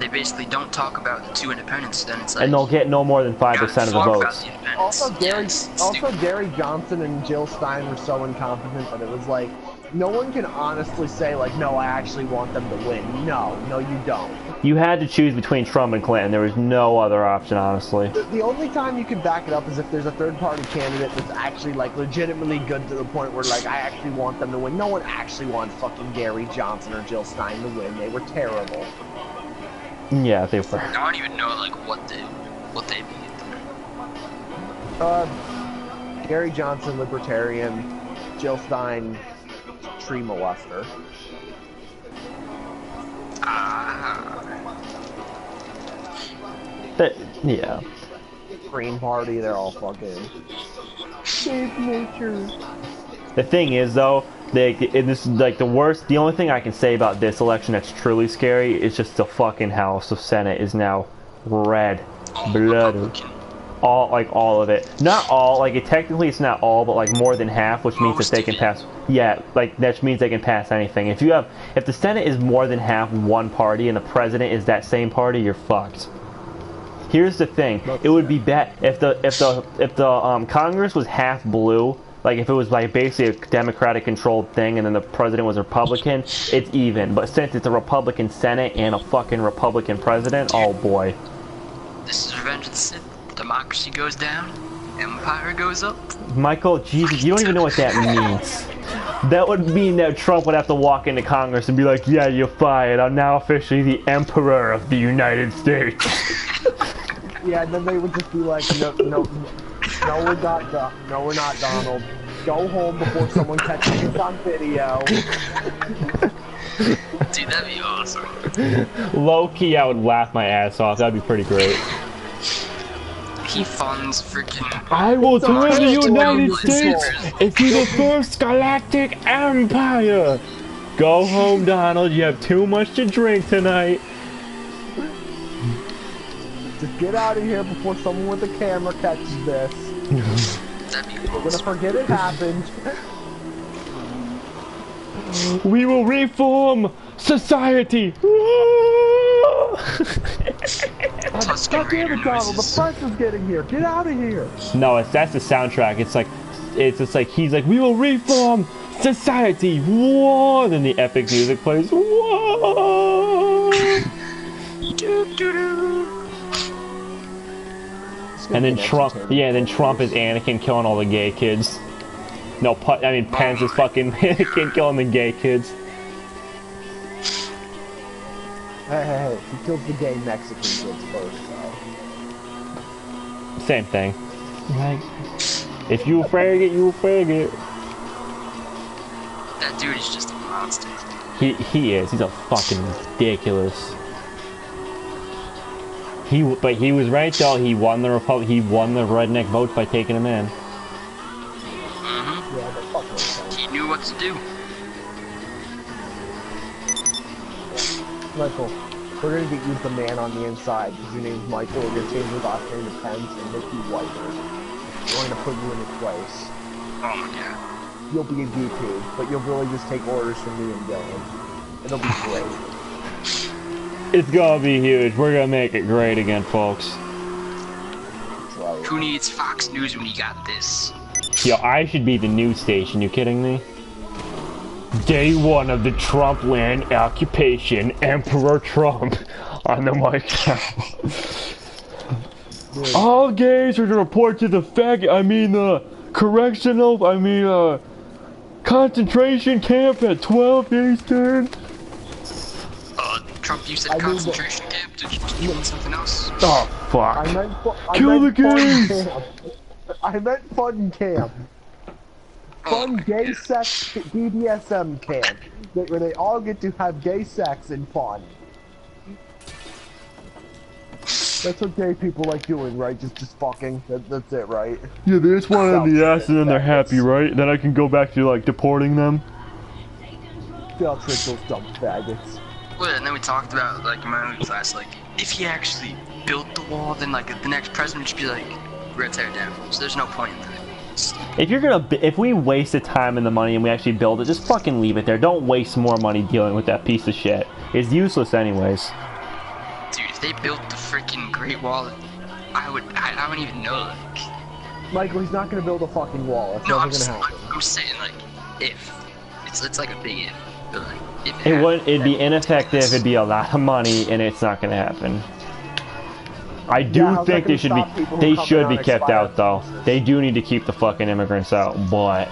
they basically don't talk about the 2 independents, then it's like... And they'll get no more than 5% of the talk about votes. the independents. Also, Yeah, it's stupid. Gary Johnson and Jill Stein were so incompetent that it was like, no one can honestly say like, no, I actually want them to win. No, you don't. You had to choose between Trump and Clinton. There was no other option, honestly. The only time you can back it up is if there's a third-party candidate that's actually like legitimately good to the point where like, I actually want them to win. No one actually wanted fucking Gary Johnson or Jill Stein to win. They were terrible. Yeah, they were. I don't even know like what they mean. Gary Johnson, libertarian. Jill Stein, tree molester. Yeah. Green Party, they're all fucking... Save nature. The thing is, though, and this is like the worst. The only thing I can say about this election that's truly scary is just the fucking House of Senate is now red, blood, all of it. Not all, like technically it's not all, but like more than half, which means that they can pass. Yeah, like that means they can pass anything. If the Senate is more than half one party and the president is that same party, you're fucked. Here's the thing: it would be bad if the Congress was half blue. like if it was like basically a Democratic controlled thing and then the president was a Republican, it's even. But since it's a Republican Senate and a fucking Republican president, oh boy. This is Revenge of the Sith. Democracy goes down, empire goes up. Michael, Jesus, you don't even know what that means. That would mean that Trump would have to walk into Congress and be like, yeah, you're fired. I'm now officially the Emperor of the United States. Yeah, and then they would just be like, no, we're not Donald. Go home before someone catches us on video. Dude, that'd be awesome. Low-key, I would laugh my ass off. That'd be pretty great. He funds freaking... I will turn the United States into the first galactic empire. Go home, Donald. You have too much to drink tonight. Just get out of here before someone with a camera catches this. That'd be We're gonna awesome. forget it happened. We will reform society. Tuscan God damn Raider it, Donald, the noises. press is getting here. Get out of here. No, that's the soundtrack. It's just like he's like, we will reform society. Whoa! And then the epic music plays. Whoa! And then Trump, yeah, then Trump is Anakin killing all the gay kids. No, Pence is fucking Anakin killing the gay kids. Hey, he kills the gay Mexican kids first, though. Same thing. Like, if you faggot, you faggot. That dude is just a monster. He is. He's a fucking ridiculous. But he was right though. He won the He won the redneck votes by taking him in. Yeah, but fuck makes sense. He knew what to do. Michael, we're gonna get you the man on the inside because your name's Michael. We're gonna change your last name to Pence and make you whiter. We're gonna put you in his place. Oh my god. You'll be a VP, but you'll really just take orders from me and Dylan. It'll be great. It's gonna be huge. We're gonna make it great again, folks. Right. Who needs Fox News when you got this? Yo, I should be the news station. You kidding me? Day 1 of the Trump land occupation. Emperor Trump on the mic. All gays are to report to the concentration camp at 12 Eastern. Trump, you said concentration camp. Did you mean something else? Oh, fuck. Kill the gays! I meant fun camp. Fun gay sex BDSM camp. Where they all get to have gay sex and fun. That's what gay people like doing, right? Just fucking. That's it, right? Yeah, they just want it in the ass and then they're happy, right? Then I can go back to, like, deporting them. I'll trick those dumb faggots. Well, and then we talked about, like, in my own class, like, if he actually built the wall, then, like, the next president should be like, we're gonna tear it down. So there's no point in that. If we waste the time and the money and we actually build it, just fucking leave it there. Don't waste more money dealing with that piece of shit. It's useless anyways. Dude, if they built the freaking Great Wall, I wouldn't even know, like... Michael, he's not gonna build a fucking wall. That's No, never gonna happen. I'm saying, like, if. It's like a big if. But, like, if It'd be ineffective, it'd be a lot of money, and it's not gonna happen. I do think they should be kept out though. They do need to keep the fucking immigrants out, but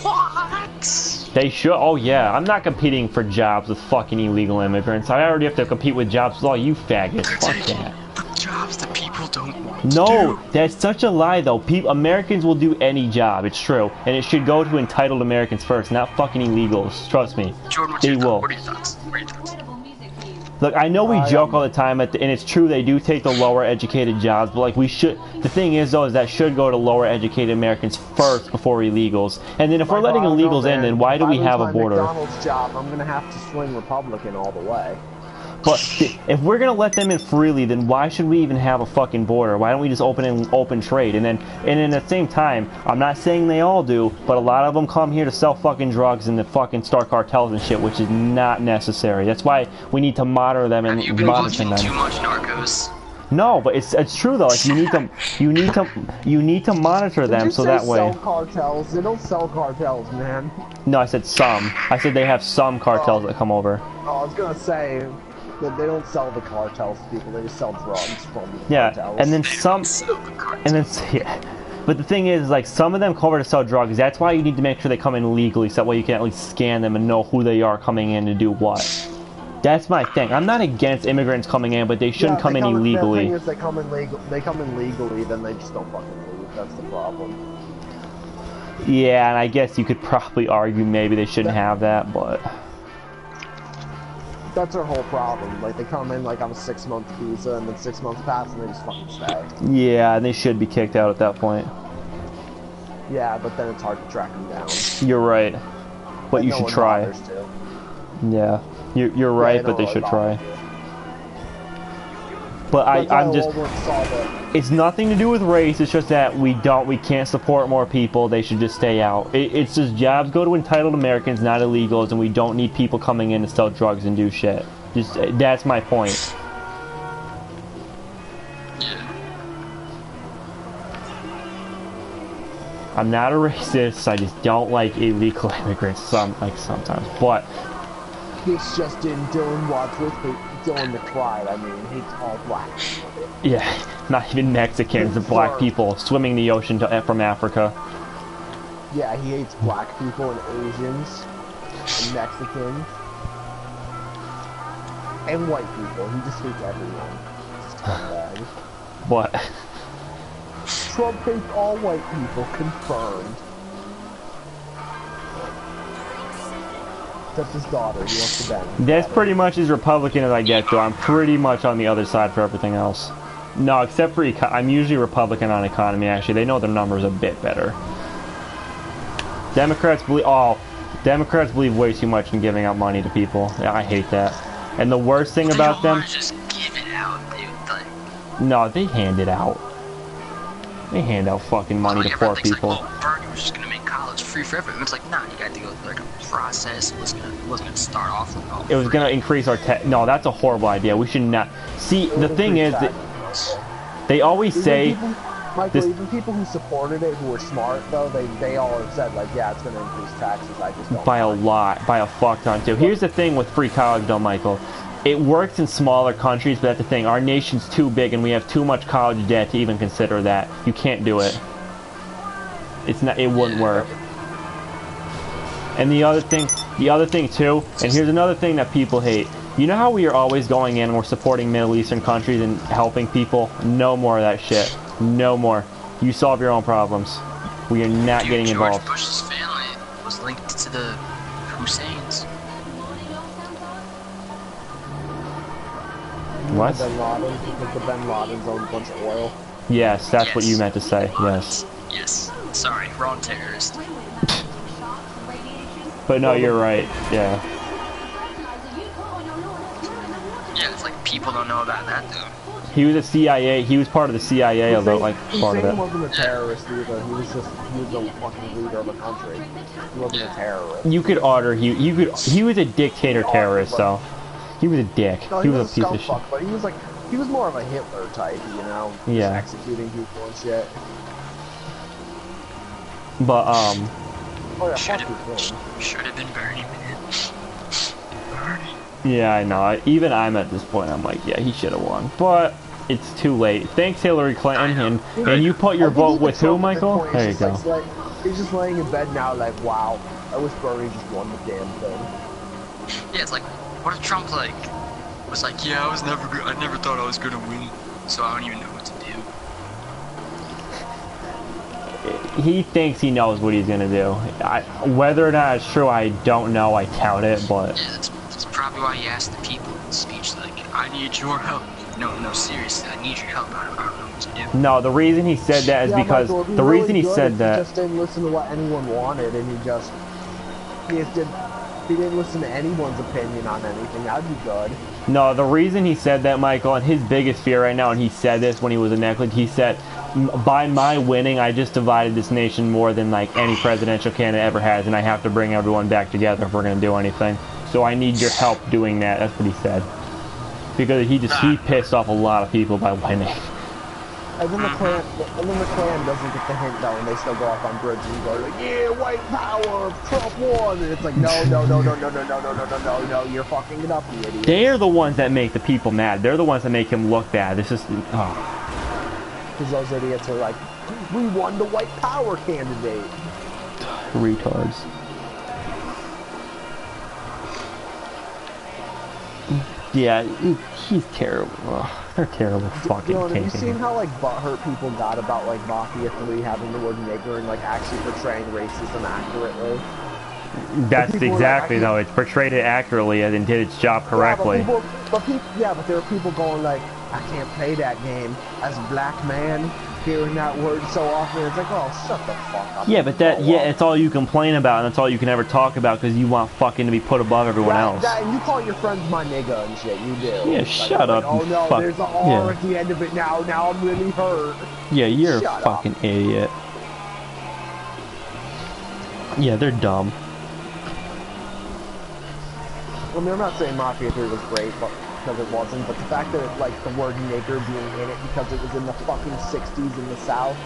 What? they should. Oh yeah, I'm not competing for jobs with fucking illegal immigrants. I already have to compete with jobs with all you faggots. Fuck that. The jobs that people don't want No, to do. that's such a lie though. Americans will do any job, it's true. And it should go to entitled Americans first, not fucking illegals. Trust me. Jordan, They will. What are your thoughts? Look, I know we joke all the time, and it's true they do take the lower educated jobs, but like we should, the thing is though, is that should go to lower educated Americans first before illegals. And then if we're letting illegals in, then why do we have a border? McDonald's job, I'm gonna have to swing Republican all the way. But if we're gonna let them in freely, then why should we even have a fucking border? Why don't we just open trade? And at the same time, I'm not saying they all do, but a lot of them come here to sell fucking drugs and to fucking start cartels and shit, which is not necessary. That's why we need to monitor them and Have you been monitor watching them. too much Narcos? No, but it's true though. Like you need to monitor Did them you so say that way. sell cartels? They don't sell cartels, man. No, I said some. I said they have some cartels that come over. Oh, I was gonna say that they don't sell the cartels to people. They just sell drugs from the Yeah, cartels. and then some, and then yeah. But the thing is, like, some of them come over to sell drugs. That's why you need to make sure they come in legally, so that way you can at least scan them and know who they are coming in to do what. That's my thing. I'm not against immigrants coming in, but they shouldn't come in illegally. The thing is, they come in legally, then they just don't fucking leave. That's the problem. Yeah, and I guess you could probably argue maybe they shouldn't have that, but that's our whole problem. Like, they come in like on a 6-month visa, and then 6 months pass, and they just fucking stay. yeah, and they should be kicked out at that point. Yeah, but then it's hard to track them down. You're right, but And you no should one try. bothers to. Yeah, you're right, Yeah, but they no should one try. bothers to. But That's why I'm just. World War solve it. It's nothing to do with race. It's just that we can't support more people. They should just stay out. It's just jobs go to entitled Americans, not illegals, and we don't need people coming in to sell drugs and do shit. Just that's my point. I'm not a racist. I just don't like illegal immigrants. Sometimes, but This just in, Dylan Wadsworth hates Dylan McBride. I mean, hates all blacks. yeah, not even Mexicans. The black people swimming the ocean from Africa. Yeah, he hates black people and Asians and Mexicans and white people. He just hates everyone. Just a scumbag. What? Trump hates all white people, confirmed. Except his daughter, he wants to bang. That's pretty much as Republican as I get, though. I'm pretty much on the other side for everything else. No, except for I'm usually Republican on economy. Actually, they know their numbers a bit better. Democrats believe way too much in giving out money to people. Yeah, I hate that. And the worst thing about them, just give it out, dude. Like, no, they hand it out. They hand out fucking money to poor people. Like, oh, Bernie was just gonna make college free for everyone. It's like, nah, you got to go through like a process. It wasn't gonna start off with all It was gonna increase our no, that's a horrible idea. We should not. See, the thing is that they always say. Michael, even people who supported it, who were smart, though, they all have said, like, yeah, it's going to increase taxes. I just don't By a lot, by a fuck ton, too. Here's the thing with free college, though, Michael. It works in smaller countries, but that's the thing. Our nation's too big, and we have too much college debt to even consider that. You can't do it. It's not. It wouldn't work. And the other thing too, and here's another thing that people hate. You know how we are always going in and we're supporting Middle Eastern countries and helping people? No more of that shit. No more. You solve your own problems. We are not getting involved. George Bush's family was linked to the Husseins. What? Bin Laden, because the Bin Ladens own a bunch of oil. Yes, that's what you meant to say. Yes. Yes. Sorry, wrong terrorist. But no, you're right. Yeah. Yeah, it's like people don't know about that though. He was a CIA. He was part of the CIA, although like part of Hussein it. wasn't a terrorist either. He was the fucking leader of the country. He wasn't a terrorist. You could order. He was a dictator terrorist, though. He was a dick. No, he was a piece of shit. scumfuck, but he was more of a Hitler type, you know? Yeah. Just executing people and shit. But Oh yeah, fuck Hussein. Should have been Bernie, man. Bernie. yeah, I know. Even I'm at this point. I'm like, yeah, he should have won, but it's too late. Thanks, Hillary Clinton, and you put your I think vote even with who, Trump at this Michael? point There you is go. just like, he's just laying in bed now, like, wow, I wish Bernie just won the damn thing. Yeah, it's like, what if Trump was like, yeah, I never thought I was gonna win, so I don't even know what to do. He thinks he knows what he's gonna do. Whether or not it's true, I don't know. I doubt it, but Yeah, that's probably why he asked the people in the speech, like, I need your help. No, seriously, I need your help. I don't know what to do. no. The reason he said that is because Michael, it'd be the really reason he good said if that. He just didn't listen to what anyone wanted, and he didn't listen to anyone's opinion on anything. That'd be good. No, the reason he said that, Michael, and his biggest fear right now, and he said this when he was elected, he said, by my winning, I just divided this nation more than like any presidential candidate ever has, and I have to bring everyone back together if we're going to do anything. So I need your help doing that. That's what he said. because he pissed off a lot of people by winning. And then the Klan doesn't get the hint though, and they still go up on bridge and go like, yeah, white power, Trump won, and it's like, no, you're fucking it up, you idiot. They're the ones that make the people mad. They're the ones that make him look bad. This is, Because those idiots are like, we won the white power candidate. Retards. Yeah, he's terrible. Ugh, they're terrible fucking Have you cases. seen how like butthurt people got about like Mafia 3 having the word nigger and like actually portraying racism accurately? That's exactly though. It's portrayed it accurately and did its job correctly. But there are people going like, I can't play that game as a black man. Hearing that word so often, it's like, oh, shut the fuck up. Yeah, but it's all you complain about, and that's all you can ever talk about because you want fucking to be put above everyone else. And you call your friends my nigga and shit, you do. Yeah, shut up. Oh no, fuck. there's an R at the end of it now. Now I'm really hurt. Yeah, you're a Shut fucking idiot. Yeah, they're dumb. I mean, I'm not saying Mafia 3 was great, but because it wasn't, but the fact that it, like the word nigger being in it because it was in the fucking 60s in the South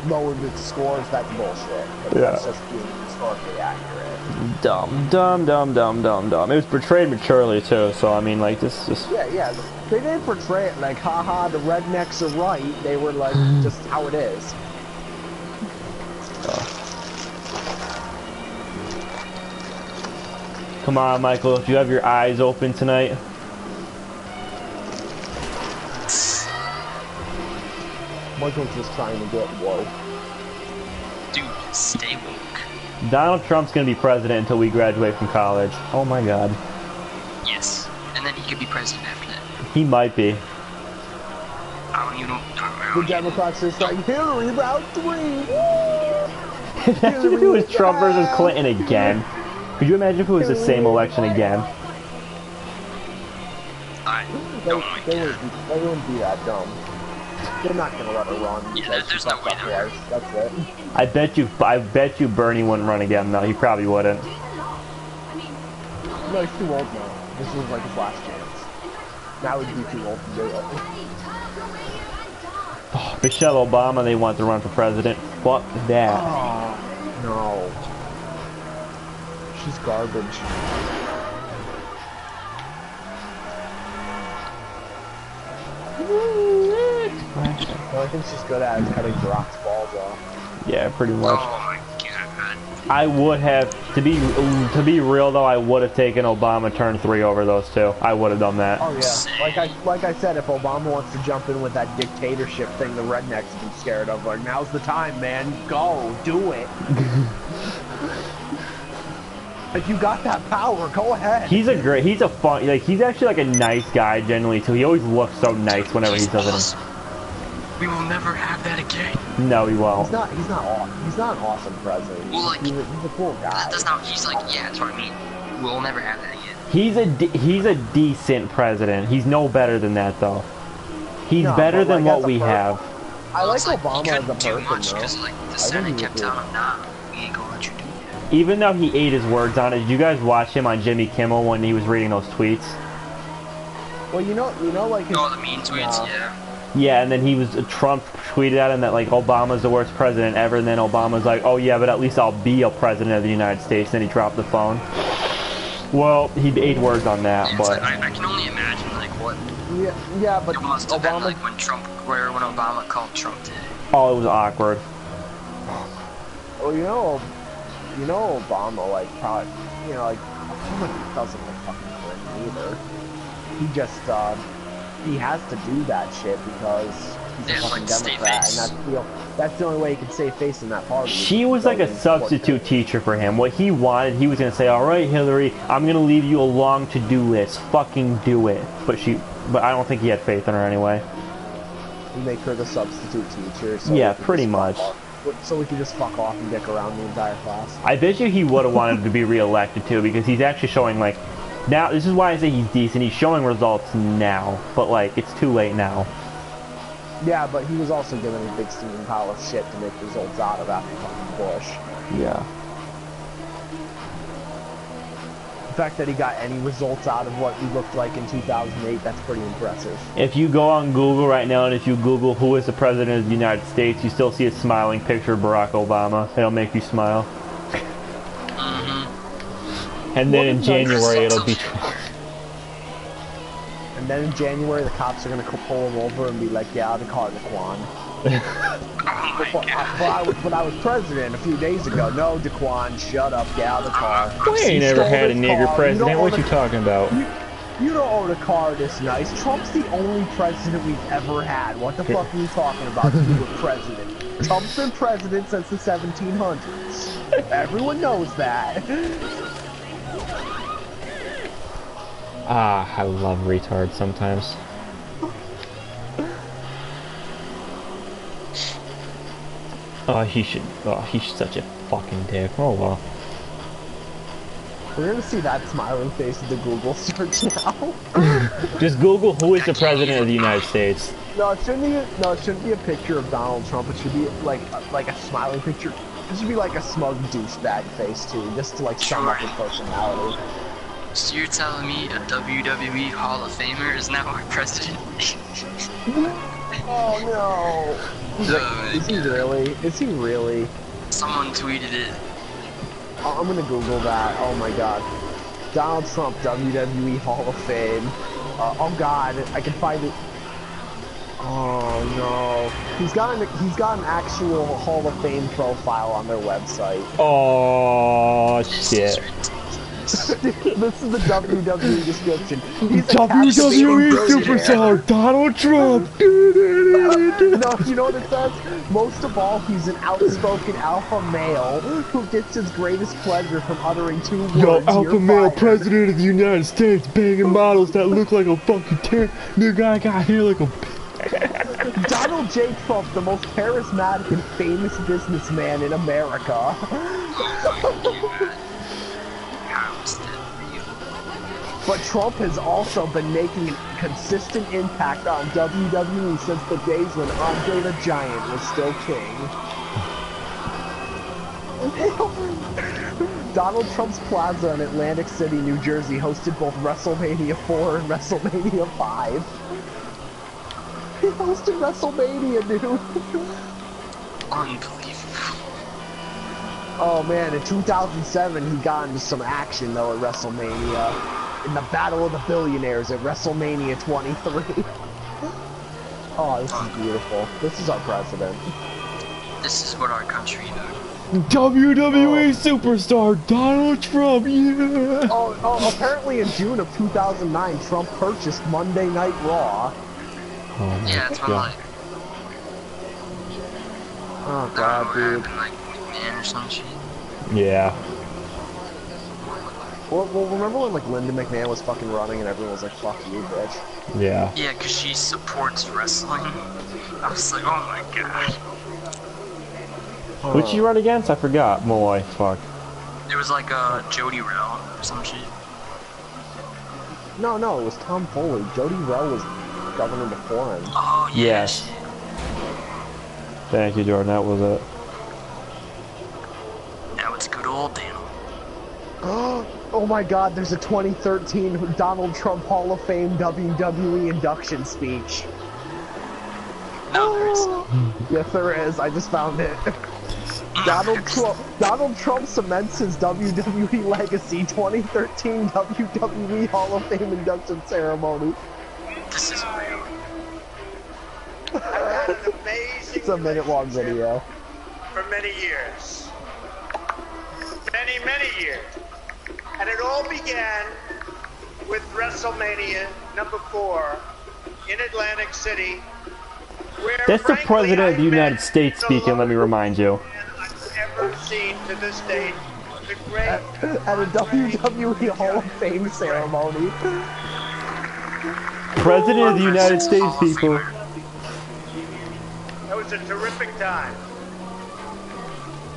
lowered its scores, that's bullshit. But that's just being historically accurate. Dumb. It was portrayed maturely too, so I mean, like, this just... Yeah, they didn't portray it like, haha, the rednecks are right. They were like, just how it is. Come on, Michael, if you have your eyes open tonight. Michael's just trying to get woke. Dude, stay woke. Donald Trump's gonna be president until we graduate from college. Oh my god. Yes, and then he could be president after that. He might be. I don't even know. The Democrats just like, Hillary, round 3! Imagine if it was Trump versus Clinton again. Could you imagine if it was the same election again? They wouldn't be that dumb. They're not gonna let her run. Yeah, there's no way they're twice. That's it. I bet you Bernie wouldn't run again though. He probably wouldn't. No, he's too old now. This was like his last chance. Now he'd be too old to do it. Oh, Michelle Obama, they want to run for president. Fuck that. Oh, no. She's garbage. Well, I think she's good at cutting Brock's balls off. Yeah, pretty much. Oh my god. I would have, to be real though, I would have taken Obama turn 3 over those two. I would have done that. Oh yeah, like I said, if Obama wants to jump in with that dictatorship thing the rednecks have been scared of, like, now's the time, man. Go, do it. If you got that power, go ahead. He's actually like a nice guy generally too. He always looks so nice whenever he does it. We will never have that again. No, he won't. He's not an awesome president. Well, like, he's a cool guy. That's not. He's like, yeah, that's what I mean. We'll never have that again. He's a decent president. He's no better than that though. He's better than what we have. I like He Obama as a couldn't do person much though. because like the Senate kept telling him, nah, we ain't gonna let you do that. Even though he ate his words on it, did you guys watch him on Jimmy Kimmel when he was reading those tweets? Well, you know, like his, Oh, the mean tweets, yeah. Yeah, and then Trump tweeted at him that like Obama's the worst president ever, and then Obama's like, oh yeah, but at least I'll be a president of the United States, and then he dropped the phone. Well, he ate words on that, It's but... like, I can only imagine like what yeah, but it must have been Obama, like when Obama called Trump today. Oh, it was awkward. well, you know, Obama, like, probably, you know, like, Obama doesn't like fucking Clinton either. He just, he has to do that shit because he's a fucking Democrat, and that's the only way he can save face in that party. She was like a substitute teacher for him. What he wanted, he was gonna say, all right, Hillary, I'm gonna leave you a long to-do list. Fucking do it. But I don't think he had faith in her anyway. You make her the substitute teacher. So Yeah, pretty much. So we can just fuck off and dick around the entire class. I bet you he would have wanted to be reelected too, because he's actually showing like, now, this is why I say he's decent. He's showing results now, but like, it's too late now. Yeah, but he was also given a big steaming pile of shit to make results out of after fucking Bush. Yeah. The fact that he got any results out of what he looked like in 2008, that's pretty impressive. If you go on Google right now and if you Google who is the president of the United States, you still see a smiling picture of Barack Obama. It'll make you smile. And then in January it'll be Trump. And then in January the cops are gonna pull him over and be like, "Get out of the car, Daquan." But I was president a few days ago. No, Daquan, shut up, get out of the car. We ain't never had a nigger president. What you talking about? You don't own a car this nice. Trump's the only president we've ever had. What the fuck are you talking about to be a president? Trump's been president since the 1700s. Everyone knows that. Ah, I love retards sometimes. He's such a fucking dick. Oh well. We're gonna see that smiling face in the Google search now. Just Google who is the president of the United States. No, it shouldn't be a picture of Donald Trump. It should be like a smiling picture. It should be like a smug douchebag face too, just to like sum up his personality. So you're telling me a WWE Hall of Famer is now our president? Oh no! Is he really? Is he really? Someone tweeted it. I'm gonna Google that. Oh my god. Donald Trump, WWE Hall of Fame. Oh god, I can find it. Oh no. He's got an actual Hall of Fame profile on their website. Oh shit. This is the WWE description. He's a WWE superstar Donald Trump. No, you know what it says? Most of all, he's an outspoken alpha male who gets his greatest pleasure from uttering two words. Yo, alpha male president of the United States, banging models that look like a fucking nigga. I got hair like a. Donald J. Trump, the most charismatic and famous businessman in America. But Trump has also been making a consistent impact on WWE since the days when Andre the Giant was still king. Donald Trump's Plaza in Atlantic City, New Jersey hosted both WrestleMania 4 and WrestleMania 5. He hosted WrestleMania, dude. Unbelievable. Oh man, in 2007 he got into some action though at WrestleMania. In the Battle of the Billionaires at WrestleMania 23. Oh, this is beautiful. This is our president. This is what our country knows. WWE superstar Donald Trump, yeah! Oh, apparently in June of 2009, Trump purchased Monday Night Raw. Oh my yeah, that's what like. Oh god, dude. Like McMahon or some shit. Yeah. Well, remember when like Linda McMahon was fucking running and everyone was like, "Fuck you, bitch." Yeah. Yeah, cause she supports wrestling. I was like, oh my god. Who'd she run against? I forgot. Boy, fuck. It was like Jody Rell or some shit. No, it was Tom Foley. Jody Rell was governor before him. Oh yeah. Yes. Thank you, Jordan. That was it. Now it's good old Daniel. Oh my god, there's a 2013 Donald Trump Hall of Fame WWE induction speech. No, there is. Yes, there is. I just found it. Donald Trump cements his WWE legacy. 2013 WWE Hall of Fame induction ceremony. This is real. I've had an amazing It's a minute-long video. for many years. Many years. And it all began with WrestleMania number 4 in Atlantic City. Where, That's the frankly, president of the I United met States the speaking, let me remind you. largest man I've ever seen to this date. The great At a WWE Hall of Fame ceremony. President of the United States, people. That was a terrific time.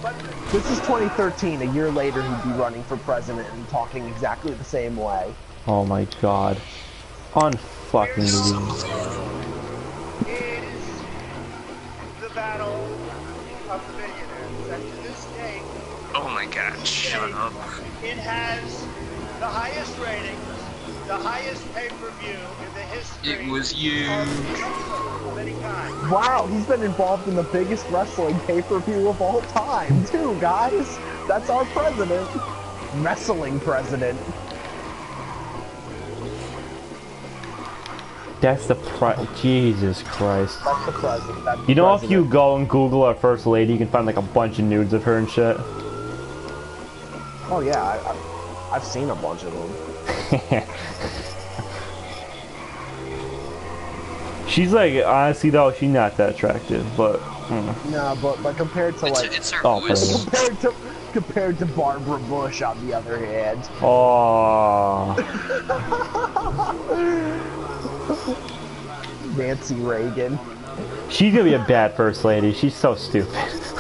But This is 2013. A year later, he'd be running for president and talking exactly the same way. Oh my god. Unfucking believable. is the battle of the billionaires. And to this day, Oh my god, shut up. it has the highest ratings, the highest pay-per-view in the history. It was you. Of any kind. Wow, he's been involved in the biggest wrestling pay-per-view of all time, too, guys. That's our president. Wrestling president. That's the Jesus Christ. That's the president. That's the You know, if president. you go and Google our first lady, you can find like a bunch of nudes of her and shit. Oh yeah, I've seen a bunch of them. She's like, honestly though, she's not that attractive, but. No, but compared to like, It's her Oh, voice. compared to Barbara Bush, on the other hand. Oh. Nancy Reagan. She's gonna be a bad first lady. She's so stupid.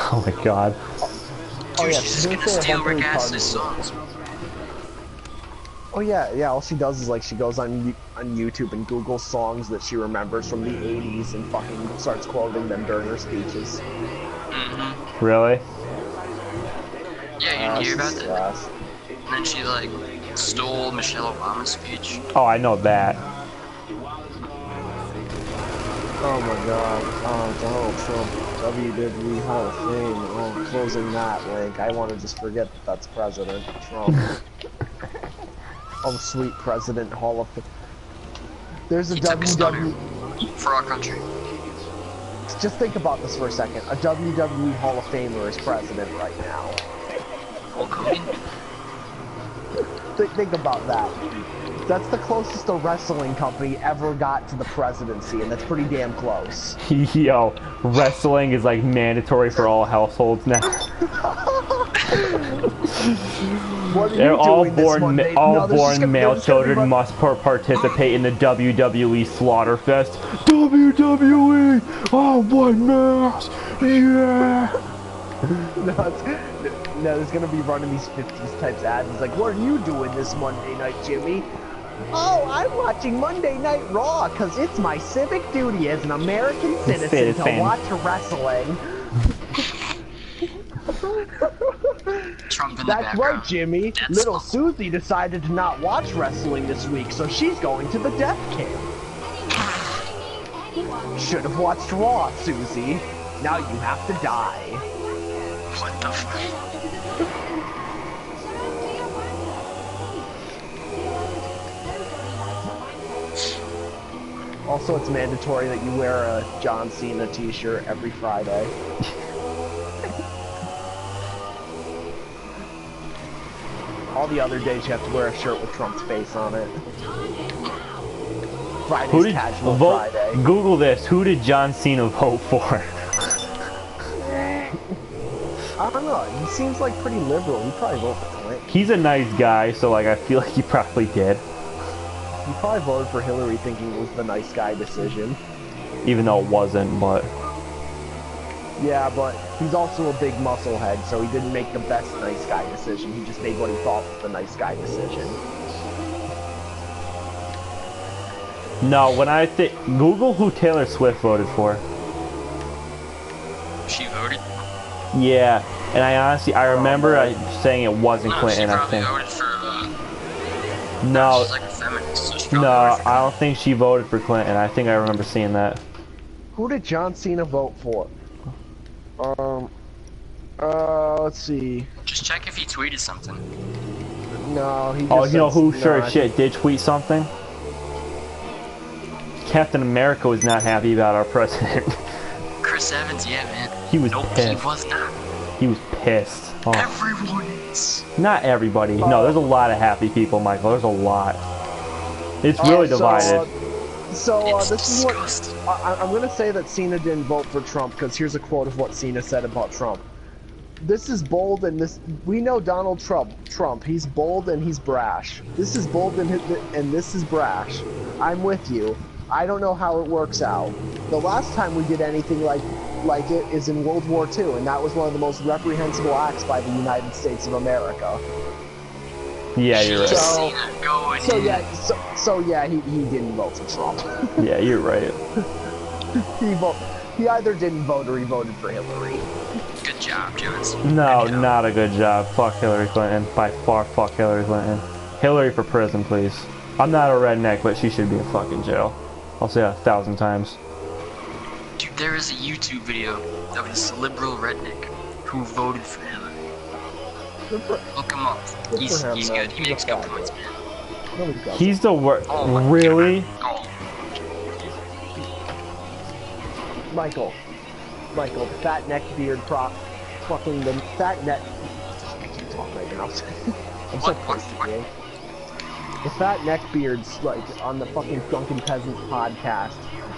Oh my god. Oh Dude, yeah, she's just gonna say a steal whole Rick three Astley's card- songs. Oh yeah. All she does is like she goes on YouTube and Googles songs that she remembers from the '80s and fucking starts quoting them during her speeches. Mm-hmm. Really? Yeah, you hear about that? Yes. And then she like stole Michelle Obama's speech. Oh, I know that. Oh my god. Donald Trump, WWE Hall of Fame. Oh, closing that link. I want to just forget that that's President Trump. Oh, sweet President Hall of Fame. There's a He took a stunner WWE. for our country. Just think about this for a second. A WWE Hall of Famer is president right now. Hulk Hogan. Think about that. That's the closest a wrestling company ever got to the presidency, and that's pretty damn close. Yo, wrestling is like mandatory for all households now. What are They're you all doing this born, Monday? all No, there's just born gonna- male there's gonna be children run- must participate in the WWE Slaughterfest. WWE, all born males, yeah. No, there's gonna be running these 50s types ads. It's like, what are you doing this Monday night, Jimmy? Oh, I'm watching Monday Night Raw because it's my civic duty as an American citizen to watch wrestling. Trump in the That's background. right, Jimmy. That's Little all. Susie decided to not watch wrestling this week, so she's going to the death camp. Should have watched Raw, Susie. Now you have to die. What the fuck? Also, it's mandatory that you wear a John Cena t-shirt every Friday. All the other days you have to wear a shirt with Trump's face on it. Friday's Who did casual vote? Friday. Google this. Who did John Cena vote for? I don't know. He seems like pretty liberal. He'd probably vote for Clinton. He's a nice guy, so like I feel like he probably did, He probably voted for Hillary thinking it was the nice guy decision. even though it wasn't. But Yeah, but he's also a big muscle head, so he didn't make the best nice guy decision. He just made what he thought was the nice guy decision. no, when I think Google who Taylor Swift voted for. She voted? Yeah, and I remember saying it wasn't No, Clinton. she I probably think. voted for, No, she's like a feminist, so she probably no, voted for I don't think she voted for Clinton. I think I remember seeing that. Who did John Cena vote for? Let's see. Just check if he tweeted something. No, he just Oh, you know said- who no, sure I as shit did tweet something? Captain America was not happy about our president. Chris Evans, yeah, man. He was Nope, pissed. he was not. He was pissed. Oh. Everyone is. Not everybody. No, there's a lot of happy people, Michael. There's a lot. It's really divided. It's this is what disgusting. I'm gonna say that Cena didn't vote for Trump because here's a quote of what Cena said about Trump. This is bold and this we know Donald Trump. He's bold and he's brash. This is bold and this is brash. I'm with you. I don't know how it works out. The last time we did anything like it is in World War II, and that was one of the most reprehensible acts by the United States of America. Yeah, you're right. So- Cena going So in. yeah, he didn't vote for Trump. Yeah, you're right. He either didn't vote or he voted for Hillary. Good job, Jones. No, Good job. not a good job. Fuck Hillary Clinton. By far, fuck Hillary Clinton. Hillary for prison, please. I'm not a redneck, but she should be in fucking jail. I'll say that 1,000 times. Dude, there is a YouTube video of this liberal redneck who voted for Hillary. Look him up. He's good. He makes good points, man. He's the worst. Oh my Really? God. Michael, the fat neck beard prop, fucking the fat neck. I can't talk right now. I'm so thirsty, dude. The fat neck beards, like on the fucking Drunken Peasants podcast,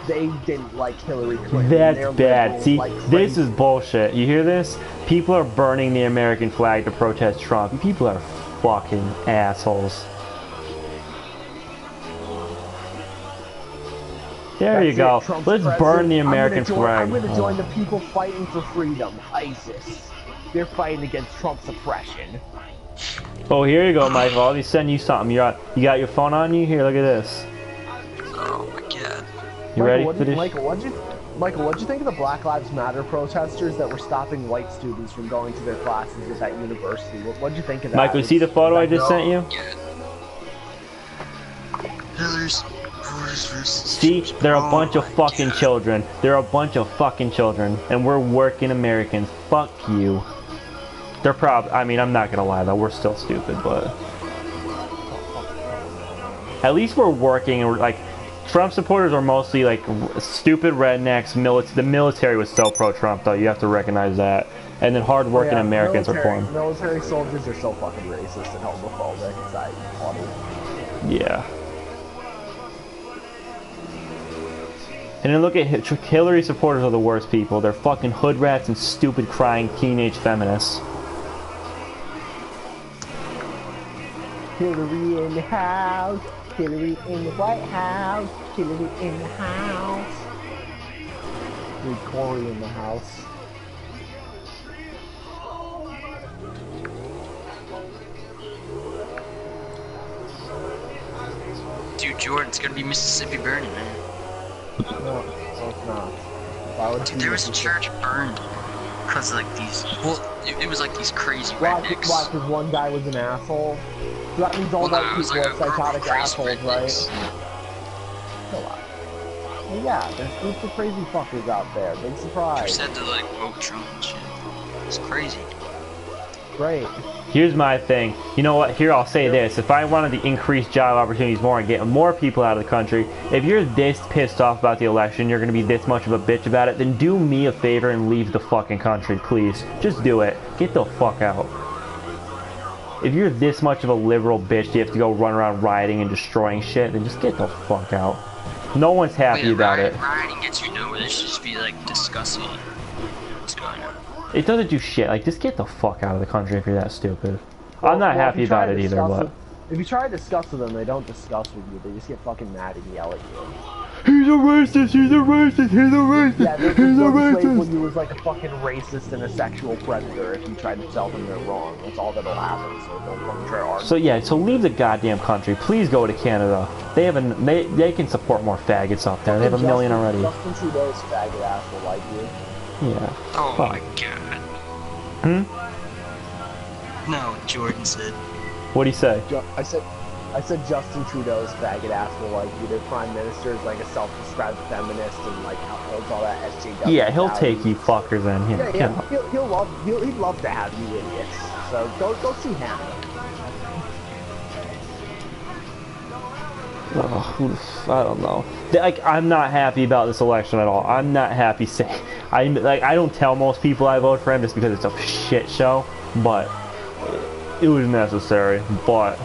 they didn't like Hillary Clinton. That's bad. See, like this is bullshit. You hear this? People are burning the American flag to protest Trump. You people are fucking assholes. There you go. Let's burn the American flag. I'm gonna join the people fighting for freedom, ISIS. They're fighting against Trump's oppression. Oh, here you go, Michael. I'll be sending you something. You got your phone on you? Here, look at this. Oh my God. You ready for this? Michael, what'd you think of the Black Lives Matter protesters that were stopping white students from going to their classes at that university? What'd you think of that? Michael, you see the photo I just sent you? Hillary's versus. See, they're a bunch of fucking children. They're a bunch of fucking children, and we're working Americans. Fuck you. They're I mean, I'm not gonna lie though, we're still stupid, but at least we're working, and we're like, Trump supporters are mostly like stupid rednecks. The military was so pro-Trump though, you have to recognize that. And then hard-working Americans are for him. Military soldiers are so fucking racist and homophobic. It's not even funny. Yeah. And then look at Hillary supporters are the worst people. They're fucking hood rats and stupid crying teenage feminists. Hillary in the house. Hillary in the White House. Hillary in the house. Need Corey in the house. Dude, Jordan, it's gonna be Mississippi burning, man. No, it's not. Why would Dude, there was a church burned because like these. Well, it was like these crazy rednecks. Why? Because one guy was an asshole. So that means all white people are psychotic assholes, right? No, well, yeah, there's groups of crazy fuckers out there. Big Who surprise. said to like vote Trump and shit? It's crazy. Great. Here's my thing. You know what? Here, I'll say this. If I wanted to increase job opportunities more and get more people out of the country, if you're this pissed off about the election, you're going to be this much of a bitch about it, then do me a favor and leave the fucking country, please. Just do it. Get the fuck out. If you're this much of a liberal bitch, you have to go run around rioting and destroying shit, then just get the fuck out. No one's happy about it. Rioting gets you nowhere. This should just be like discussing what's going on. It doesn't do shit. Like, just get the fuck out of the country if you're that stupid. I'm not happy about it either, but... If you try to discuss with them, they don't discuss with you. They just get fucking mad and yell at you. He's a racist, he's a racist, he's a racist, Yeah, they're he's a label racist. you as like a fucking racist and a sexual predator if you try to tell them they're wrong. That's all that'll happen, so don't fucking try to argue. So yeah, so leave the goddamn country. Please go to Canada. They have they can support more faggots up there. They have a million already. Justin Trudeau's faggot ass will like you. Yeah. Oh Fuck. my God. Hmm? No, Jordan said. What'd he say? I said Justin Trudeau's faggot ass will like you. Their prime minister is like a self-described feminist and like upholds all that SJW. Yeah, he'll values. take you fuckers in. Yeah. He'd love to have you idiots. So go see him. Oh, I don't know. Like, I'm not happy about this election at all. I'm not happy saying. I don't tell most people I vote for him just because it's a shit show, but it was necessary. But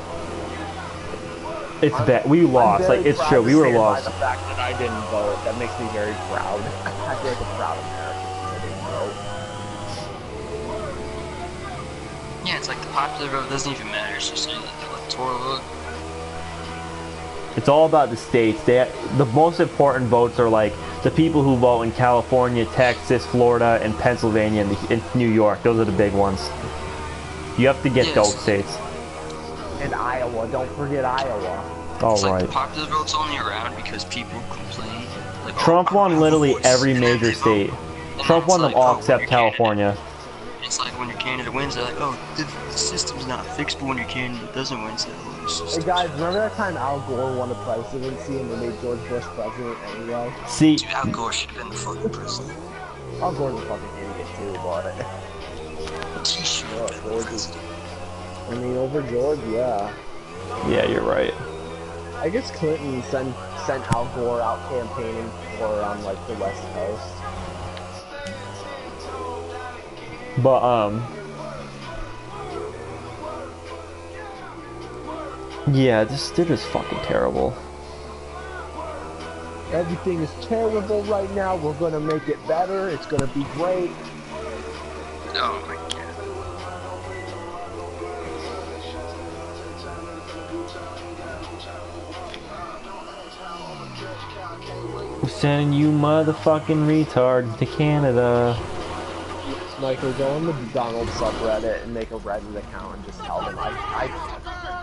it's bad. We lost. Like, it's true. We were lost. By the fact that I didn't vote, that makes me very proud. I feel like a proud American since I didn't vote. Yeah, it's like the popular vote doesn't even matter. It's just like the electoral vote. It's all about the states. The most important votes are like the people who vote in California, Texas, Florida, and Pennsylvania, and New York. Those are the big ones. You have to get those states. And Iowa, don't forget Iowa. All It's like right. the popular vote's only around because people complain. Like, Trump oh, won literally voice, every and then major they state. vote. And Trump then won it's them all like, except your candidate- California. It's like when your candidate wins, they're like, oh, the system's not fixed, but when your candidate doesn't win, so Hey guys, remember that time Al Gore won a presidency and they made George Bush president anyway? See, Dude, Al Gore should have been the fucking president. Al Gore's a fucking idiot too, but He should have been the president. I mean, over George, yeah. yeah, you're right. I guess Clinton sent Al Gore out campaigning for on like the West Coast. But yeah, they're just fucking terrible. Everything is terrible right now. We're gonna make it better. It's gonna be great. Oh my god. We're sending you motherfucking retards to Canada. Michael, go on the Donald subreddit and make a Reddit account and just tell them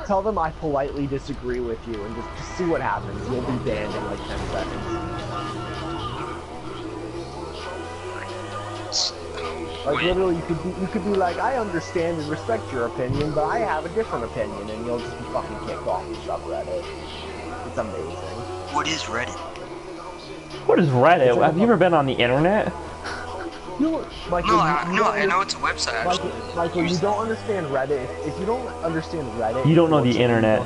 tell them I politely disagree with you and just see what happens. You'll be banned in like 10 seconds. Like literally, you could be like, I understand and respect your opinion, but I have a different opinion, and you'll just be fucking kicked off the subreddit. It's amazing. What is Reddit? What is Reddit? Have you ever been on the internet? You, Michael, No, I know it's a website actually. Michael, you don't understand Reddit. If you don't understand Reddit, You don't know the internet.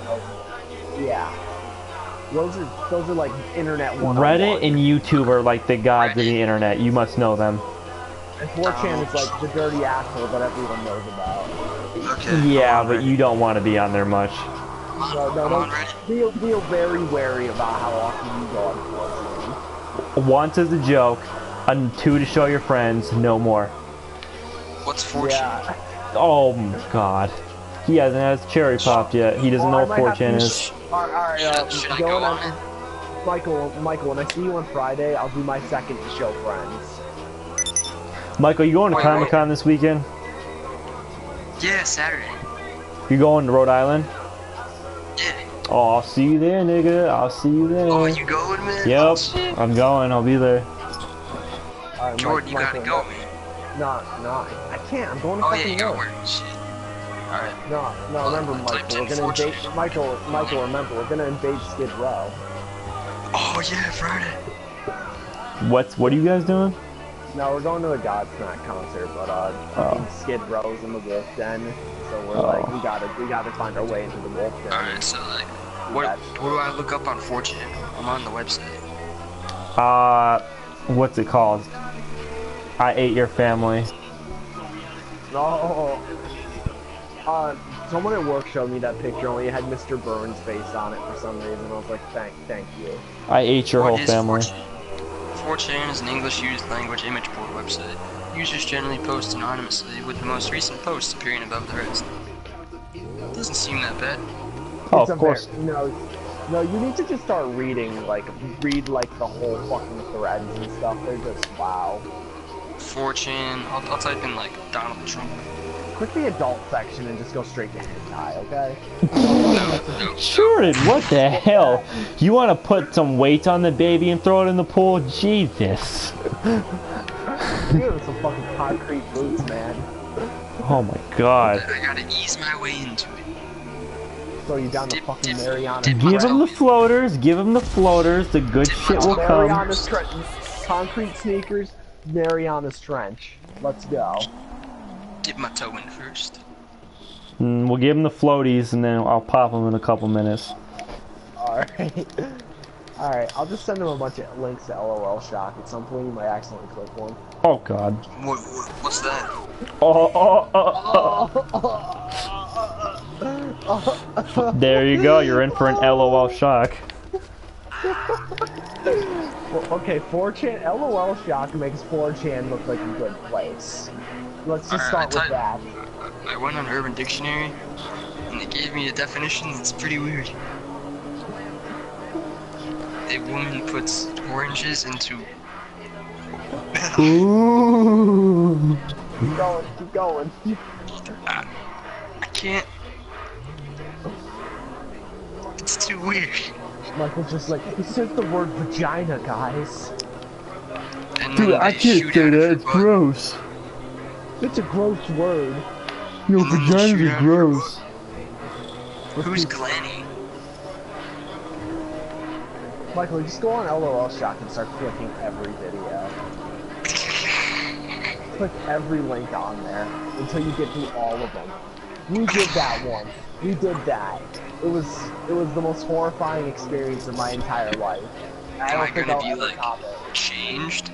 Yeah. Those are like internet 101. Reddit and YouTube are like the gods of the internet. You must know them. And 4chan is like the dirty asshole that everyone knows about. Okay. Yeah, but you don't want to be on there much. No, I'm on Reddit. Feel very wary about how often you go on 4chan. Once as a joke, and 2 to show your friends, no more. What's fortune? Yeah. Oh my god. He hasn't had his cherry popped yet. He doesn't know what 4chan is. Alright, Should I go on it? Michael, when I see you on Friday, I'll do my second to show friends. Michael, you going to Wait, Comic-Con this weekend? Yeah, Saturday. You going to Rhode Island? Yeah. Oh, I'll see you there, nigga. I'll see you there. Oh, you going, man? Yep, Oh, shit. I'm going. I'll be there. Alright, Jordan, you gotta Michael, go, man. No, I can't. I'm going to Oh yeah, fucking you gotta work. work. Shit. Alright. No, remember, Michael, we're gonna invade. Michael, remember, we're gonna invade Skid Row. Oh yeah, Friday. What are you guys doing? No, we're going to a Godsmack concert, but fucking Skid Row's in the Wolf Den, so we're like, we gotta find our way into the Wolf Den. Alright, so like, what do I look up on 4chan? I'm on the website. What's it called? I Ate Your Family. No. Someone at work showed me that picture, only it had Mr. Burns' face on it for some reason. I was like, thank you. I ate your whole What is family. 4chan is an English used language image board website. Users generally post anonymously, with the most recent posts appearing above the rest. Doesn't seem that bad. Oh, It's of course. no, you need to just start reading, read the whole fucking threads and stuff. They're just, wow. 4chan, I'll type in like Donald Trump. Click the adult section and just go straight to hentai, okay? No. Jordan, what the hell? You want to put some weight on the baby and throw it in the pool? Jesus. Dude, some fucking concrete boots, man. Oh my god. I gotta ease my way into it. Throw you down the fucking Mariana. Give him the floaters, give him the floaters, the good shit will come. Mariana's Trench. Concrete sneakers, Mariana's Trench. Let's go. Dip my toe in first. We'll give him the floaties and then I'll pop them in a couple minutes. Alright. Alright, I'll just send him a bunch of links to LOL Shock. At some point, you might accidentally click one. Oh god. What's that? There you go, you're in for an LOL shock. Well, okay, 4chan, LOL Shock makes 4chan look like a good place. Let's just start with that. I went on Urban Dictionary, and they gave me a definition that's pretty weird. A woman puts oranges into... Ooh. Keep going. I can't... It's too weird. Michael's just like, it says the word vagina, guys. And Dude, then I they can't shoot say at that, her it's butt. gross. It's a gross word. Your And then they vagina shoot is at her gross. butt. Who's Glenny? Michael, just go on LOL Shock and start clicking every video. Click every link on there until you get through all of them. We did that one. We did that. It was the most horrifying experience of my entire life. Am I gonna be like changed?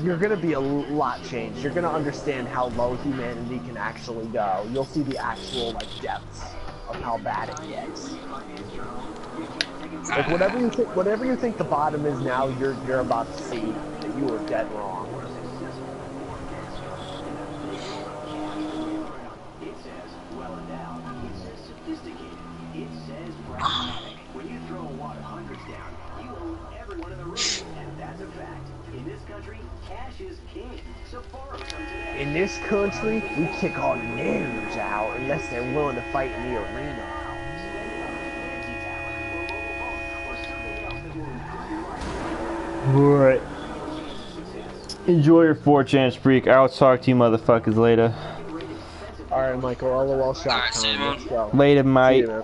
You're gonna be a lot changed. You're gonna understand how low humanity can actually go. You'll see the actual like depths of how bad it gets. Like whatever you think the bottom is now, you're about to see that you were dead wrong. It says well endowed. It says sophisticated. It says pragmatic. When you throw a wad of hundreds down, you own everyone in the room, and that's a fact. In this country, cash is king. So borrow some today. In this country, we kick all the niggers out unless they're willing to fight in the arena. Alright. Enjoy your 4chan streak. I'll talk to you motherfuckers later. Alright, Michael, LOL Shock Alright, see you, time. man. Let's go. Later, See mate. you, man.